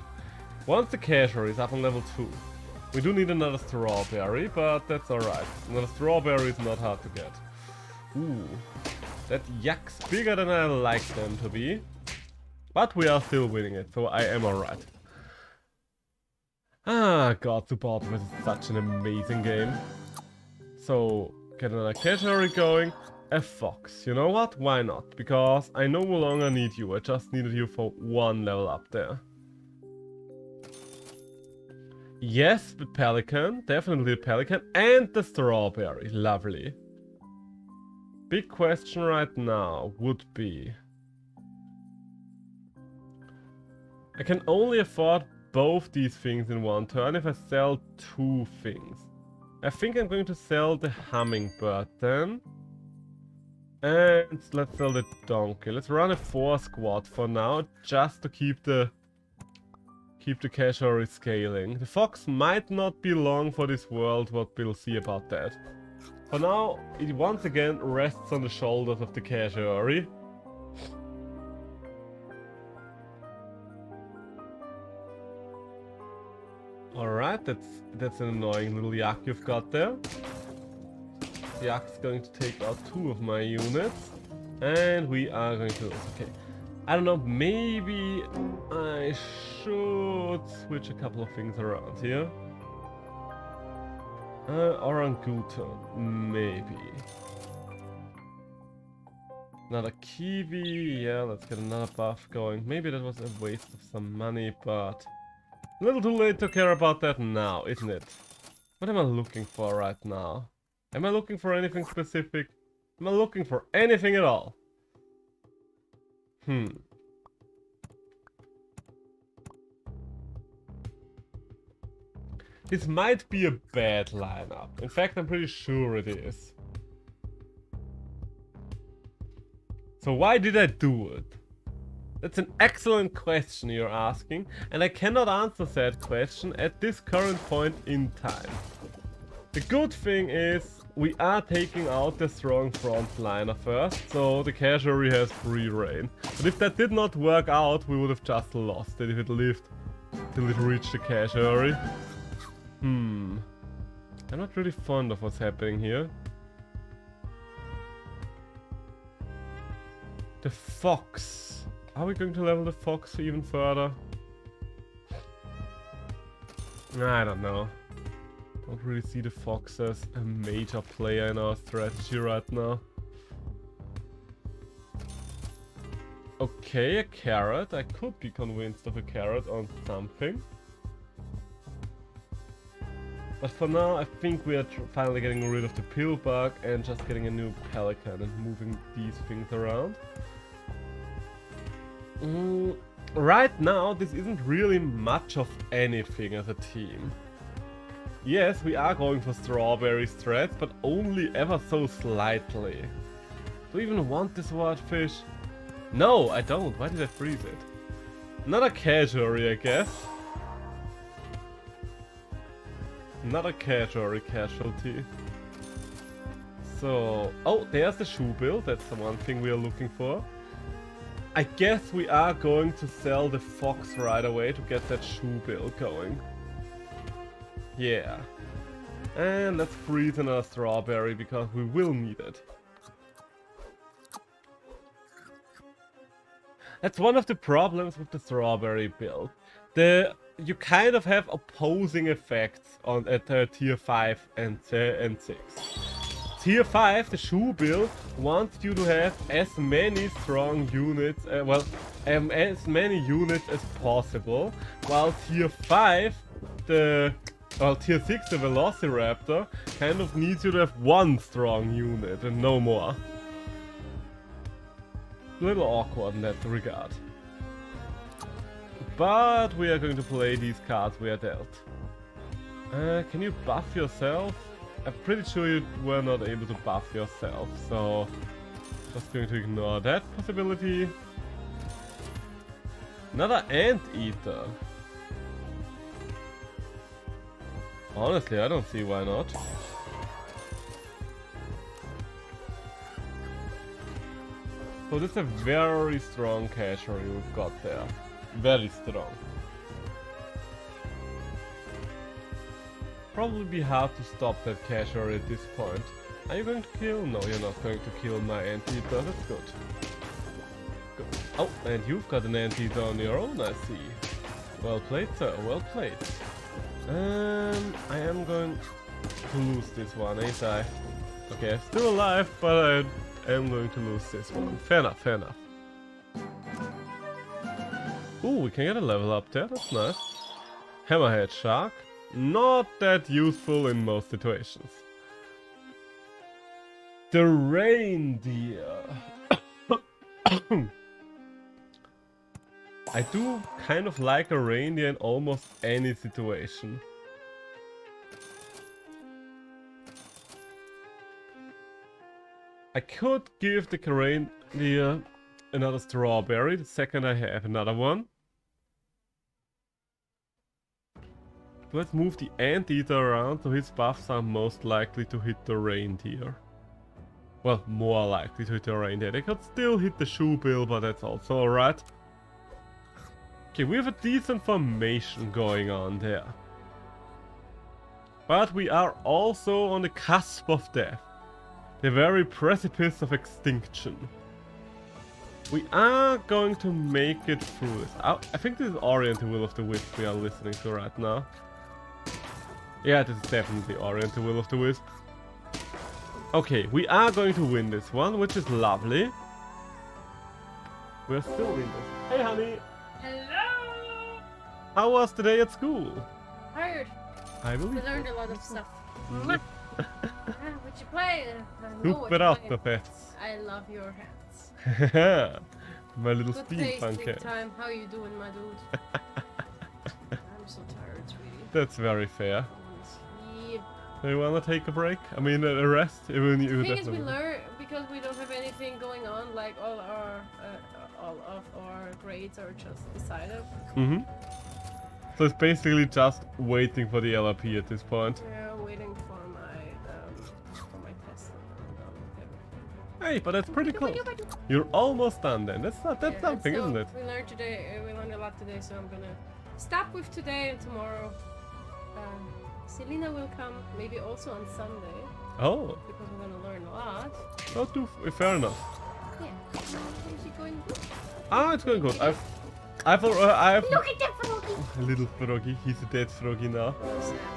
Once the casuary is up on level 2, we do need another strawberry, but that's alright. Another strawberry is not hard to get. Ooh, that yak's bigger than I like them to be. But we are still winning it, so I am alright. Ah, God, Super Ultimate is such an amazing game. So, get another casuary going. A fox. You know what? Why not? Because I no longer need you. I just needed you for one level up there. Yes, the pelican. Definitely the pelican. And the strawberry. Lovely. Big question right now would be... I can only afford both these things in one turn if I sell two things. I think I'm going to sell the hummingbird then. And let's sell the donkey. Let's run a 4 squad for now, just to keep the casuary scaling. The fox might not be long for this world, what we'll see about that. For now, it once again rests on the shoulders of the casuary. Alright, that's an annoying little yak you've got there. The yak's going to take out 2 of my units. And we are going to... Okay. I don't know, maybe I should switch a couple of things around here. Orangutan, maybe. Another kiwi, yeah, let's get another buff going. Maybe that was a waste of some money, but... A little too late to care about that now, isn't it? What am I looking for right now? Am I looking for anything specific? Am I looking for anything at all? This might be a bad lineup. In fact, I'm pretty sure it is. So why did I do it? That's an excellent question you're asking, and I cannot answer that question at this current point in time. The good thing is we are taking out the strong frontliner first, so the cavalry has free reign. But if that did not work out, we would have just lost it if it lived till it reached the cavalry. I'm not really fond of what's happening here. The fox. Are we going to level the fox even further? I don't know. Don't really see the fox as a major player in our strategy right now. Okay, a carrot. I could be convinced of a carrot on something. But for now, I think we are finally getting rid of the pillbug and just getting a new pelican and moving these things around. Right now, this isn't really much of anything as a team. Yes, we are going for strawberry threats, but only ever so slightly. Do you even want this swordfish? No, I don't. Why did I freeze it? Another casualty, I guess. Another casualty. So, oh, there's the shoe bill. That's the one thing we are looking for. I guess we are going to sell the fox right away to get that shoe bill going. Yeah. And let's freeze another strawberry because we will need it. That's one of the problems with the strawberry build. You kind of have opposing effects on at tier 5 and 6. Tier 5, the shoe build, wants you to have as many strong units, as many units as possible, while tier 5, tier 6, the Velociraptor, kind of needs you to have one strong unit and no more. A little awkward in that regard. But we are going to play these cards we are dealt. Can you buff yourself? I'm pretty sure you were not able to buff yourself, so just going to ignore that possibility. Another anteater. Honestly, I don't see why not. So this is a very strong cavalry we've got there. Very strong. Probably be hard to stop that cavalry at this point. Are you going to kill? No, you're not going to kill my anteater. That's good. Good. Oh, and you've got an anteater on your own, I see. Well played, sir. Well played. I am going to lose this one, ain't I? Okay, I'm still alive, but I am going to lose this one. Fair enough, fair enough. Ooh, we can get a level up there. That's nice. Hammerhead Shark. Not that useful in most situations. The reindeer. I do kind of like a reindeer in almost any situation. I could give the reindeer another strawberry the second I have another one. Let's move the anteater around so his buffs are most likely to hit the reindeer. Well, more likely to hit the reindeer. They could still hit the shoe bill, but that's also alright. Okay, we have a decent formation going on there. But we are also on the cusp of death. The very precipice of extinction. We are going to make it through this. I think this is Oriental Will of the Wisp we are listening to right now. Yeah, this is definitely Oriental Will of the Wisp. Okay, we are going to win this one, which is lovely. We're still in this. Hey, honey! Hello! How was today at school? Tired. I believe We learned a lot of stuff. What you play? Super Autopets. I love your hands. My little Good steampunk tasting cat. time. How you doing, my dude? I'm so tired, sweetie. That's very fair. Sleep. Do you wanna take a break? I mean, a rest? Even you The thing is, we definitely. learn because we don't have anything going on. Like all of our grades are just decided. Mm-hmm. So it's basically just waiting for the LRP at this point. We're waiting for my Hey, but that's pretty close. You're almost done then. That's something, so isn't it? We learned today. We learned a lot today, so I'm gonna stop with today and tomorrow. Selena will come, maybe also on Sunday. Oh. Because we're gonna learn a lot. Oh, fair enough. Yeah. Is it going good? Ah, it's going good. I've Look at that froggy! little froggy. He's a dead froggy now.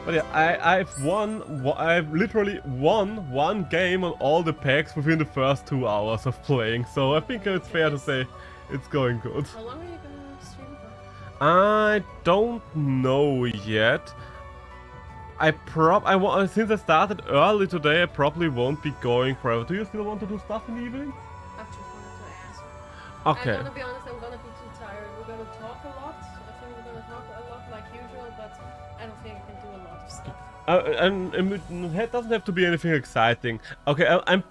But yeah, I've literally won one game on all the packs within the first 2 hours of playing. So I think it's fair to say it's going good. How long are you gonna stream for? I don't know yet. Since I started early today, I probably won't be going forever. Do you still want to do stuff in the evening? I just wanted to ask. Okay. I'm gonna be honest, I'm gonna be too tired. We're gonna talk a lot. I think we're gonna talk a lot like usual, but I don't think I can do a lot of stuff. It doesn't have to be anything exciting. Okay, I'm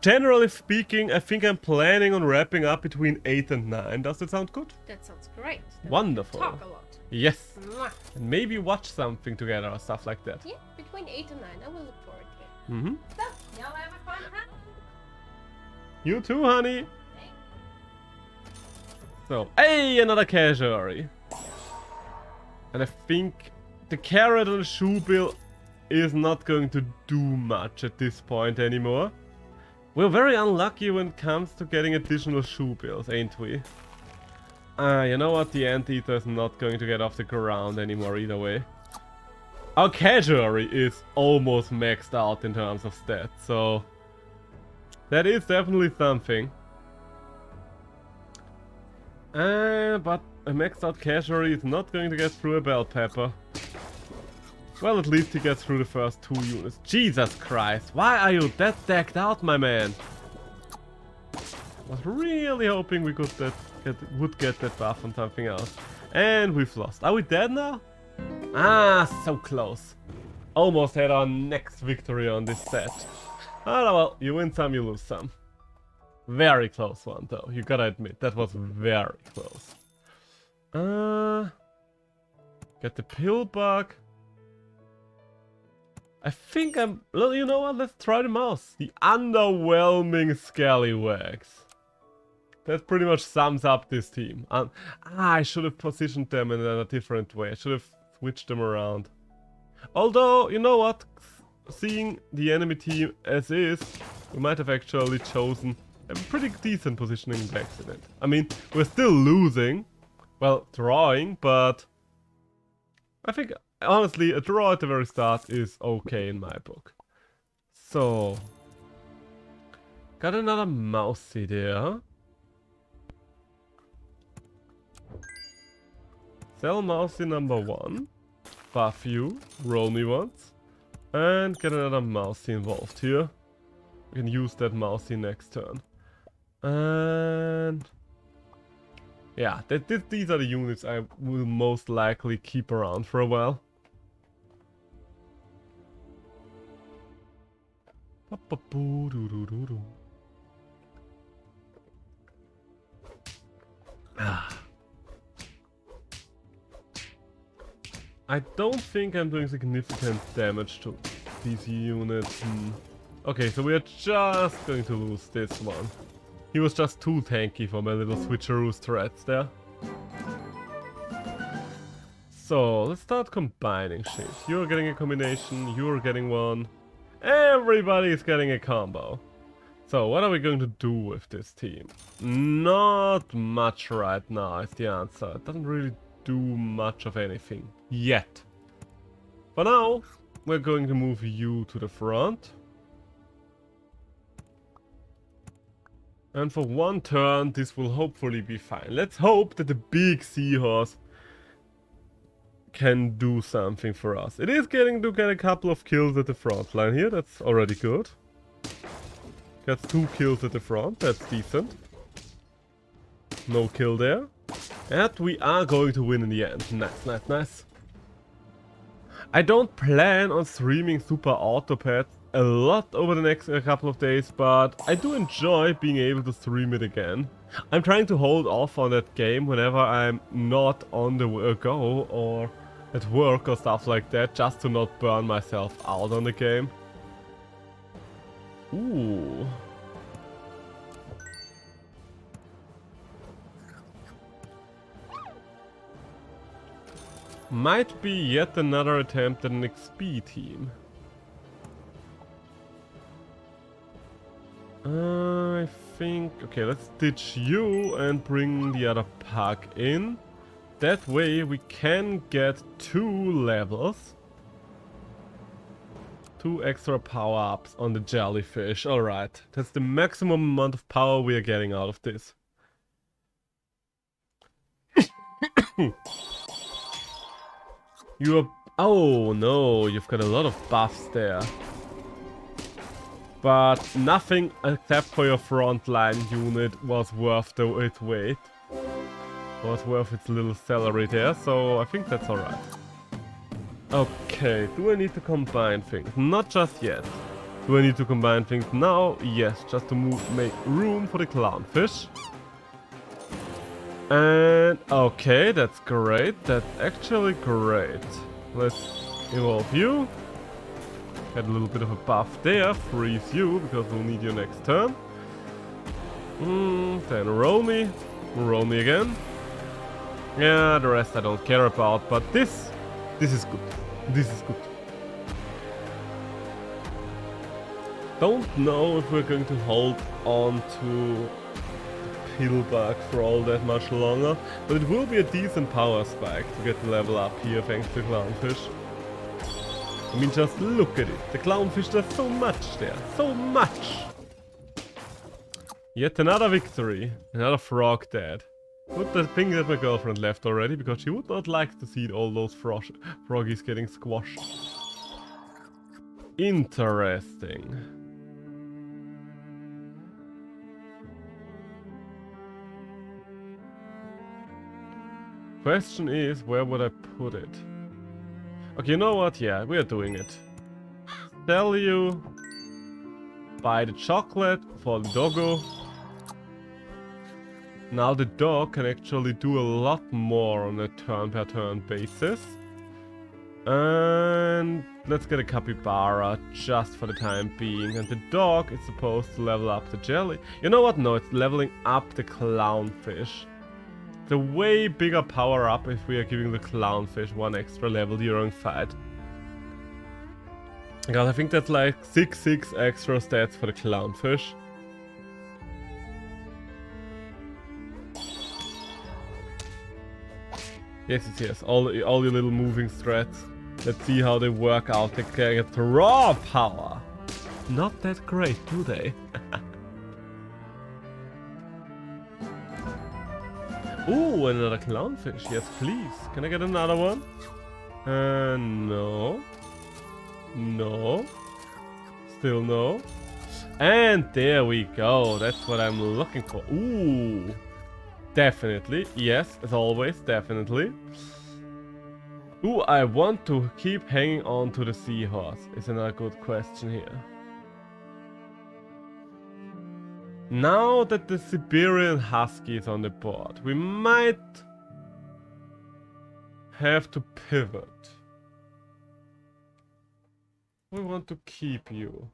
generally speaking, I think I'm planning on wrapping up between 8 and 9. Does that sound good? That sounds great. Then Wonderful. We can talk a lot. Yes. Mwah. And maybe watch something together or stuff like that. Yeah, between 8 and 9. I will look forward to it. Mm-hmm. So, y'all have a fun time. You too, honey. So, hey, another casualty. And I think the carrot on the shoe bill is not going to do much at this point anymore. We're very unlucky when it comes to getting additional shoe bills, ain't we? You know what? The anteater is not going to get off the ground anymore either way. Our casualty is almost maxed out in terms of stats, so that is definitely something. But a maxed out casualty is not going to get through a bell pepper. Well, at least he gets through the first 2 units. Jesus Christ, why are you that decked out, my man? I was really hoping we would get that buff on something else. And we've lost. Are we dead now? Ah, so close. Almost had our next victory on this set. Oh well, you win some, you lose some. Very close one though, you gotta admit, that was very close. Get the pill bug. I think well, you know what, let's try the mouse. The underwhelming scallywags. That pretty much sums up this team. I should have positioned them in a different way. I should have switched them around. Although, you know what? Seeing the enemy team as is, we might have actually chosen a pretty decent positioning by accident. I mean, we're still losing. Well, drawing, but I think, honestly, a draw at the very start is okay in my book. So, got another mousey there. Sell mousey number 1. Buff you. Roll me once. And get another mousey involved here. We can use that mousey next turn. And yeah, these are the units I will most likely keep around for a while. I don't think I'm doing significant damage to these units. Okay, so we are just going to lose this one. He was just too tanky for my little switcheroo threats there. So, let's start combining shit. You're getting a combination, you're getting one. Everybody's getting a combo. So, what are we going to do with this team? Not much right now is the answer. It doesn't really do much of anything yet. For now, we're going to move you to the front. And for one turn, this will hopefully be fine. Let's hope that the big seahorse can do something for us. It is getting to get a couple of kills at the front line here. That's already good. Gets 2 kills at the front. That's decent. No kill there. And we are going to win in the end. Nice, nice, nice. I don't plan on streaming Super Autopad a lot over the next couple of days, but I do enjoy being able to stream it again. I'm trying to hold off on that game whenever I'm not on the go or at work or stuff like that, just to not burn myself out on the game. Ooh. Might be yet another attempt at an XP team. I think... Okay, let's ditch you and bring the other pack in. That way we can get 2 levels. 2 extra power-ups on the jellyfish. Alright, that's the maximum amount of power we are getting out of this. You are... Oh no, you've got a lot of buffs there. But nothing except for your frontline unit was worth its weight. Was worth its little salary there, so I think that's alright. Okay, do I need to combine things? Not just yet. Do I need to combine things now? Yes, just to make room for the clownfish. And okay, that's great. That's actually great. Let's evolve you. Get a little bit of a buff there. Freeze you, because we'll need you next turn. Then roll me. Roll me again. Yeah, the rest I don't care about, but this is good. This is good. Don't know if we're going to hold on to Pillbug for all that much longer, but it will be a decent power spike to get the level up here thanks to Clownfish. I mean, just look at it. The Clownfish does so much there. So much! Yet another victory. Another frog dead. Good thing that my girlfriend left already, because she would not like to see all those froggies getting squashed. Interesting. Question is, where would I put it? Okay, you know what? Yeah, we are doing it. Sell you. Buy the chocolate for the doggo. Now the dog can actually do a lot more on a turn-per-turn basis. And let's get a capybara just for the time being. And the dog is supposed to level up the jelly. You know what? No, it's leveling up the clownfish. It's a way bigger power up if we are giving the clownfish 1 extra level during fight. Because I think that's like 6 extra stats for the clownfish. Yes, yes, yes. All your little moving threads. Let's see how they work out. They get raw power. Not that great, do they? Ooh, another clownfish. Yes, please. Can I get another one? No. No. Still no. And there we go. That's what I'm looking for. Ooh. Definitely. Yes, as always, definitely. Do I want to keep hanging on to the seahorse? Is another good question here. Now that the Siberian Husky is on the board, we might have to pivot. We want to keep you.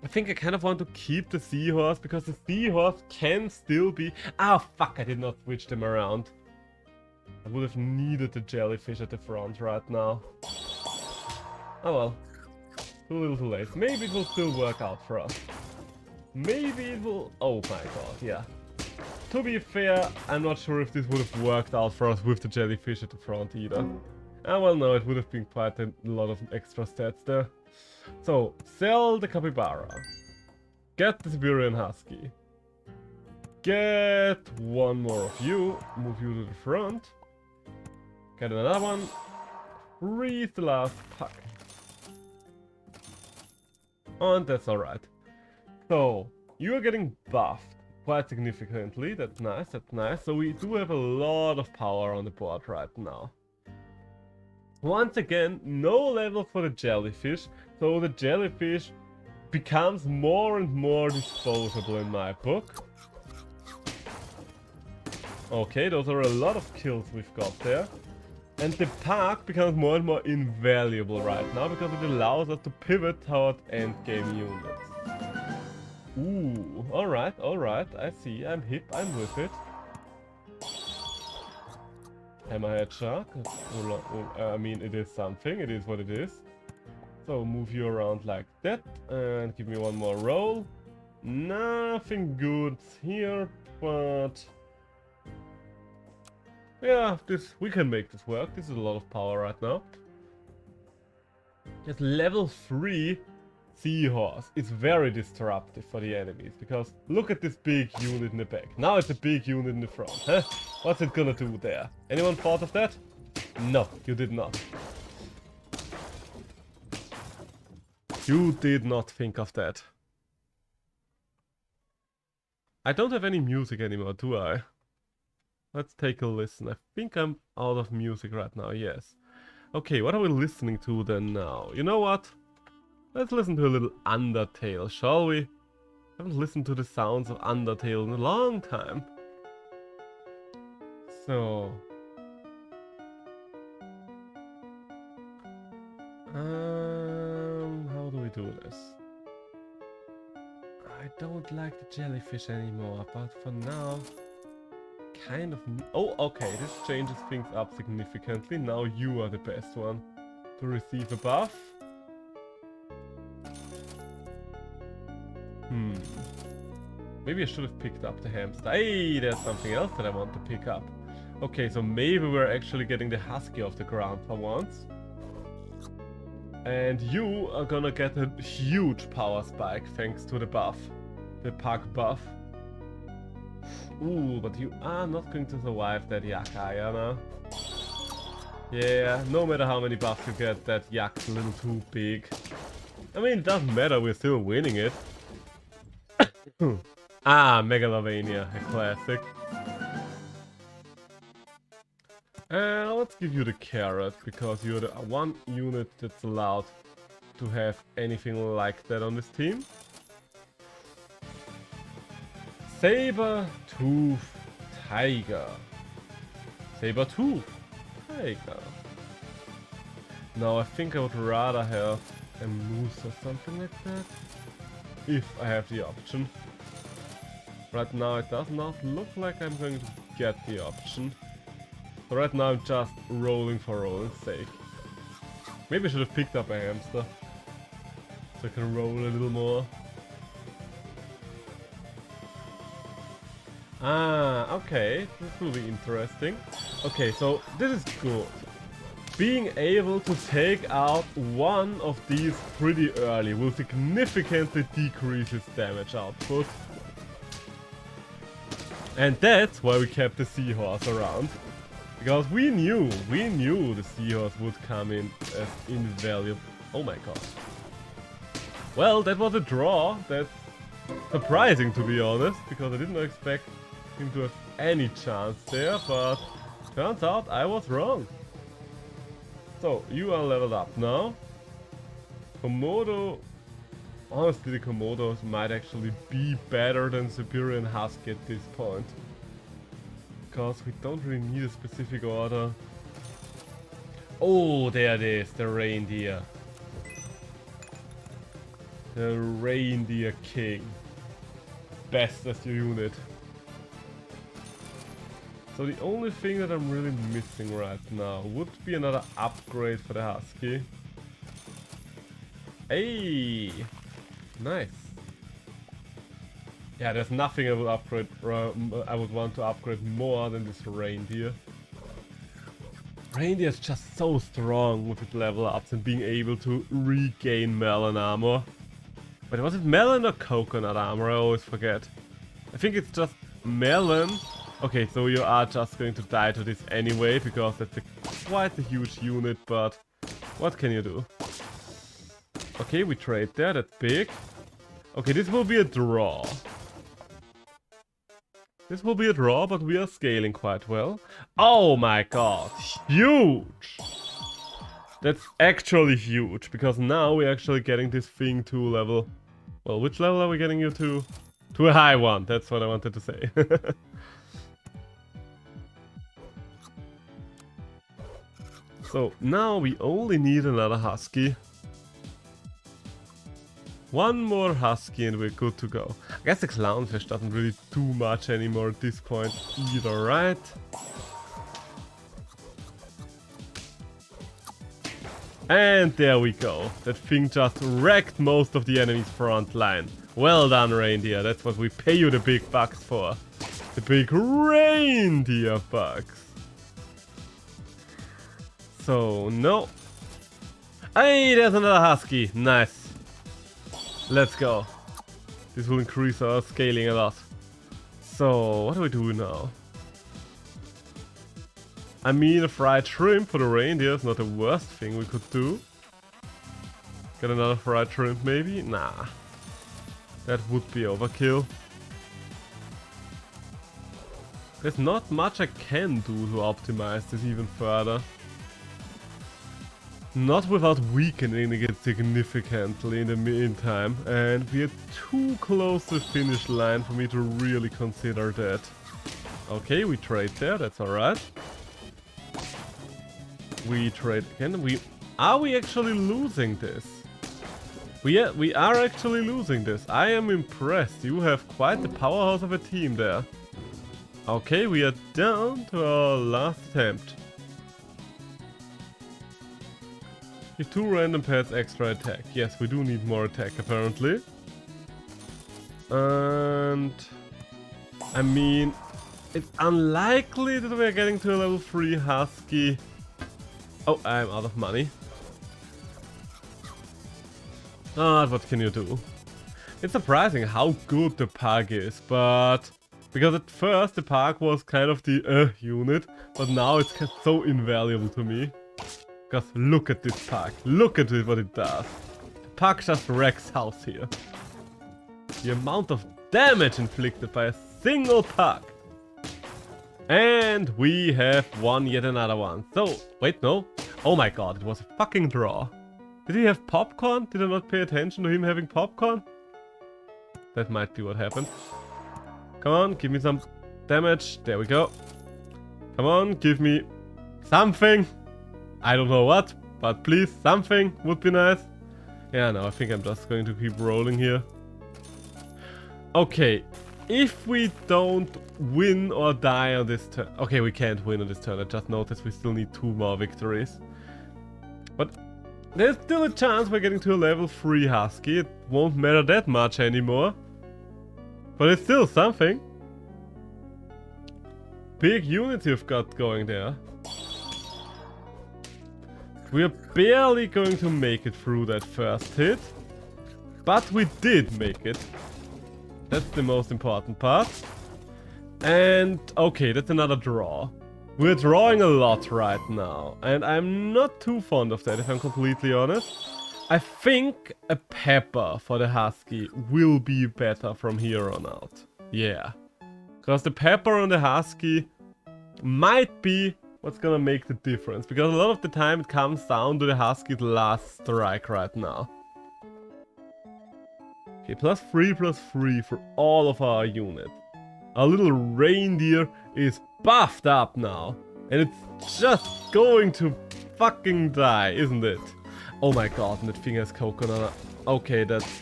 I think I kind of want to keep the seahorse, because the seahorse can still be... Ah, fuck, I did not switch them around. I would have needed the jellyfish at the front right now. Oh well. Too little too late. Maybe it will still work out for us. Maybe it will... Oh my god, yeah. To be fair, I'm not sure if this would have worked out for us with the jellyfish at the front either. Ah, well, no, it would have been quite a lot of extra stats there. So, sell the capybara. Get the Siberian Husky. Get one more of you. Move you to the front. Get another one. Freeze the last pack. And that's alright. So, you are getting buffed quite significantly. That's nice, that's nice. So we do have a lot of power on the board right now. Once again, no level for the jellyfish. So the jellyfish becomes more and more disposable in my book. Okay, those are a lot of kills we've got there. And the park becomes more and more invaluable right now, because it allows us to pivot toward endgame units. Ooh, alright, I see, I'm hip, I'm with it. Hammerhead Shark. I mean, it is something. It is what it is. So move you around like that and give me one more roll. Nothing good here, but yeah, we can make this work. This is a lot of power right now. Just level 3 Seahorse is very disruptive for the enemies, because look at this big unit in the back. Now it's a big unit in the front, huh? What's it gonna do there? Anyone thought of that? No, you did not. You did not think of that. I don't have any music anymore, do I? Let's take a listen. I think I'm out of music right now, yes. Okay, what are we listening to then now? You know what? Let's listen to a little Undertale, shall we? I haven't listened to the sounds of Undertale in a long time. So... how do we do this? I don't like the jellyfish anymore, but for now... kind of... Oh, okay, this changes things up significantly. Now you are the best one to receive a buff. Maybe I should have picked up the hamster. Hey, there's something else that I want to pick up. Okay, so maybe we're actually getting the husky off the ground for once. And you are gonna get a huge power spike thanks to the buff. The pug buff. Ooh, but you are not going to survive that yak, are you now? Yeah, no matter how many buffs you get, that yak's a little too big. I mean, it doesn't matter, we're still winning it. Ah, Megalovania, a classic. Let's give you the carrot, because you're the one unit that's allowed to have anything like that on this team. Saber-tooth tiger. Saber-tooth tiger. Now I think I would rather have a moose or something like that, if I have the option. Right now it does not look like I'm going to get the option. So right now I'm just rolling for rolling's sake. Maybe I should have picked up a hamster, so I can roll a little more. Ah, okay, this will be interesting. Okay, so this is good. Being able to take out one of these pretty early will significantly decrease its damage output. And that's why we kept the seahorse around. Because we knew the seahorse would come in as invaluable. Oh my god. Well, that was a draw. That's surprising, to be honest, because I didn't expect him to have any chance there, but turns out I was wrong. So, you are leveled up now. Komodo... Honestly, the Komodos might actually be better than Siberian Husky at this point. Because we don't really need a specific order. Oh, there it is, the reindeer. The reindeer king. Best as your unit. So the only thing that I'm really missing right now would be another upgrade for the Husky. Hey! Nice. Yeah, there's nothing I would upgrade. I would want to upgrade more than this reindeer. Reindeer is just so strong with its level ups and being able to regain melon armor. But was it melon or coconut armor? I always forget. I think it's just melon. Okay, so you are just going to die to this anyway, because that's quite a huge unit, but what can you do? Okay, we trade there, that's big. Okay, this will be a draw. This will be a draw, but we are scaling quite well. Oh my god, huge! That's actually huge, because now we're actually getting this thing to level... Well, which level are we getting you to? To a high one, that's what I wanted to say. So, now we only need another Husky. One more Husky and we're good to go. I guess the Clownfish doesn't really do much anymore at this point either, right? And there we go. That thing just wrecked most of the enemy's front line. Well done, reindeer. That's what we pay you the big bucks for. The big reindeer bucks. So, no. Hey, there's another husky. Nice. Let's go. This will increase our scaling a lot. So, what do we do now? I mean, a fried shrimp for the reindeer is not the worst thing we could do. Get another fried shrimp maybe? Nah. That would be overkill. There's not much I can do to optimize this even further. Not without weakening it significantly in the meantime. And we are too close to the finish line for me to really consider that. Okay, we trade there, that's alright. We trade again. Are we actually losing this? We are actually losing this. I am impressed. You have quite the powerhouse of a team there. Okay, we are down to our last attempt. Give 2 random pets extra attack. Yes, we do need more attack apparently. And I mean, it's unlikely that we're getting to a level 3 husky. Oh, I'm out of money. Ah, what can you do? It's surprising how good the park is, but because at first the park was kind of the unit, but now it's so invaluable to me. Because look at this park, look at what it does. The park just wrecks house here. The amount of damage inflicted by a single park. And we have won yet another one. So, wait, no. Oh my god, it was a fucking draw. Did he have popcorn? Did I not pay attention to him having popcorn? That might be what happened. Come on, give me some damage. There we go. Come on, give me something. I don't know what, but please, something would be nice. Yeah, no, I think I'm just going to keep rolling here. Okay, if we don't win or die on this turn... Okay, we can't win on this turn. I just noticed we still need 2 more victories. But there's still a chance we're getting to a level 3 husky. It won't matter that much anymore. But it's still something. Big unit you've got going there. We are barely going to make it through that first hit. But we did make it. That's the most important part. And okay, that's another draw. We're drawing a lot right now. And I'm not too fond of that, if I'm completely honest. I think a pepper for the husky will be better from here on out. Yeah. Because the pepper on the husky might be what's gonna make the difference. Because a lot of the time it comes down to the husky's last strike right now. Okay, +3/+3 for all of our units. Our little reindeer is buffed up now. And it's just going to fucking die, isn't it? Oh my god, and that thing has coconut. Okay, that's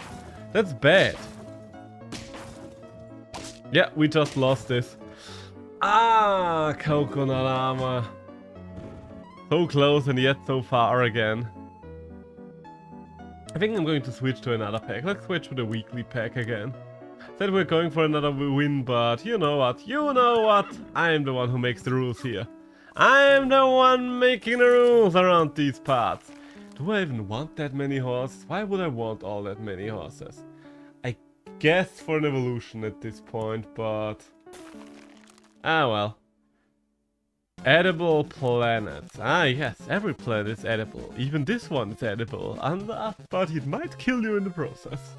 bad. Yeah, we just lost this. Ah, coconut armor. So close and yet so far again. I think I'm going to switch to another pack. Let's switch to the weekly pack again. Said we're going for another win, but you know what? You know what? I'm the one who makes the rules here. I'm the one making the rules around these parts. Do I even want that many horses? Why would I want all that many horses? I guess for an evolution at this point, but... Ah well. Edible planets. Ah yes, every planet is edible. Even this one is edible. But it might kill you in the process.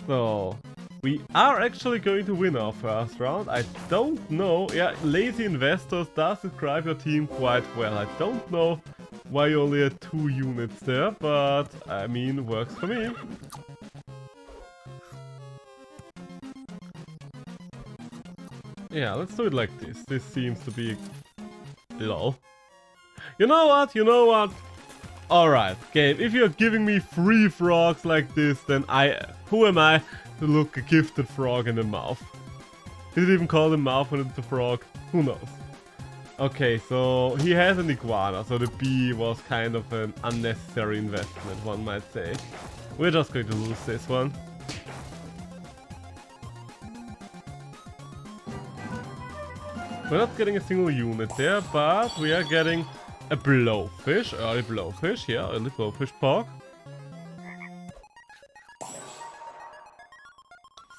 So, we are actually going to win our first round. I don't know. Yeah, Lazy Investors does describe your team quite well. I don't know why you only had 2 units there, but I mean, works for me. Yeah, let's do it like this. This seems to be... lol. You know what? You know what? Alright, game. If you're giving me 3 frogs like this, then who am I to look a gifted frog in the mouth? Did it even call the mouth when it's a frog? Who knows? Okay, so he has an iguana, so the bee was kind of an unnecessary investment, one might say. We're just going to lose this one. We're not getting a single unit there, but we are getting a blowfish, early blowfish, yeah, early blowfish pork.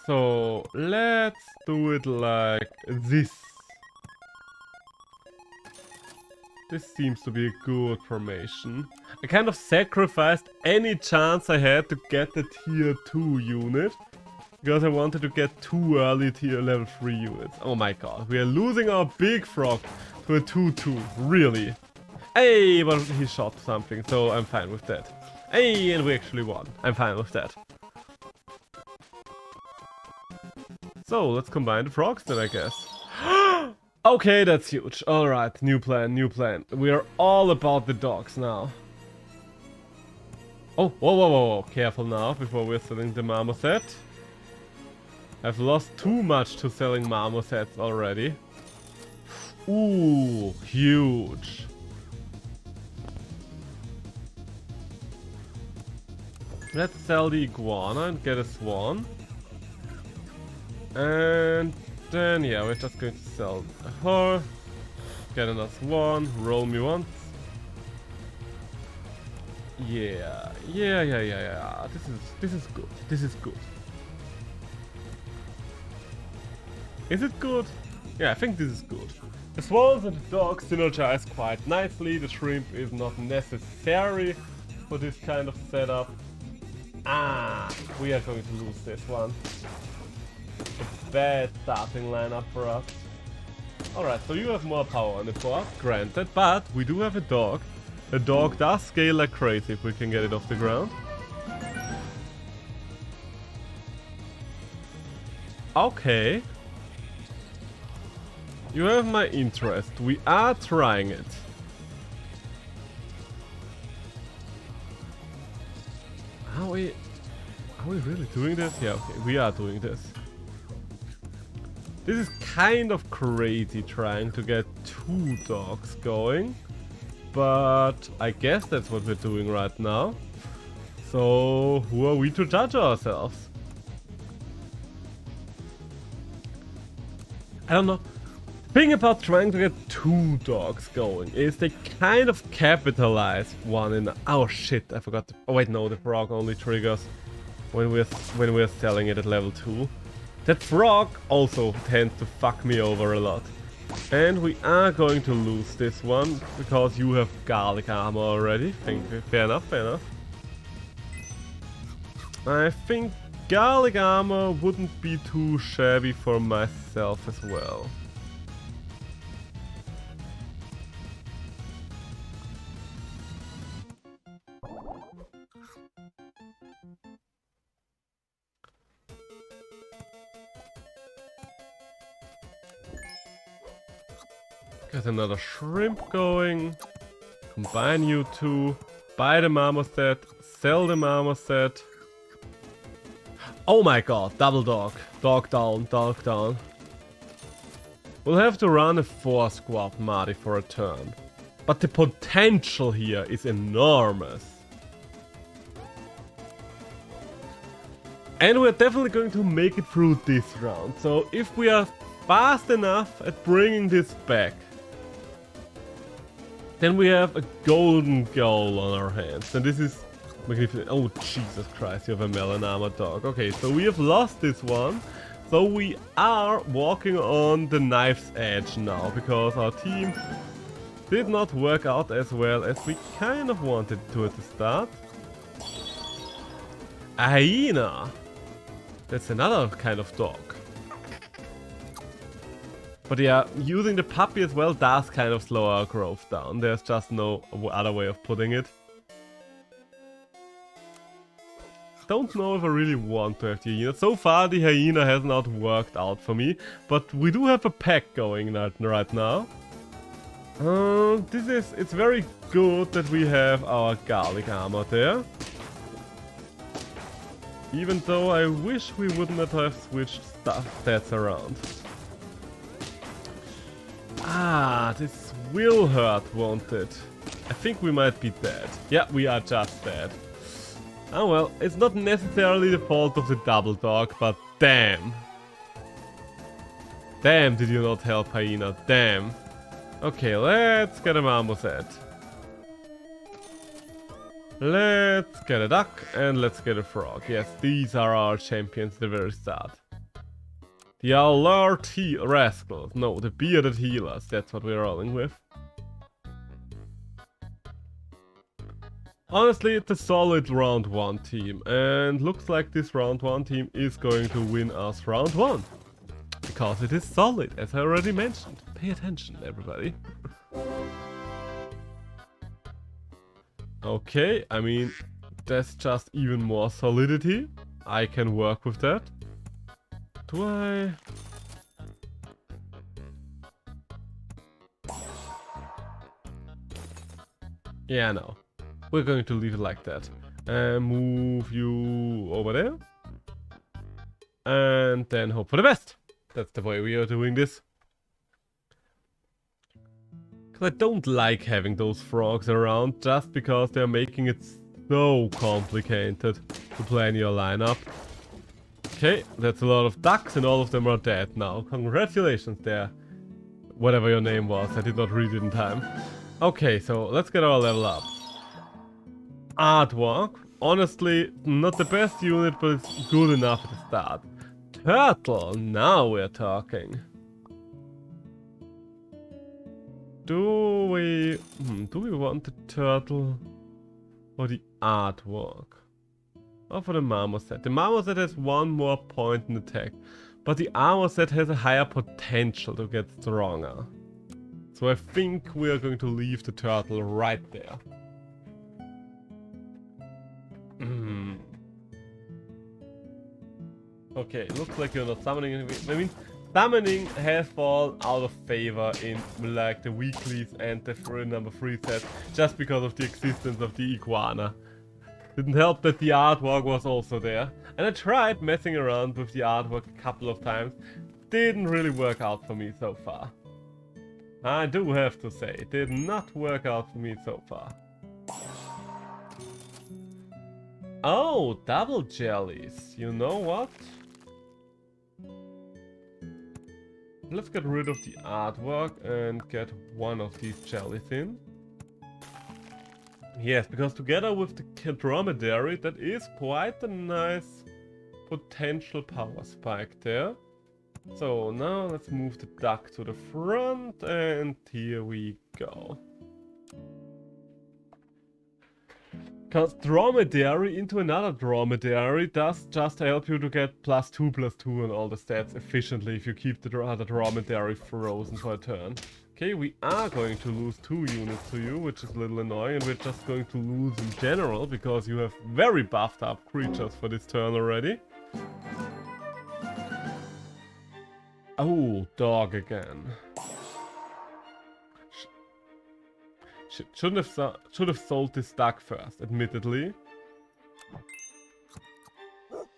So let's do it like this. This seems to be a good formation. I kind of sacrificed any chance I had to get the tier 2 unit. Because I wanted to get 2 early tier level 3 units. Oh my god, we are losing our big frog to a 2-2, really. Hey, but he shot something, so I'm fine with that. Hey, and we actually won. I'm fine with that. So, let's combine the frogs then, I guess. Okay, that's huge. Alright, new plan, new plan. We are all about the dogs now. Oh, whoa, whoa, whoa, whoa. Careful now, before we're selling the marmoset. I've lost too much to selling marmosets already. Ooh, huge. Let's sell the iguana and get a swan. And then, yeah, we're just going to sell her. Get another swan. Roll me once. Yeah. This is good. This is good. Is it good? Yeah, I think this is good. The swans and the dogs synergize quite nicely. The shrimp is not necessary for this kind of setup. Ah, we are going to lose this one. A bad starting lineup for us. Alright, so you have more power on the board, granted, but we do have a dog. The dog does scale like crazy if we can get it off the ground. Okay. You have my interest. We are trying it. Are we really doing this? Yeah, okay, we are doing this. This is kind of crazy trying to get 2 dogs going. But I guess that's what we're doing right now. So who are we to judge ourselves? I don't know. The thing about trying to get 2 dogs going is they kind of capitalize one in... Oh shit, I forgot to... Oh wait, no, the frog only triggers when we're selling it at level 2. That frog also tends to fuck me over a lot. And we are going to lose this one because you have garlic armor already. Fair enough, fair enough. I think garlic armor wouldn't be too shabby for myself as well. Get another shrimp going. Combine you two. Buy the marmoset. Sell the marmoset. Oh my god, double dog. Dog down, dog down. We'll have to run a 4 squad Marty for a turn. But the potential here is enormous. And we're definitely going to make it through this round. So if we are fast enough at bringing this back, then we have a golden goal on our hands. And this is magnificent. Oh, Jesus Christ, you have a melon armored dog. Okay, so we have lost this one. So we are walking on the knife's edge now, because our team did not work out as well as we kind of wanted to at the start. A hyena! That's another kind of dog. But yeah, using the puppy as well does kind of slow our growth down. There's just no other way of putting it. Don't know if I really want to have the hyena. So far the hyena has not worked out for me. But we do have a pack going right now. It's very good that we have our garlic armor there. Even though I wish we wouldn't have switched stats around. Ah, this will hurt, won't it? I think we might be dead. Yeah, we are just dead. Oh well, it's not necessarily the fault of the double dog, but damn. Damn, did you not help, Hyena? Damn. Okay, let's get a marmoset. Let's get a duck and let's get a frog. Yes, these are our champions at the very start. The alert rascals. No, the bearded healers. That's what we're rolling with. Honestly, it's a solid round 1 team. And looks like this round 1 team is going to win us round 1. Because it is solid, as I already mentioned. Pay attention, everybody. Okay, I mean, that's just even more solidity. I can work with that. Do I? Yeah, no. We're going to leave it like that. And move you over there. And then hope for the best. That's the way we are doing this. Because I don't like having those frogs around just because they're making it so complicated to plan your lineup. Okay, that's a lot of ducks and all of them are dead now. Congratulations there. Whatever your name was, I did not read it in time. Okay, so let's get our level up. Artwork. Honestly, not the best unit, but it's good enough at the start. Turtle, now we're talking. Do we want the turtle or the artwork? Or for the marmoset? The marmoset has 1 more point in attack, but the armor set has a higher potential to get stronger. So I think we are going to leave the turtle right there. Okay, looks like you're not summoning anything. I mean, summoning has fallen out of favor in like the weeklies and the number 3 set just because of the existence of the iguana. Didn't help that the artwork was also there. And I tried messing around with the artwork a couple of times. Didn't really work out for me so far. I do have to say, it did not work out for me so far. Oh, double jellies. You know what? Let's get rid of the artwork and get one of these jellies in. Yes, because together with the dromedary, that is quite a nice potential power spike there. So now let's move the duck to the front and here we go. Because dromedary into another dromedary does just help you to get +2/+2 on all the stats efficiently if you keep the other dromedary frozen for a turn. Okay, we are going to lose 2 units to you, which is a little annoying, and we're just going to lose in general because you have very buffed up creatures for this turn already. Oh, dog again. Should have sold this duck first, admittedly.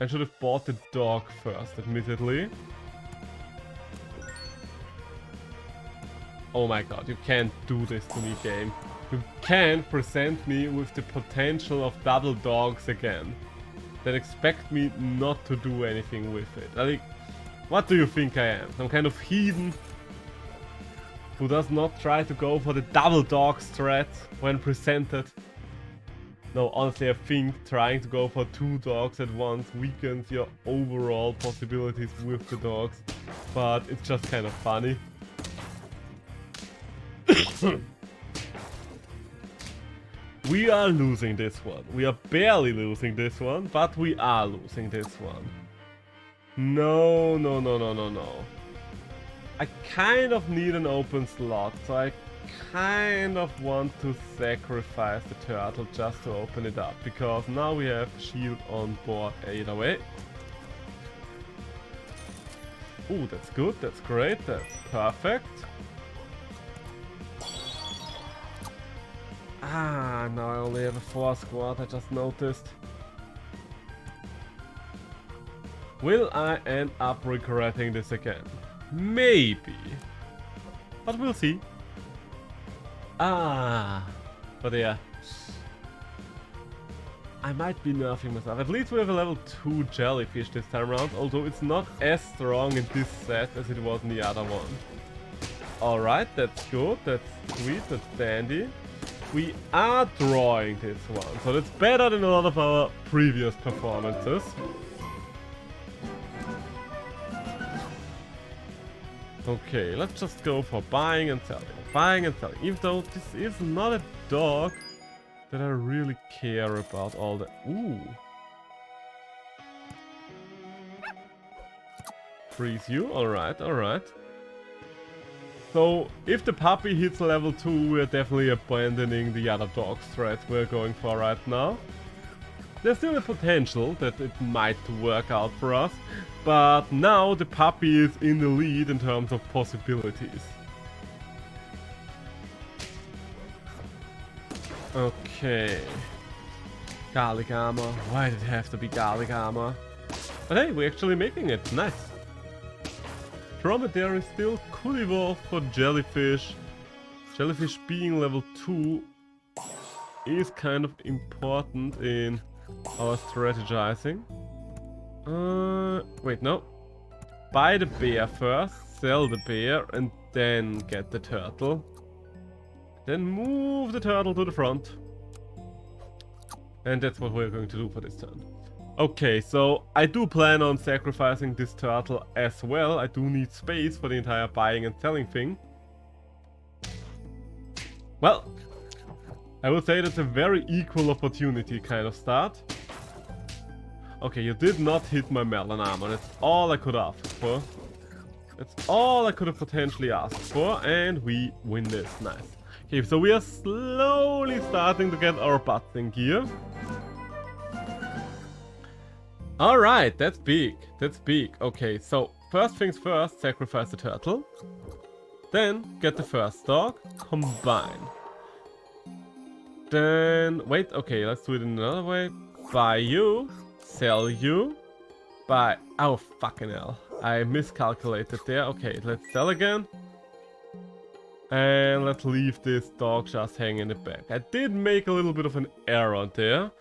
I should have bought the dog first, admittedly. Oh my god, you can't do this to me, game. You can't present me with the potential of double dogs again. Then expect me not to do anything with it. Like, what do you think I am? Some kind of heathen who does not try to go for the double dog strat when presented? No, honestly, I think trying to go for 2 dogs at once weakens your overall possibilities with the dogs. But it's just kind of funny. We are losing this one. We are barely losing this one, but we are losing this one. No, no, no, no, no, no. I kind of need an open slot, so I kind of want to sacrifice the turtle just to open it up, because now we have shield on board either way. Ooh, that's good, that's great, that's perfect. Ah, now I only have a 4 squad, I just noticed. Will I end up regretting this again? Maybe. but we'll see. Ah, but yeah. I might be nerfing myself. At least we have a level 2 jellyfish this time around, although it's not as strong in this set as it was in the other one. Alright, that's good, that's sweet, that's dandy. We are drawing this one, so that's better than a lot of our previous performances. Okay, let's just go for buying and selling. Buying and selling, even though this is not a dog that I really care about all the... Ooh. Freeze you, alright, alright. So, if the puppy hits level 2, we're definitely abandoning the other dog strat we're going for right now. There's still a potential that it might work out for us, but now the puppy is in the lead in terms of possibilities. Okay. Garlic armor. Why did it have to be garlic armor? But hey, we're actually making it. Nice. Dromedary still could evolve for jellyfish. Jellyfish being level 2 is kind of important in our strategizing. Wait, no. Buy the bear first, sell the bear, and then get the turtle. Then move the turtle to the front. And that's what we're going to do for this turn. Okay, so I do plan on sacrificing this turtle as well. I do need space for the entire buying and selling thing. Well, I would say that's a very equal opportunity kind of start. Okay, you did not hit my melon armor. That's all I could ask for. That's all I could have potentially asked for. And we win this. Nice. Okay, so we are slowly starting to get our butts in gear. Alright, that's big. That's big. Okay, so first things first, sacrifice the turtle. Then get the first dog. Combine. Then, wait, okay, let's do it in another way. Buy you. Sell you. Buy. Oh, fucking hell. I miscalculated there. Okay, let's sell again. And let's leave this dog just hanging in the back. I did make a little bit of an error there.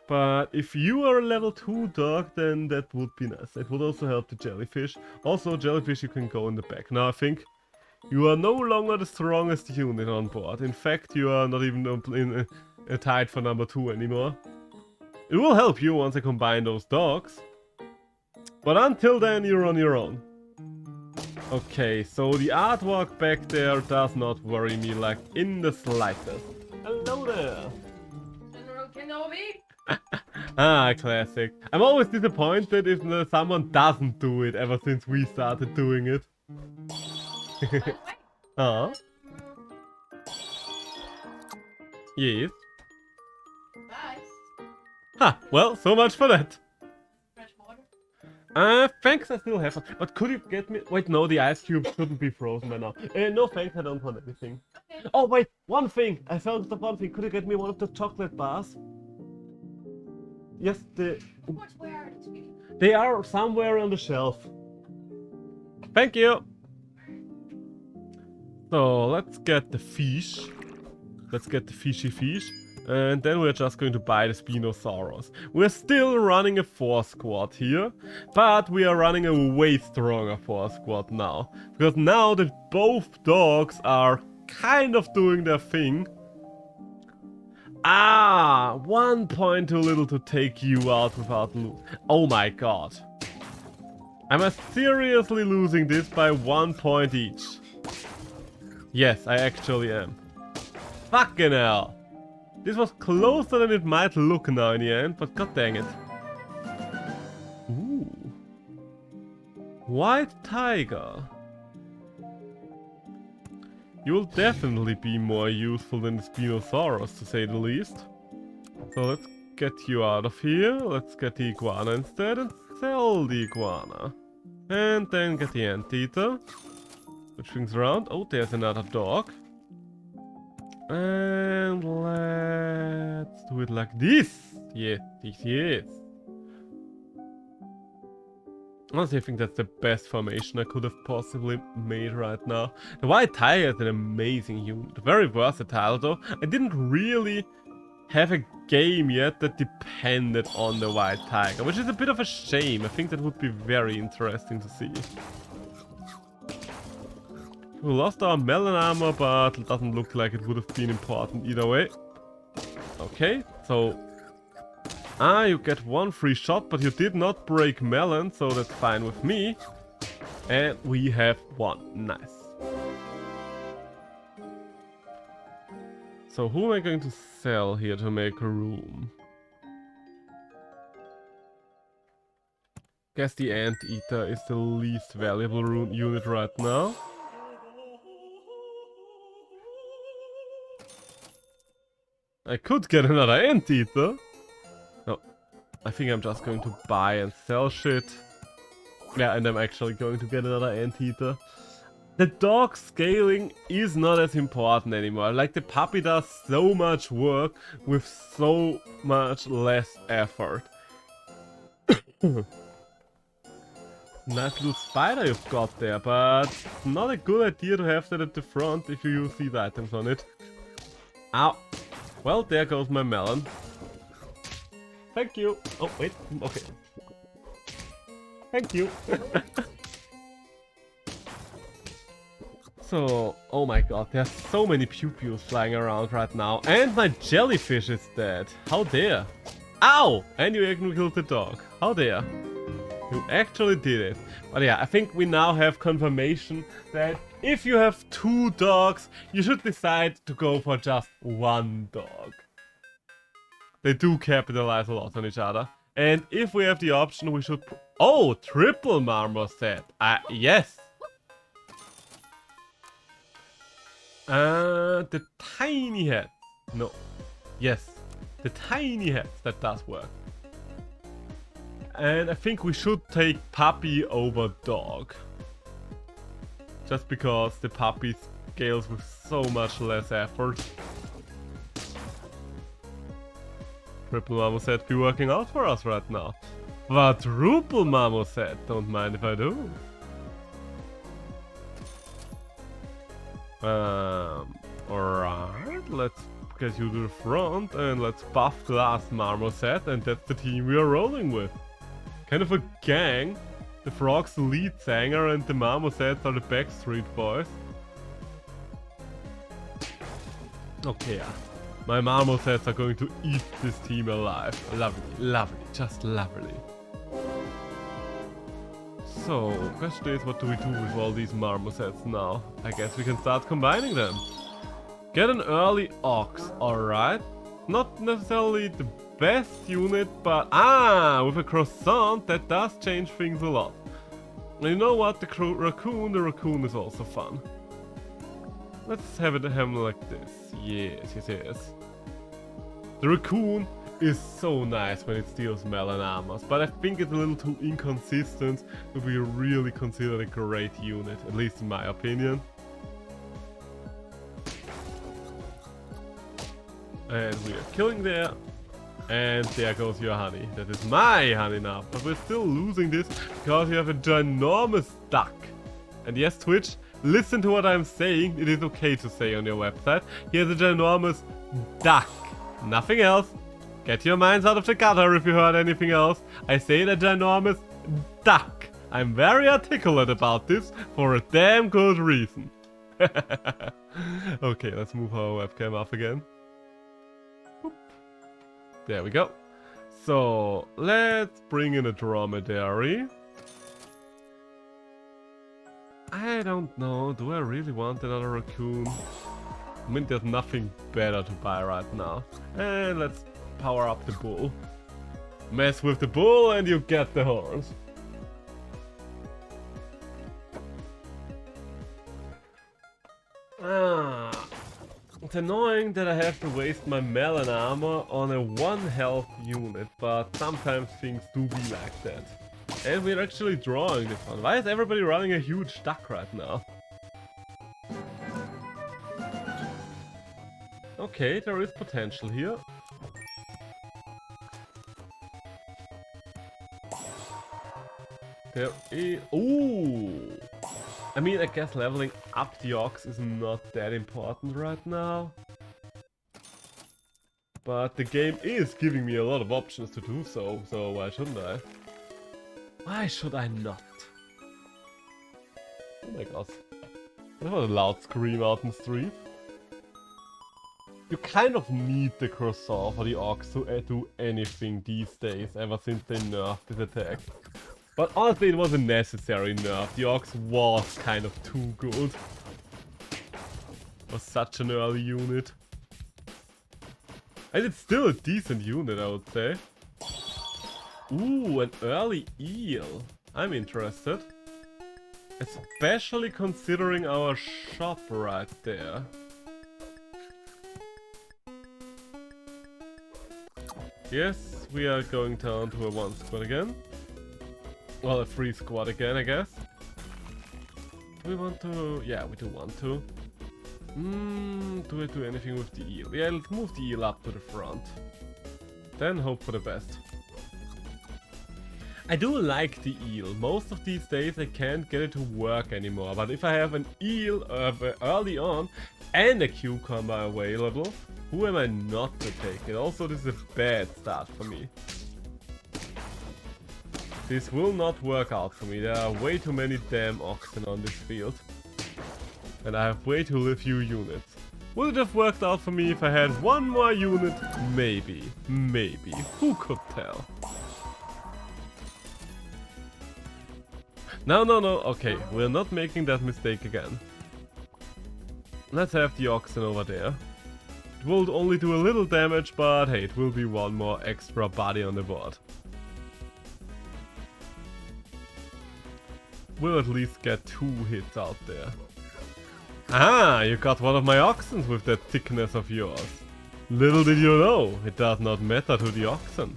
But if you are a level 2 dog, then that would be nice. It would also help the jellyfish. Also, jellyfish, you can go in the back. Now, I think you are no longer the strongest unit on board. In fact, you are not even in a tied for number 2 anymore. It will help you once I combine those dogs. But until then, you're on your own. Okay, so the artwork back there does not worry me like in the slightest. Hello there! General Kenobi? Ah, classic. I'm always disappointed if someone doesn't do it ever since we started doing it. Ah. Yes. Nice. Ha, well, so much for that. Fresh water? Thanks, I still have one. But could you get me... Wait, no, the ice cube shouldn't be frozen by now. No thanks, I don't want anything. Okay. Oh, wait, one thing. I found the one thing. Could you get me one of the chocolate bars? Yes, Where are they? they are somewhere on the shelf. Thank you. So, let's get the fish. Let's get the fishy fish. And then we're just going to buy the Spinosaurus. We're still running a 4 squad here, but we are running a way stronger 4 squad now. Because now that both dogs are kind of doing their thing. Ah, 1 point too little to take you out without loot. Oh my god. Am I seriously losing this by 1 point each? Yes, I actually am. Fucking hell. This was closer than it might look now in the end, but god dang it. Ooh. White tiger. You will definitely be more useful than the Spinosaurus, to say the least. So let's get you out of here. Let's get the iguana instead and sell the iguana. And then get the anteater. Switch things around. Oh, there's another dog. And let's do it like this. Yes, yes, yes. Honestly, I think that's the best formation I could have possibly made right now. The White Tiger is an amazing unit. Very versatile though. I didn't really have a game yet that depended on the White Tiger, which is a bit of a shame. I think that would be very interesting to see. We lost our melon armor, but it doesn't look like it would have been important either way. Okay, so... you get one free shot, but you did not break melon, so that's fine with me. And we have one. Nice. So who am I going to sell here to make room? Guess the Anteater is the least valuable unit right now. I could get another Anteater. No, I think I'm just going to buy and sell shit. Yeah, and I'm actually going to get another Anteater. The dog scaling is not as important anymore. Like, the puppy does so much work with so much less effort. Nice little spider you've got there, but not a good idea to have that at the front if you use these items on it. Ow. Well, there goes my melon. Thank you. Oh, wait. Okay. Thank you. So, oh my god, there's so many pew-pews flying around right now. And my jellyfish is dead. How dare. Ow! And you actually killed the dog. How dare. You actually did it. But yeah, I think we now have confirmation that if you have 2 dogs, you should decide to go for just 1 dog. They do capitalize a lot on each other. And if we have the option, we should... Oh, triple marmoset. Yes. The tiny head. No. Yes. The tiny head. That does work. And I think we should take puppy over dog. Just because the puppy scales with so much less effort. Triple marmoset be working out for us right now. Quadruple marmoset. Don't mind if I do. Alright, let's get you to the front and let's buff the last marmoset, and that's the team we are rolling with. Kind of a gang. The frog's the lead singer and the marmosets are the Backstreet Boys. Okay, yeah. My marmosets are going to eat this team alive. Lovely, lovely, just lovely. So, question is, what do we do with all these marmosets now? I guess we can start combining them. Get an early ox, alright. Not necessarily the best unit, but with a croissant, that does change things a lot. And you know what, the raccoon is also fun. Let's have him like this. Yes. The raccoon is so nice when it steals melon armors, but I think it's a little too inconsistent to be really considered a great unit, at least in my opinion. And we are killing there. And there goes your honey. That is my honey now. But we're still losing this because you have a ginormous duck. And yes, Twitch, listen to what I'm saying. It is okay to say on your website. He has a ginormous duck. Nothing else. Get your minds out of the gutter if you heard anything else. I say a ginormous duck. I'm very articulate about this for a damn good reason. Okay, let's move our webcam up again. There we go. So, let's bring in a dromedary. I don't know, do I really want another raccoon? I mean, there's nothing better to buy right now. And let's power up the bull. Mess with the bull and you get the horse. It's annoying that I have to waste my melon armor on a 1 health unit, but sometimes things do be like that. And we're actually drawing this one. Why is everybody running a huge duck right now? Okay, there is potential here. There is... Ooh! I mean, I guess leveling up the ox is not that important right now. But the game is giving me a lot of options to do so, so why shouldn't I? Why should I not? Oh my god. That was a loud scream out in the street. You kind of need the croissant for the ox to do anything these days, ever since they nerfed this attack. But honestly, it was a necessary nerf. The ox was kind of too good. Was such an early unit. And it's still a decent unit, I would say. Ooh, an early eel. I'm interested. Especially considering our shop right there. Yes, we are going down to a 1 squad again. Well, a 3 squad again, I guess. Do we want to... Yeah, we do want to. Do we do anything with the eel? Yeah, let's move the eel up to the front. Then hope for the best. I do like the eel. Most of these days I can't get it to work anymore. But if I have an eel early on and a cucumber available, who am I not to take it? Also, this is a bad start for me. This will not work out for me. There are way too many damn oxen on this field. And I have way too few units. Would it have worked out for me if I had one more unit? Maybe. Maybe. Who could tell? No, no, no. Okay, we're not making that mistake again. Let's have the oxen over there. It will only do a little damage, but hey, it will be one more extra body on the board. We'll at least get 2 hits out there. Ah, you got one of my oxen with that thickness of yours. Little did you know, it does not matter to the oxen.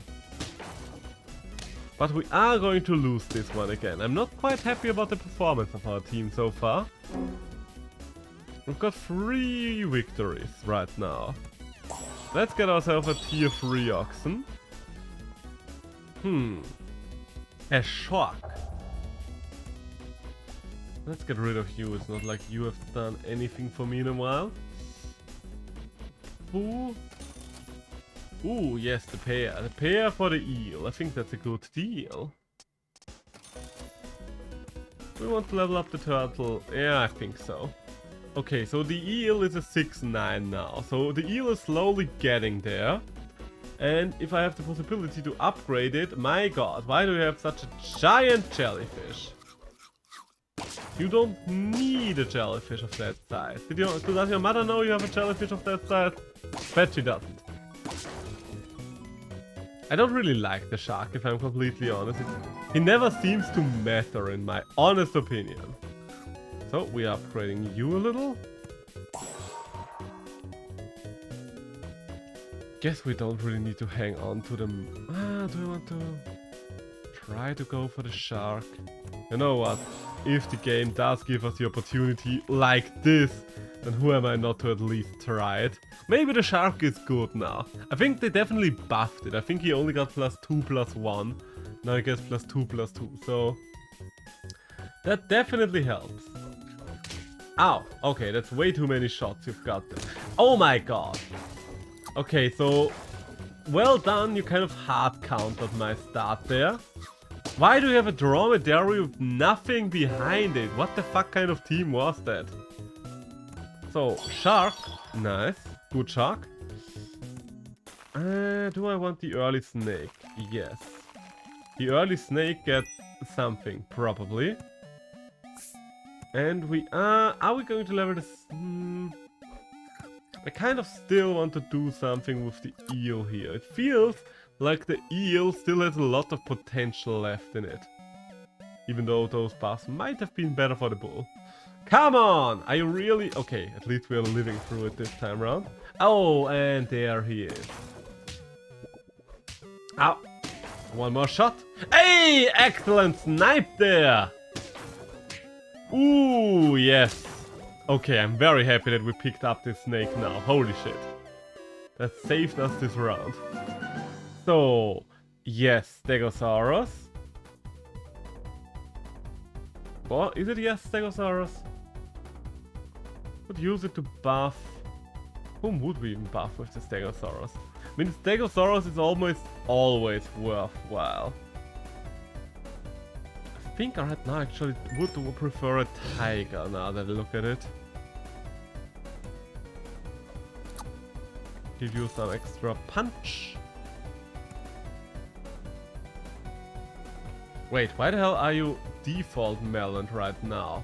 But we are going to lose this one again. I'm not quite happy about the performance of our team so far. We've got 3 victories right now. Let's get ourselves a tier 3 oxen. A shark. Let's get rid of you. It's not like you have done anything for me in a while. Ooh. Ooh, yes, the pair. The pair for the eel. I think that's a good deal. We want to level up the turtle. Yeah, I think so. Okay, so the eel is a 6-9 now. So the eel is slowly getting there. And if I have the possibility to upgrade it, my god, why do we have such a giant jellyfish? You don't need a jellyfish of that size. Does your mother know you have a jellyfish of that size? Bet she doesn't. I don't really like the shark, if I'm completely honest. He never seems to matter, in my honest opinion. So, we are upgrading you a little. Guess we don't really need to hang on to them. Do we want to try to go for the shark? You know what? If the game does give us the opportunity like this, then who am I not to at least try it? Maybe the shark is good now. I think they definitely buffed it. I think he only got +2/+1. Now he gets +2/+2. So that definitely helps. Ow. Okay, that's way too many shots you've got there. Oh my god. Okay, so well done. You kind of hard countered my start there. Why do you have a dromedary with nothing behind it? What the fuck kind of team was that? So, shark. Nice. Good shark. Do I want the early snake? Yes. The early snake gets something, probably. And we are we going to level this? I kind of still want to do something with the eel here. It feels like the eel still has a lot of potential left in it. Even though those buffs might have been better for the bull. Come on! Are you really... Okay, at least we are living through it this time around. Oh, and there he is. Ow. One more shot. Hey! Excellent snipe there! Ooh, yes. Okay, I'm very happy that we picked up this snake now. Holy shit. That saved us this round. So, yes, Stegosaurus. Or is it yes, Stegosaurus? Would use it to buff. Whom would we even buff with the Stegosaurus? I mean, Stegosaurus is almost always worthwhile. I think right now actually would prefer a tiger now that I look at it. Give you some extra punch. Wait, why the hell are you default melon right now?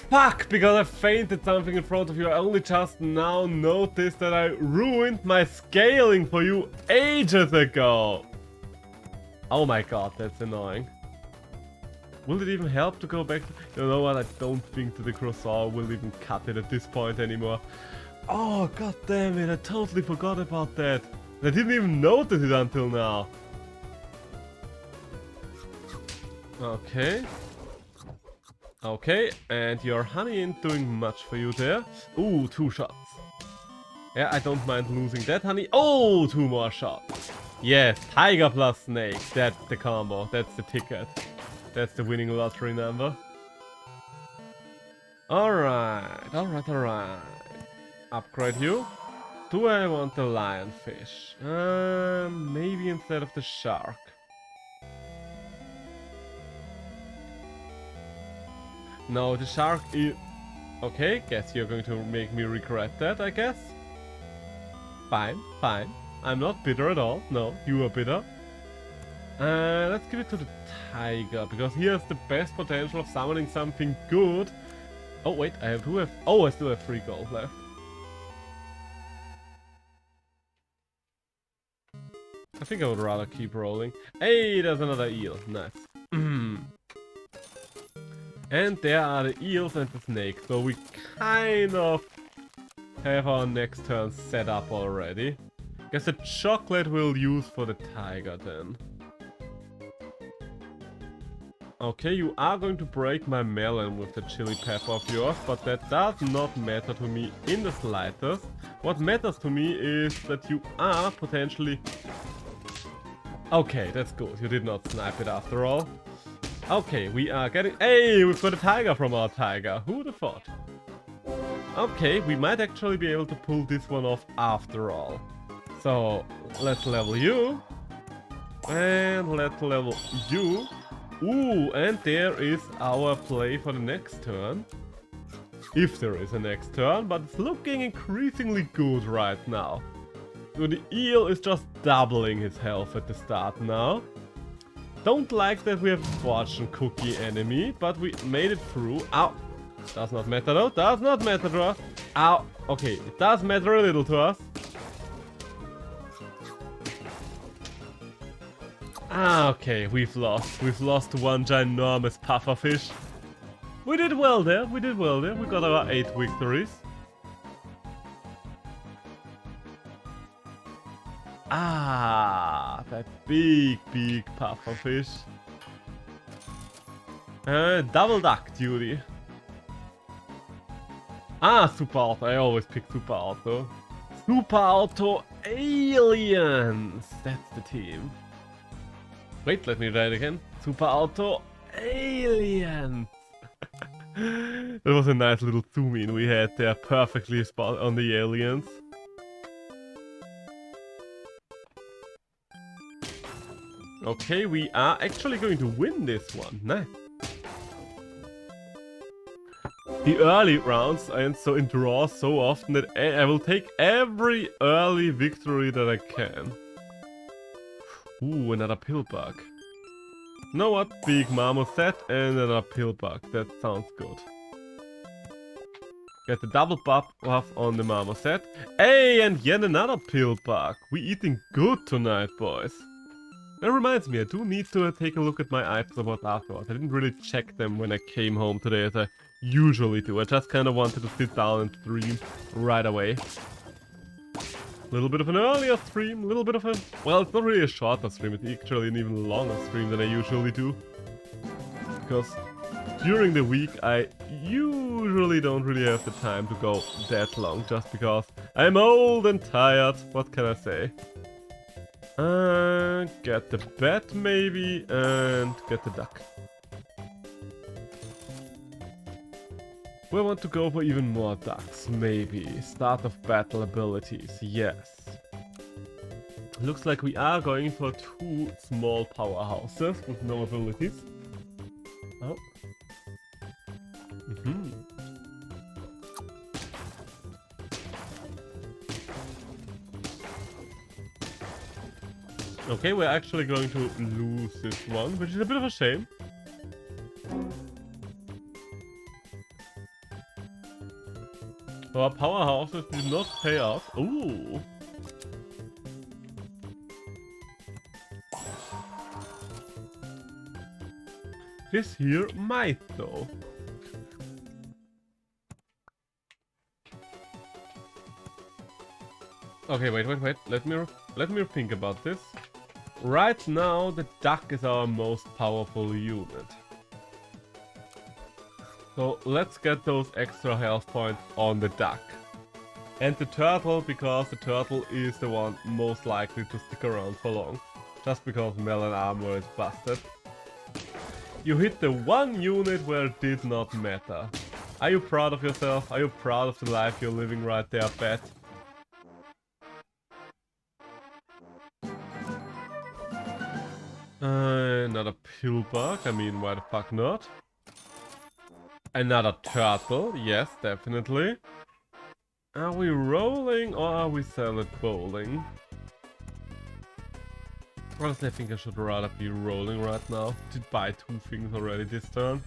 Fuck! Because I fainted something in front of you. I only just now noticed that I ruined my scaling for you ages ago. Oh my god, that's annoying. Will it even help to go back to... You know what, I don't think that the croissant will even cut it at this point anymore. Oh god damn it, I totally forgot about that. I didn't even notice it until now. Okay. Okay, and your honey ain't doing much for you there. Ooh, 2 shots. Yeah, I don't mind losing that honey. Oh, 2 more shots. Yes, tiger plus snake. That's the combo. That's the ticket. That's the winning lottery number. Alright, alright. Upgrade you. Do I want the lionfish? Maybe instead of the shark. No, the shark is... Okay, guess you're going to make me regret that, I guess. Fine, fine. I'm not bitter at all. No, you are bitter. Let's give it to the tiger, because he has the best potential of summoning something good. Oh, wait, I still have 3 gold left. I think I would rather keep rolling. Hey, there's another eel. Nice. And there are the eels and the snake, so we kind of have our next turn set up already. Guess the chocolate we'll use for the tiger then. Okay, you are going to break my melon with the chili pepper of yours, but that does not matter to me in the slightest. What matters to me is that you are potentially... Okay, that's good. You did not snipe it after all. Okay, we are getting... Hey, we've got a tiger from our tiger. Who would have thought? Okay, we might actually be able to pull this one off after all. So, let's level you. And let's level you. Ooh, and there is our play for the next turn. If there is a next turn, but it's looking increasingly good right now. So the eel is just doubling his health at the start now. Don't like that we have fortune cookie enemy, but we made it through. Ow. Does not matter though. Does not matter to us. Ow. Okay, it does matter a little to us. Ah, okay, we've lost. We've lost to one ginormous pufferfish. We did well there. We did well there. We got our 8 victories. Ah, that big pufferfish. Double duck duty. Ah, Super Auto. I always pick Super Auto. Super Auto Aliens. That's the team. Wait, let me try it again. Super Auto Aliens. That was a nice little zoom in we had there, perfectly spot on the aliens. Okay, we are actually going to win this one. Nice. The early rounds and so in draws so often that I will take every early victory that I can. Ooh, another pill bug. You know what? Big marmoset and another pill bug. That sounds good. Get the double buff on the marmoset. Hey, and yet another pill bug. We eating good tonight, boys. That reminds me, I do need to take a look at my items afterwards. I didn't really check them when I came home today as I usually do. I just kind of wanted to sit down and stream right away. A little bit of an earlier stream, a little bit of a... Well, it's not really a shorter stream, it's actually an even longer stream than I usually do. Because during the week I usually don't really have the time to go that long, just because I'm old and tired, what can I say? Get the bat maybe, and get the duck. We want to go for even more ducks, maybe. Start of battle abilities, yes. Looks like we are going for 2 small powerhouses with no abilities. Oh. Okay, we're actually going to lose this one, which is a bit of a shame. Our powerhouses did not pay off. Ooh. This here might though. Okay, wait. Let me think about this. Right now, the duck is our most powerful unit. So let's get those extra health points on the duck. And the turtle, because the turtle is the one most likely to stick around for long. Just because melon armor is busted. You hit the one unit where it did not matter. Are you proud of yourself? Are you proud of the life you're living right there, Pat? Another pillbug, I mean, why the fuck not? Another turtle, yes, definitely. Are we rolling or are we salad bowling? Honestly, I think I should rather be rolling right now. Did buy 2 things already this turn.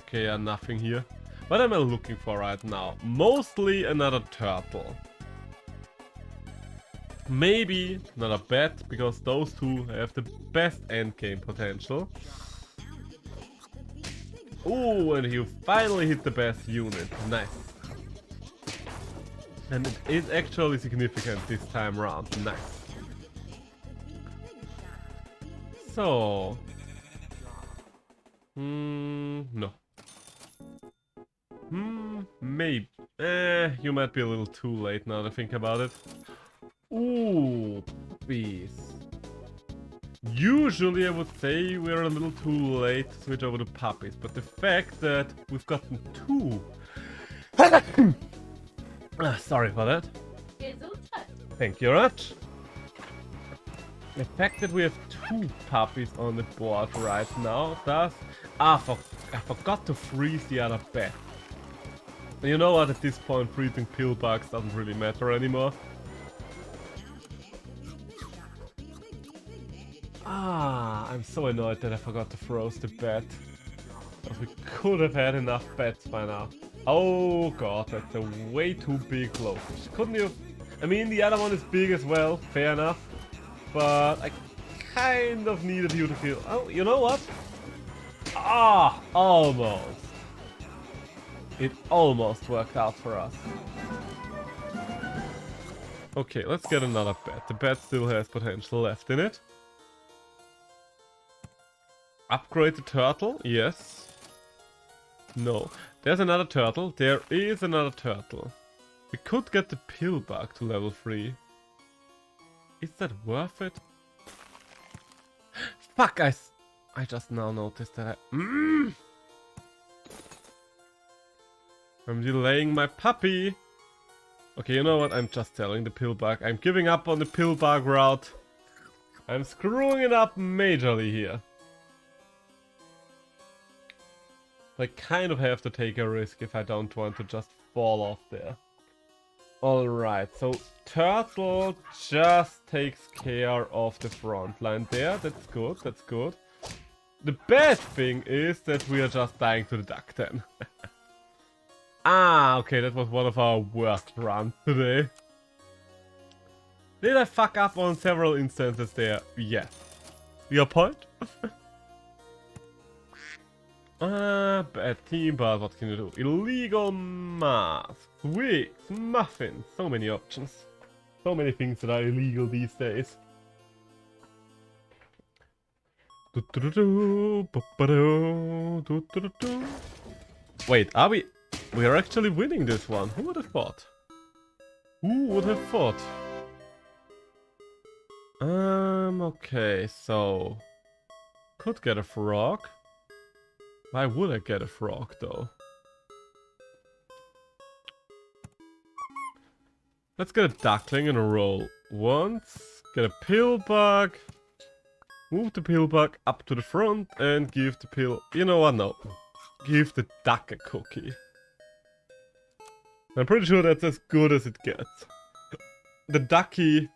Okay, yeah, nothing here. What am I looking for right now? Mostly another turtle. Maybe not a bet, because those two have the best endgame potential. Oh, and you finally hit the best unit. Nice. And it is actually significant this time around. Nice. So... no. Maybe. You might be a little too late now to think about it. Ooh, bees. Usually I would say we're a little too late to switch over to puppies, but the fact that we've gotten 2... sorry for that. Thank you very much. The fact that we have 2 puppies on the board right now does... I forgot to freeze the other bet. You know what, at this point freezing pillbugs doesn't really matter anymore. I'm so annoyed that I forgot to froze the bet. Because we could have had enough bets by now. Oh god, that's a way too big blowfish. Couldn't you... I mean, the other one is big as well, fair enough. But I kind of needed you to kill... Oh, you know what? Almost. It almost worked out for us. Okay, let's get another bet. The bet still has potential left in it. Upgrade the turtle? Yes. No. There's another turtle. There is another turtle. We could get the pillbug to level 3. Is that worth it? Fuck, I just now noticed that I'm delaying my puppy. Okay, you know what? I'm just selling the pillbug. I'm giving up on the pillbug route. I'm screwing it up majorly here. I kind of have to take a risk if I don't want to just fall off there. Alright, so turtle just takes care of the front line there. That's good, that's good. The bad thing is that we are just dying to the duck then. Okay, that was one of our worst runs today. Did I fuck up on several instances there? Yes. Your point? Bad team, but what can you do? Illegal mask, wigs, muffins, so many options. So many things that are illegal these days. Wait, are we? We are actually winning this one. Who would have thought? Who would have thought? Okay, so... Could get a frog. Why would I get a frog though? Let's get a duckling in a roll. Once, get a pill bug. Move the pill bug up to the front and give the pill... You know what, no. Give the duck a cookie. I'm pretty sure that's as good as it gets. The ducky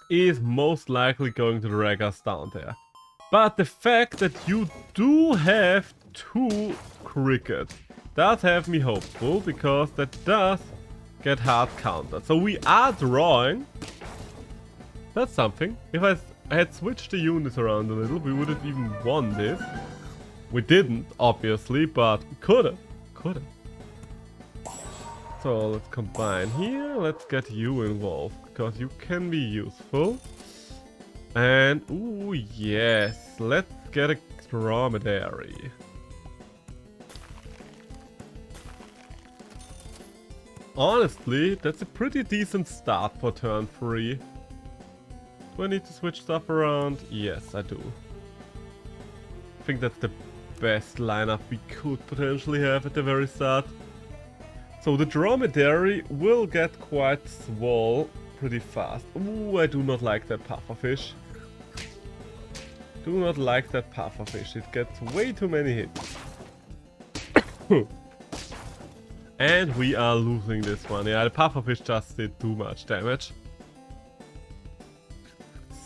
is most likely going to drag us down there. But the fact that you do have 2 crickets does have me hopeful, because that does get hard countered. So we are drawing. That's something. If I had switched the units around a little, we would have even won this. We didn't, obviously, but we could have. Could have. So let's combine here. Let's get you involved, because you can be useful. And, ooh, yes. Let's get a dromedary. Honestly, that's a pretty decent start for turn 3. Do I need to switch stuff around? Yes, I do. I think that's the best lineup we could potentially have at the very start. So the dromedary will get quite swole pretty fast. Ooh, I do not like that pufferfish. Do not like that pufferfish. It gets way too many hits. And we are losing this one. Yeah, the pufferfish just did too much damage.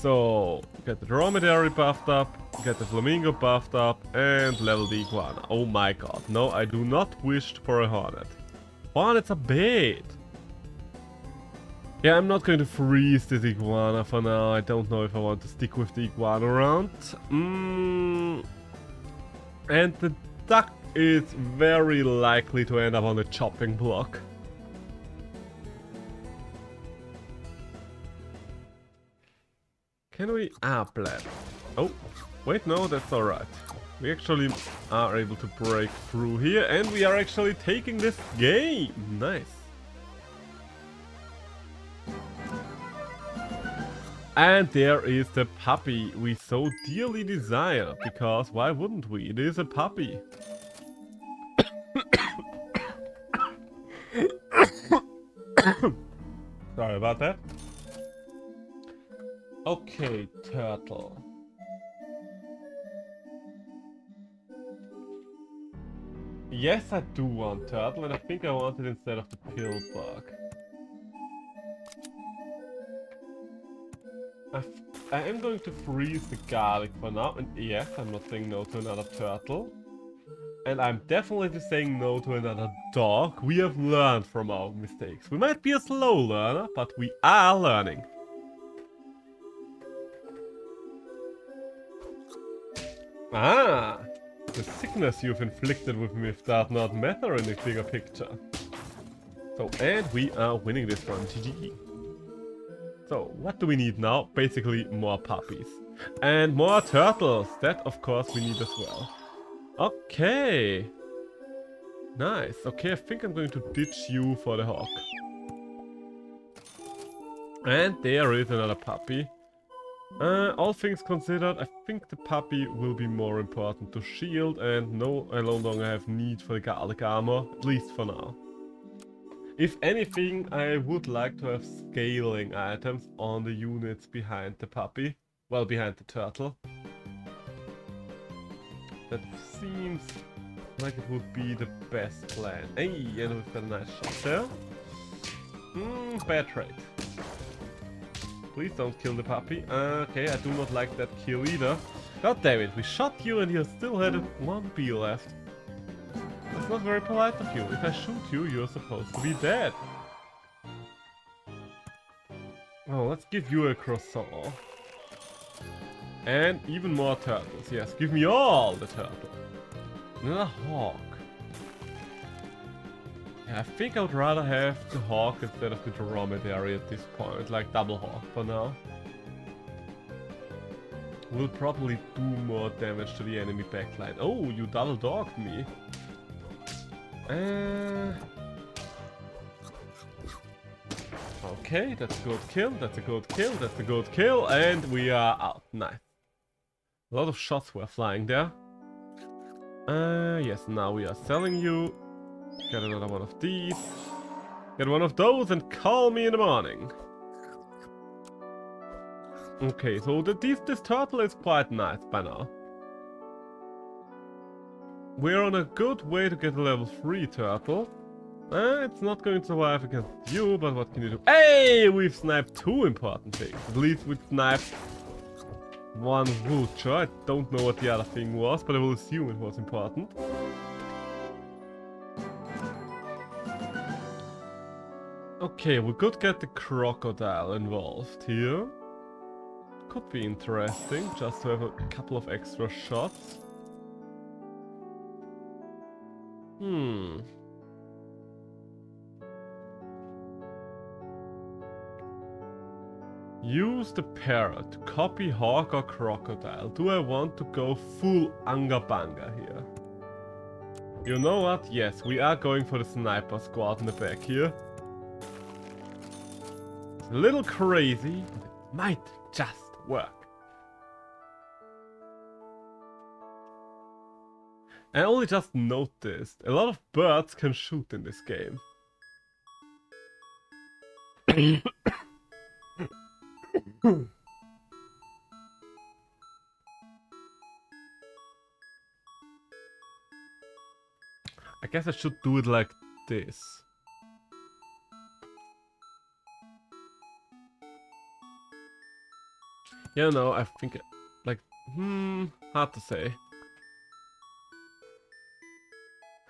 So, get the dromedary buffed up, get the flamingo buffed up, and level the iguana. Oh my god, no, I do not wish for a hornet. Hornets are bad. Yeah, I'm not going to freeze this iguana for now. I don't know if I want to stick with the iguana around. And the duck is very likely to end up on the chopping block. Can we... blab. Oh, wait, no, that's alright. We actually are able to break through here, and we are actually taking this game. Nice. And there is the puppy we so dearly desire, because why wouldn't we? It is a puppy. Sorry about that. Okay, turtle. Yes, I do want turtle, and I think I want it instead of the pill bug. I am going to freeze the garlic for now, and yes, I'm not saying no to another turtle. And I'm definitely saying no to another dog. We have learned from our mistakes. We might be a slow learner, but we are learning. Ah! The sickness you've inflicted with me does not matter in the bigger picture. So, and we are winning this one. GG. So, what do we need now? Basically, more puppies. And more turtles. That, of course, we need as well. Okay. Nice. Okay, I think I'm going to ditch you for the hawk. And there is another puppy. All things considered, I think the puppy will be more important to shield, and no, I no longer have need for the garlic armor, at least for now. If anything, I would like to have scaling items on the units behind the puppy. Well, behind the turtle. That seems like it would be the best plan. Hey, and we've got a nice shot there. Bad trade. Please don't kill the puppy. Okay, I do not like that kill either. God damn it, we shot you and you still had one bee left. That's not very polite of you. If I shoot you, you're supposed to be dead. Oh, let's give you a croissant. And even more turtles. Yes, give me all the turtles. Another hawk. Yeah, I think I would rather have the hawk instead of the dromedary at this point. Like double hawk for now. Will probably do more damage to the enemy backline. Oh, you double dogged me. Okay, that's a good kill, that's a good kill, that's a good kill, and we are out. Nice. A lot of shots were flying there. Yes, now we are selling you. Get another one of these. Get one of those and call me in the morning. Okay, so this turtle is quite nice by now. We're on a good way to get a level 3 turtle. It's not going to survive against you, but what can you do? Hey, we've sniped 2 important things. At least we sniped 1 vulture. I don't know what the other thing was, but I will assume it was important. Okay, we could get the crocodile involved here. Could be interesting, just to have a couple of extra shots. Use the parrot to copy hawk or crocodile. Do I want to go full Anga Banga here? You know what? Yes, we are going for the sniper squad in the back here. It's a little crazy, but it might just work. I only just noticed a lot of birds can shoot in this game. I guess I should do it like this. Yeah, no, I think like hard to say.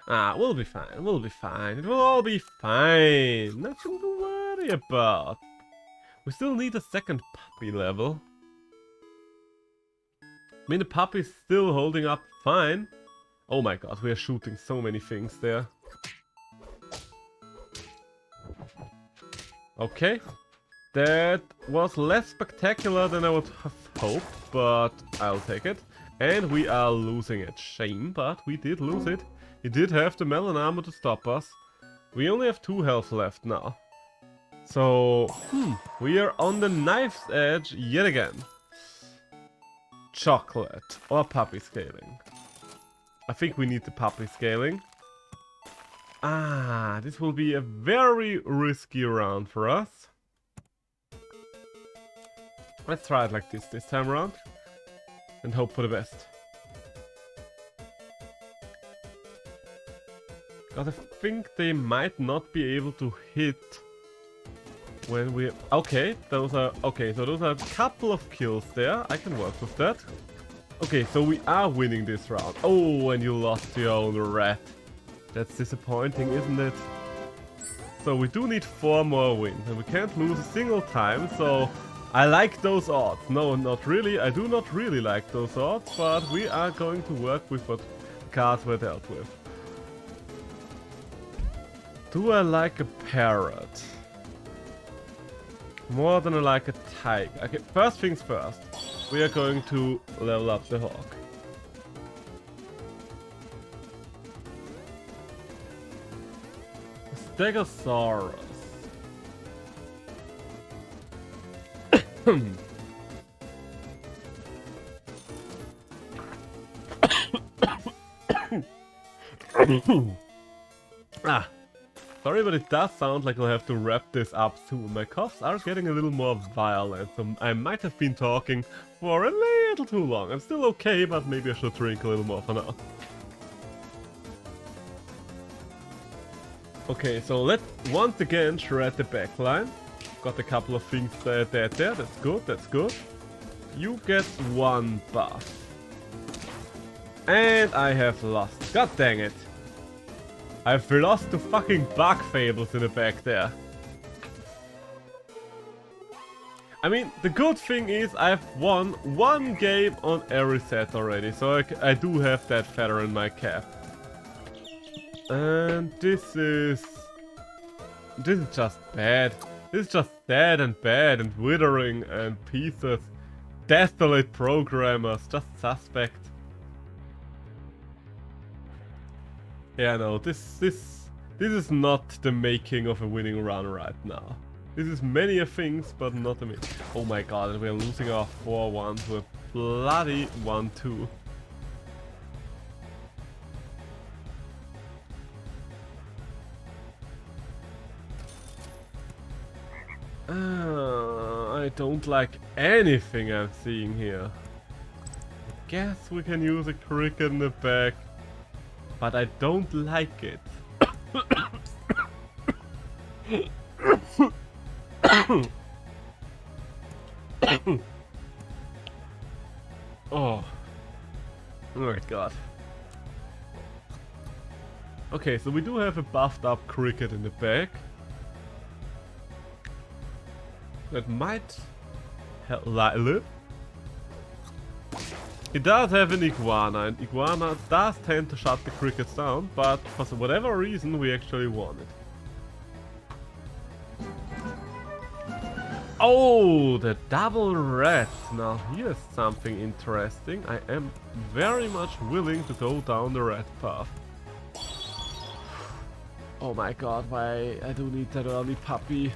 We'll be fine. We'll be fine. It will all be fine. Nothing to worry about. We still need a second puppy level. I mean, the puppy's still holding up fine. Oh my god, we are shooting so many things there. Okay. That was less spectacular than I would have hoped, but I'll take it. And we are losing it. Shame, but we did lose it. He did have the melon armor to stop us. We only have 2 health left now. So, we are on the knife's edge yet again. Chocolate or puppy scaling. I think we need the puppy scaling. This will be a very risky round for us. Let's try it like this time around. And hope for the best. Because I think they might not be able to hit when we... Okay, those are... Okay, so those are a couple of kills there. I can work with that. Okay, so we are winning this round. Oh, and you lost your own rat. That's disappointing, isn't it? So we do need 4 more wins, and we can't lose a single time, so... I like those odds. No, not really. I do not really like those odds, but we are going to work with what cards were dealt with. Do I like a parrot? More than I like a tiger. Okay, first things first. We are going to level up the hawk. Stegosaurus. Sorry, but it does sound like I'll have to wrap this up soon. My coughs are getting a little more violent, so I might have been talking for a little too long. I'm still okay, but maybe I should drink a little more for now. Okay, so let's once again shred the backline. Got a couple of things dead there. That's good, that's good. You get 1 buff. And I have lost. God dang it. I've lost to fucking bug fables in the back there. I mean, the good thing is I've won 1 game on every set already. So I do have that feather in my cap. And this is just bad. This is just sad and bad and withering and pieces. Desolate programmers, just suspect. Yeah, no, this is not the making of a winning run right now. This is many a things, but not a me. Oh my god, and we are losing our 4-1 to a bloody 1-2. I don't like anything I'm seeing here. I guess we can use a cricket in the back, but I don't like it. Oh my god. Okay, so we do have a buffed up cricket in the back. That might live. It does have an iguana, and iguana does tend to shut the crickets down, but for whatever reason we actually won it. Oh, the double red. Now here's something interesting. I am very much willing to go down the red path. Oh my god, why I do need that early puppy.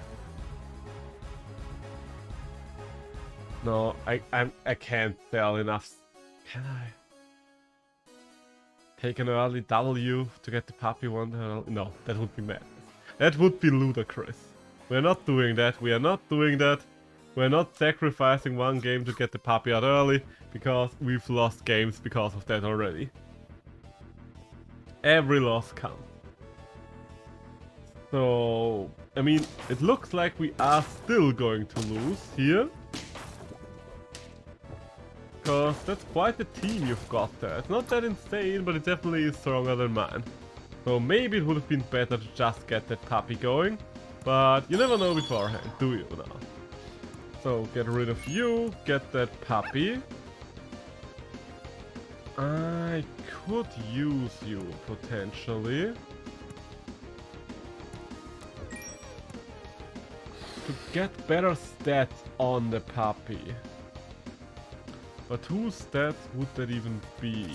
No, I can't sell enough. Can I? Take an early W to get the puppy one? No, that would be madness. That would be ludicrous. We're not doing that. We are not doing that. We're not sacrificing one game to get the puppy out early, because we've lost games because of that already. Every loss counts. So, I mean, it looks like we are still going to lose here. Because that's quite a team you've got there. It's not that insane, but it definitely is stronger than mine. So maybe it would have been better to just get that puppy going. But you never know beforehand, do you now? So get rid of you, get that puppy. I could use you potentially to get better stats on the puppy. But whose stats would that even be?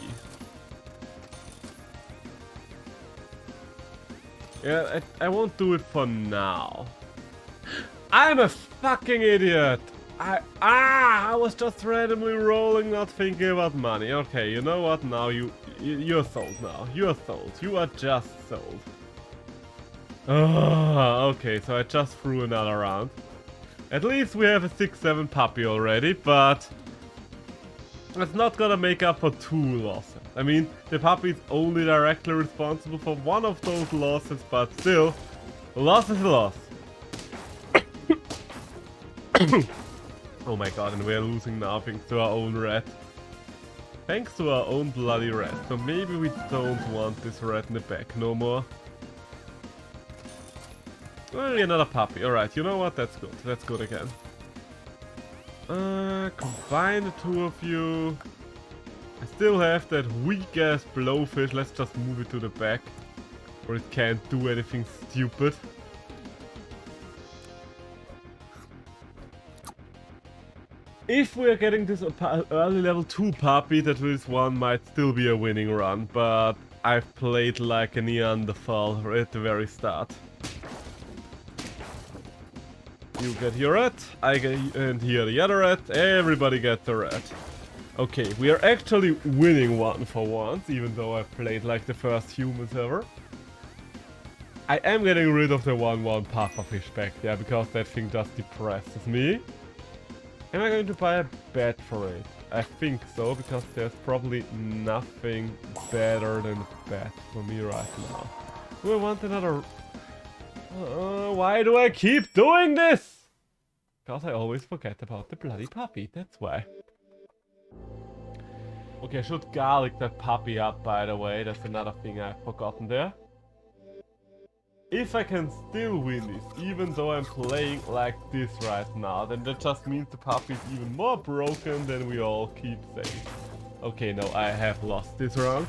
Yeah, I won't do it for now. I'm a fucking idiot! I was just randomly rolling, not thinking about money. Okay, you know what? Now you're sold now. You're sold. You are just sold. Okay, so I just threw another round. At least we have a 6-7 puppy already, but it's not gonna make up for 2 losses. I mean, the puppy is only directly responsible for one of those losses, but still, a loss is a loss. Oh my god, and we're losing now thanks to our own red. Thanks to our own bloody red. So maybe we don't want this red in the back no more. Only another puppy. Alright, you know what? That's good. That's good again. Combine the 2 of you. I still have that weak-ass blowfish. Let's just move it to the back, where it can't do anything stupid. If we're getting this early level 2 puppy, that this one might still be a winning run, but I've played like a Neanderthal at the very start. You get your red, I get, and here the other red, everybody gets the red. Okay, we are actually winning one for once, even though I've played like the first humans ever. I am getting rid of the 1-1 pufferfish back there, because that thing just depresses me. Am I going to buy a bet for it? I think so, because there's probably nothing better than a bet for me right now. Do I want another... why do I keep doing this? Because I always forget about the bloody puppy, that's why. Okay, I should garlic that puppy up, by the way. That's another thing I've forgotten there. If I can still win this, even though I'm playing like this right now, then that just means the puppy is even more broken than we all keep saying. Okay, no, I have lost this round.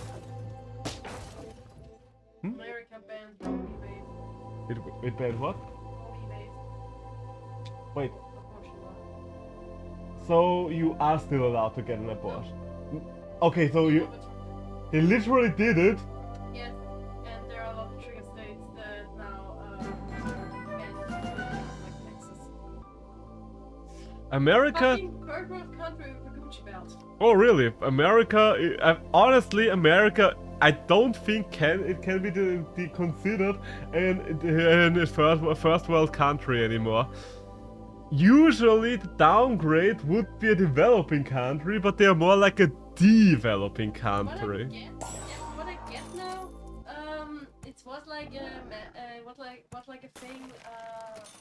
America banned eBay. It banned what? eBay. Wait, Abortion law. so you are still allowed to get an abortion? Okay, so you... He literally did it? Yes, and there are a lot of trigger states that now ban like Texas. America? Fucking third world country with a Gucci belt. Oh really? America, honestly, America, I don't think it can be considered a first world country anymore. usually the downgrade would be a developing country, but they are more like a developing country. What I get now, it was like was like a thing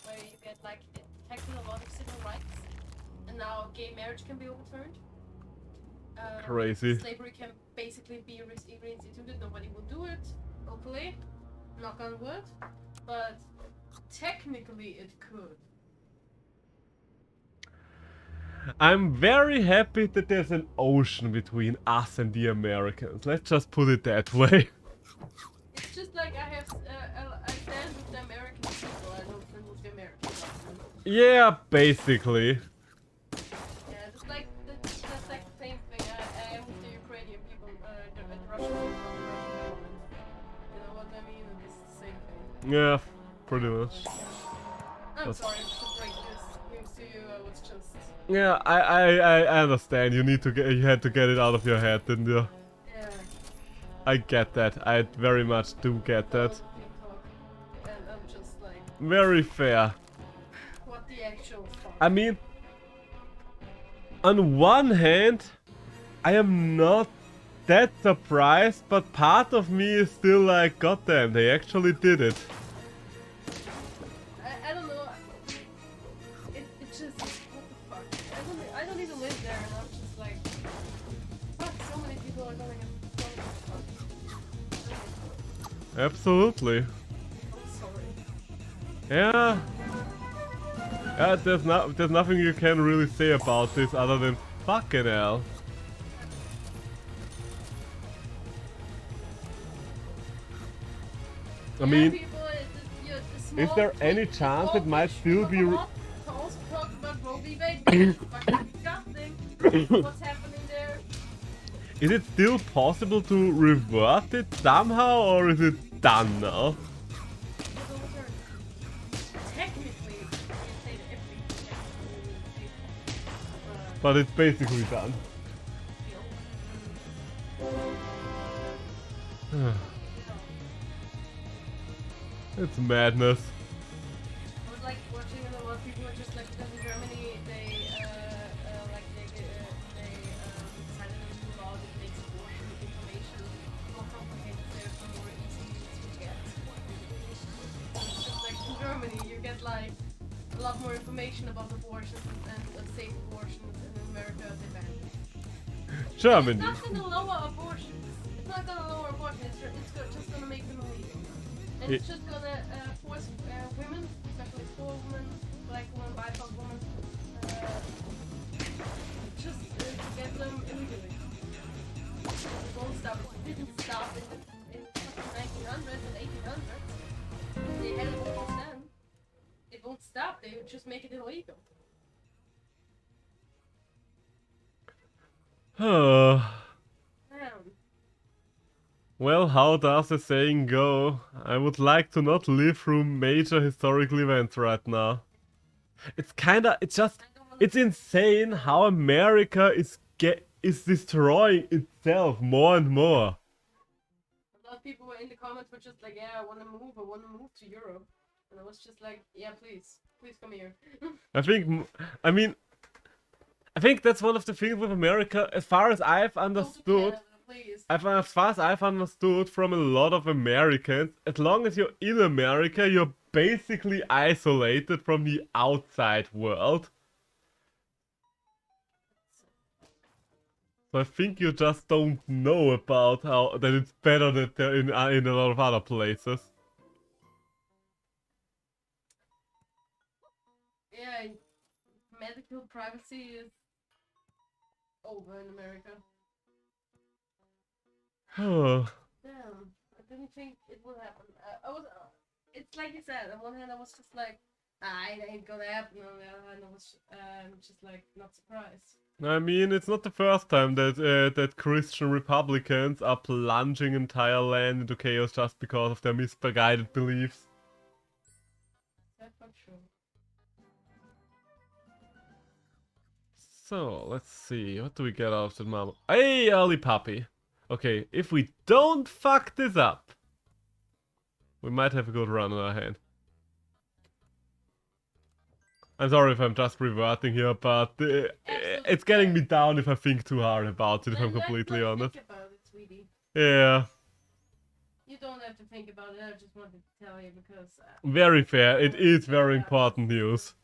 where you get like it protected a lot of civil rights, and now gay marriage can be overturned. Crazy. Slavery can basically be reinstituted. Nobody will do it, hopefully. Knock on wood. But technically it could. I'm very happy that there's an ocean between us and the Americans. Let's just put it that way. It's just like I stand with the American people. I don't stand with the Americans. Yeah, basically. Yeah, that's like the same thing. I am with the Ukrainian people, the Russian people, you know what I mean? It's the same thing. Yeah, pretty much. I'm sorry to break this news to you. I was just. Yeah, I understand. You had to get it out of your head, didn't you? Yeah. I get that. I very much do get that. And I'm just like. Very fair. What the actual fuck? I mean, on one hand, I am not that surprised, but part of me is still like, goddamn, they actually did it. I don't know. It's just what the fuck. I don't even live there, and I'm just like, fuck. So many people are gonna get fucked. Absolutely. I'm sorry. Yeah. Yeah, there's nothing you can really say about this other than fucking hell. I mean, people, is there any chance it might still be? Also talk about Roe v. Wade. Fucking disgusting. What's happening there? Is it still possible to revert it somehow, or is it done now? Technically, but it's basically done. It's madness. I was like watching, and a lot of people were just like, because in Germany they decided to do a law that makes abortion information more complicated, therefore more easy to get. It's just like in Germany you get like a lot more information about abortions and safe abortions, and in America they ban it. Germany. It's not gonna lower abortions. It's not gonna lower abortion. It's just gonna make them illegal. And it's just gonna force women, especially poor women, black women, BIPOC women, just to get them illegally. It won't stop. It didn't stop in the 1900s and 1800s. They had abortions then. It won't stop. They would just make it illegal. Well, how does the saying go? I would like to not live through major historical events right now. It's insane how America is destroying itself more and more. A lot of people were in the comments were just like, yeah, I want to move to Europe. And I was just like, yeah, please come here. I think that's one of the things with America, as far as I've understood. As far as I've understood from a lot of Americans, as long as you're in America, you're basically isolated from the outside world. So I think you just don't know about that it's better that they're in a lot of other places. Yeah, medical privacy is over in America. Oh. Damn, I didn't think it would happen. It's like you said, on one hand I was just like, it ain't gonna happen, on the other hand I was just like, not surprised. I mean, it's not the first time that Christian Republicans are plunging entire land into chaos just because of their misguided beliefs. That's not true. So, let's see, what do we get out of the mama? Hey, early puppy! Okay, if we don't fuck this up, we might have a good run on our hand. I'm sorry if I'm just reverting here, but it's getting me down if I think too hard about it, if I'm completely honest. Think about it, sweetie. Yeah. You don't have to think about it, I just wanted to tell you because... Very fair, it is very important news.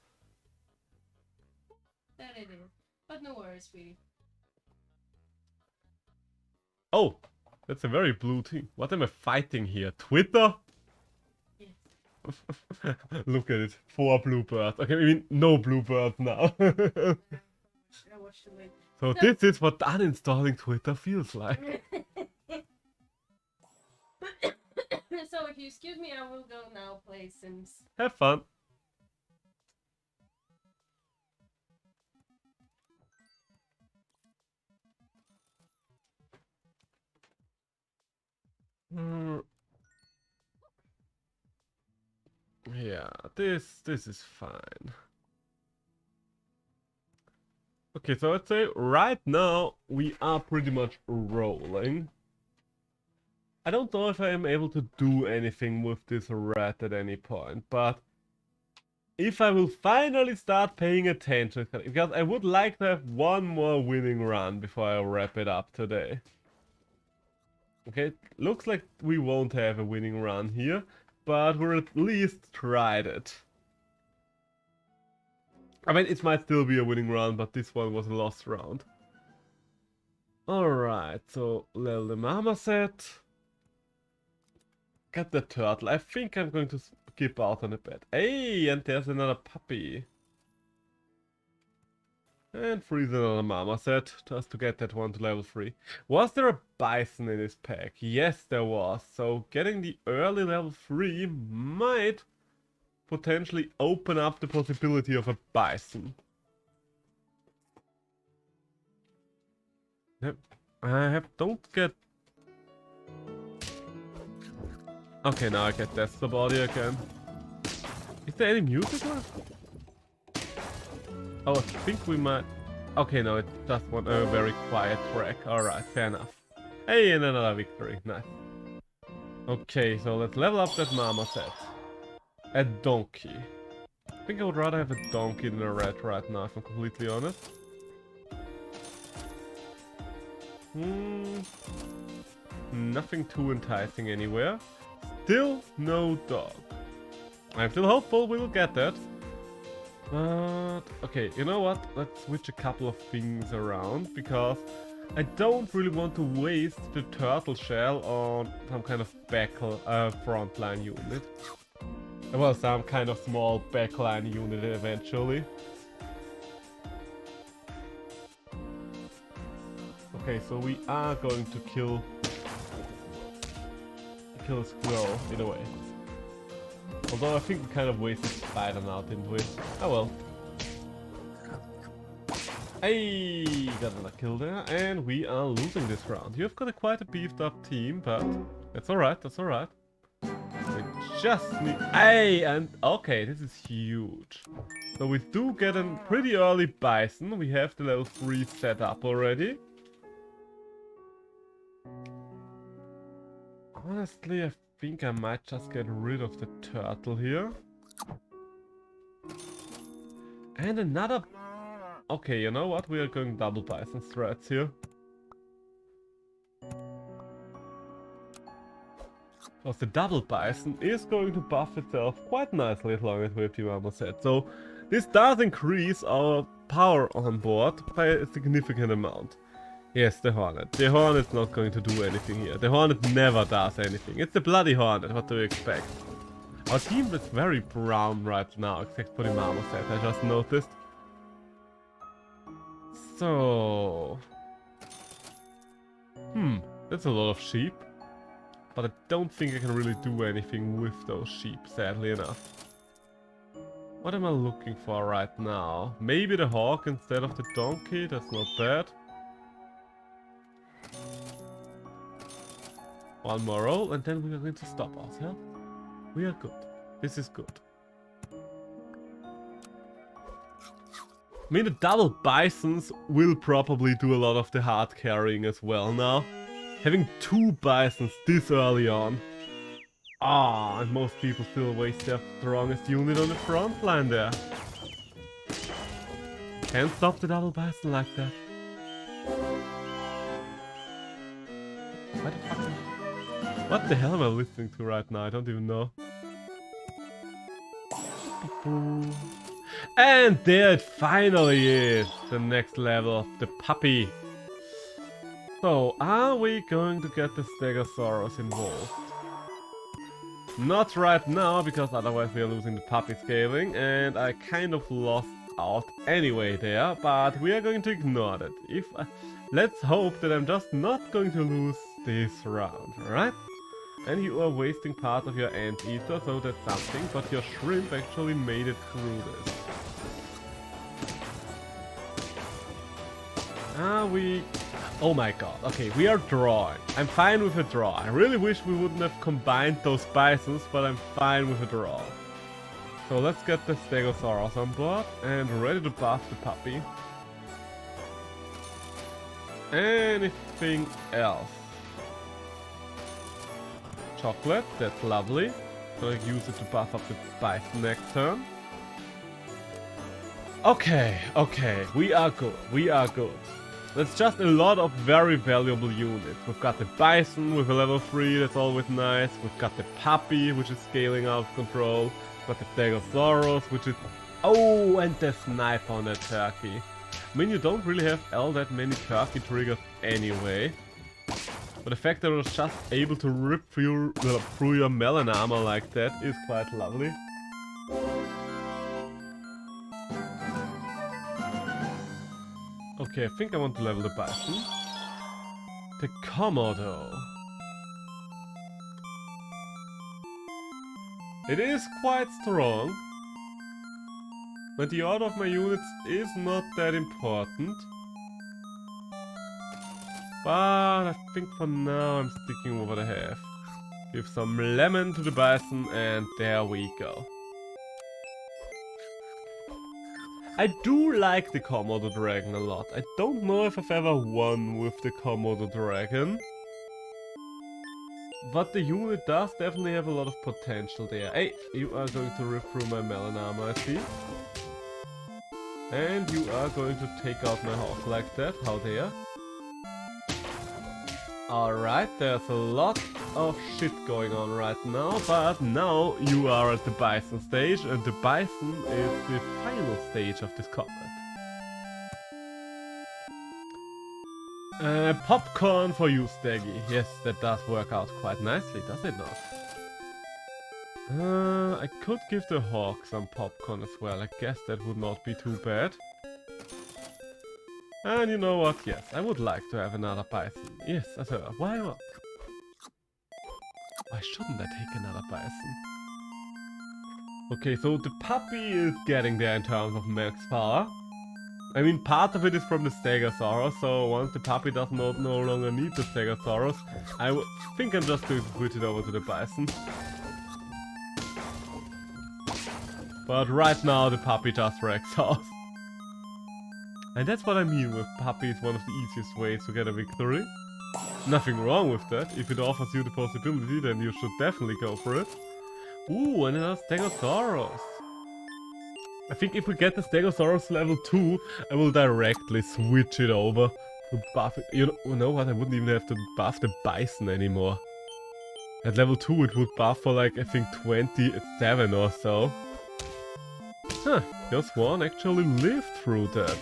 That it is. But no worries, sweetie. Oh, that's a very blue team. What am I fighting here? Twitter? Yes. Look at it. 4 bluebirds. Okay, I mean, no bluebirds now. I watched it. So this is what uninstalling Twitter feels like. So if you excuse me, I will go now play Sims. Have fun. Yeah, this is fine. Okay, so I'd say right now we are pretty much rolling. I don't know if I am able to do anything with this rat at any point, but if I will finally start paying attention, because I would like to have one more winning run before I wrap it up today. Okay, looks like we won't have a winning run here, but we're at least tried it. I mean, it might still be a winning run, but this one was a lost round. Alright, so level the marmoset. Get the turtle. I think I'm going to skip out on a bed. Hey, and there's another puppy. And freeze another marmoset, just to get that one to level 3. Was there a bison in this pack? Yes, there was. So getting the early level 3 might potentially open up the possibility of a bison. Yep. Don't get... Okay, now I get that's the body again. Is there any music left? Oh, I think we might... Okay, no, it's just one very quiet track. Alright, fair enough. Hey, and another victory. Nice. Okay, so let's level up that marmoset. A donkey. I think I would rather have a donkey than a rat right now, if I'm completely honest. Nothing too enticing anywhere. Still no dog. I'm still hopeful we will get that. But, okay, you know what? Let's switch a couple of things around, because I don't really want to waste the turtle shell on some kind of frontline unit. Well, some kind of small backline unit eventually. Okay, so we are going to kill a squirrel, in a way. Although I think we kind of wasted spider now, didn't we? Oh well. Hey, got another kill there, and we are losing this round. You've got quite a beefed up team, but that's alright, that's alright. We just need... Hey, and okay, this is huge. So we do get a pretty early bison. We have the level 3 set up already. Honestly, I think I might just get rid of the turtle here. And another... Okay, you know what? We are going double bison threats here. Because the double bison is going to buff itself quite nicely as long as we have the marmoset. So this does increase our power on board by a significant amount. Yes, the Hornet. The Hornet's not going to do anything here. The Hornet never does anything. It's the bloody Hornet, what do you expect? Our team is very brown right now, except for the marmoset, I just noticed. So... that's a lot of sheep. But I don't think I can really do anything with those sheep, sadly enough. What am I looking for right now? Maybe the hawk instead of the donkey, that's not bad. One more roll and then we are going to stop ourselves. We are good. This is good. I mean, the double bisons will probably do a lot of the hard carrying as well now. Having 2 bisons this early on. Ah, and most people still waste their strongest unit on the front line there. Can't stop the double bison like that. What the hell am I listening to right now? I don't even know. And there it finally is! The next level of the puppy. So, are we going to get the Stegosaurus involved? Not right now, because otherwise we are losing the puppy scaling, and I kind of lost out anyway there, but we are going to ignore that. Let's hope that I'm just not going to lose this round, right? And you are wasting part of your anteater, so that's something, but your shrimp actually made it through this. Oh my god, okay, we are drawing. I'm fine with a draw. I really wish we wouldn't have combined those bisons, but I'm fine with a draw. So let's get the Stegosaurus on board and ready to buff the puppy. Anything else? Chocolate, that's lovely. Gonna use it to buff up the bison next turn. Okay, we are good. That's just a lot of very valuable units. We've got the bison with a level 3, that's always nice. We've got the puppy, which is scaling out of control. We've got the Stegosaurus, which is... Oh, and the sniper on that turkey. I mean, you don't really have all that many turkey triggers anyway. But the fact that I was just able to rip through your melon armor like that is quite lovely. Okay, I think I want to level the bison. The Komodo. It is quite strong. But the order of my units is not that important. But I think for now I'm sticking with what I have. Give some lemon to the bison and there we go. I do like the Komodo dragon a lot. I don't know if I've ever won with the Komodo dragon. But the unit does definitely have a lot of potential there. Hey, you are going to rip through my melon armor, I see. And you are going to take out my hawk like that. How dare? Alright, there's a lot of shit going on right now, but now you are at the bison stage, and the bison is the final stage of this combat. Popcorn for you, Steggy. Yes, that does work out quite nicely, does it not? I could give the hawk some popcorn as well. I guess that would not be too bad. And you know what? Yes, I would like to have another bison. Yes, why not? Why shouldn't I take another bison? Okay, so the puppy is getting there in terms of max power. I mean, part of it is from the Stegosaurus, so once the puppy does not no longer need the Stegosaurus, I think I'm just going to switch it over to the bison. But right now the puppy just wrecks house. And that's what I mean with puppy is one of the easiest ways to get a victory. Nothing wrong with that. If it offers you the possibility, then you should definitely go for it. Ooh, and another Stegosaurus. I think if we get the Stegosaurus level 2, I will directly switch it over to buff it. You know what? I wouldn't even have to buff the bison anymore. At level 2 it would buff for like, I think 27 or so. Huh, your swan actually lived through that.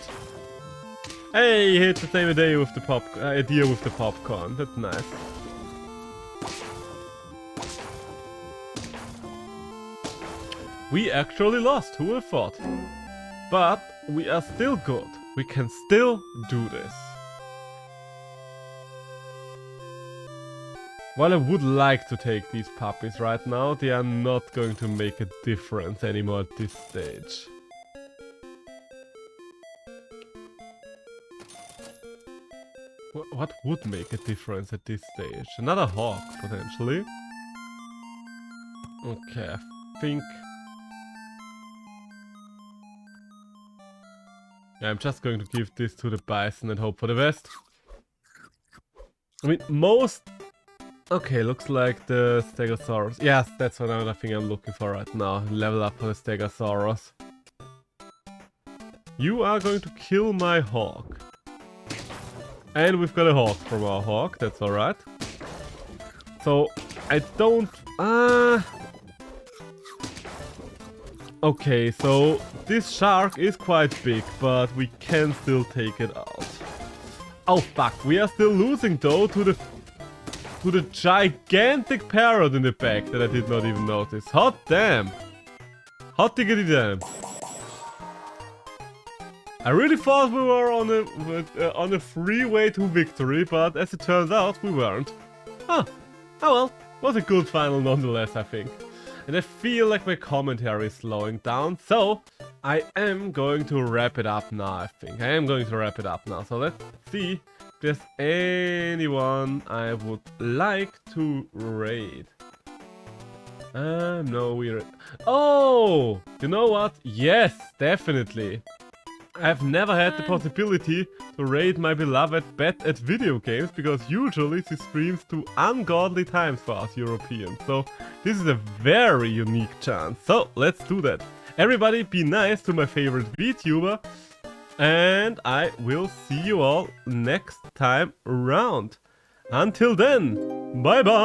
Hey, he hit the same idea with the popcorn. That's nice. We actually lost, who would have thought? But we are still good. We can still do this. While I would like to take these puppies right now, they are not going to make a difference anymore at this stage. What would make a difference at this stage? Another hawk, potentially. Okay, I think... Yeah, I'm just going to give this to the bison and hope for the best. I mean, most... Okay, looks like the Stegosaurus. Yes, that's another thing I'm looking for right now. Level up for the Stegosaurus. You are going to kill my hawk. And we've got a hawk from our hawk, that's alright. So, I don't... Okay, so this shark is quite big, but we can still take it out. Oh fuck, we are still losing though to the gigantic parrot in the back that I did not even notice. Hot damn! Hot diggity damn! I really thought we were on a freeway to victory, but as it turns out, we weren't. Huh. Oh well, was a good final nonetheless, I think. And I feel like my commentary is slowing down, so I am going to wrap it up now, I think. I am going to wrap it up now, so let's see if there's anyone I would like to raid. No, we're... Oh! You know what? Yes, definitely. I've never had the possibility to raid my beloved Bet at video games, because usually she streams to ungodly times for us Europeans. So this is a very unique chance. So let's do that. Everybody be nice to my favorite VTuber. And I will see you all next time around. Until then, bye bye!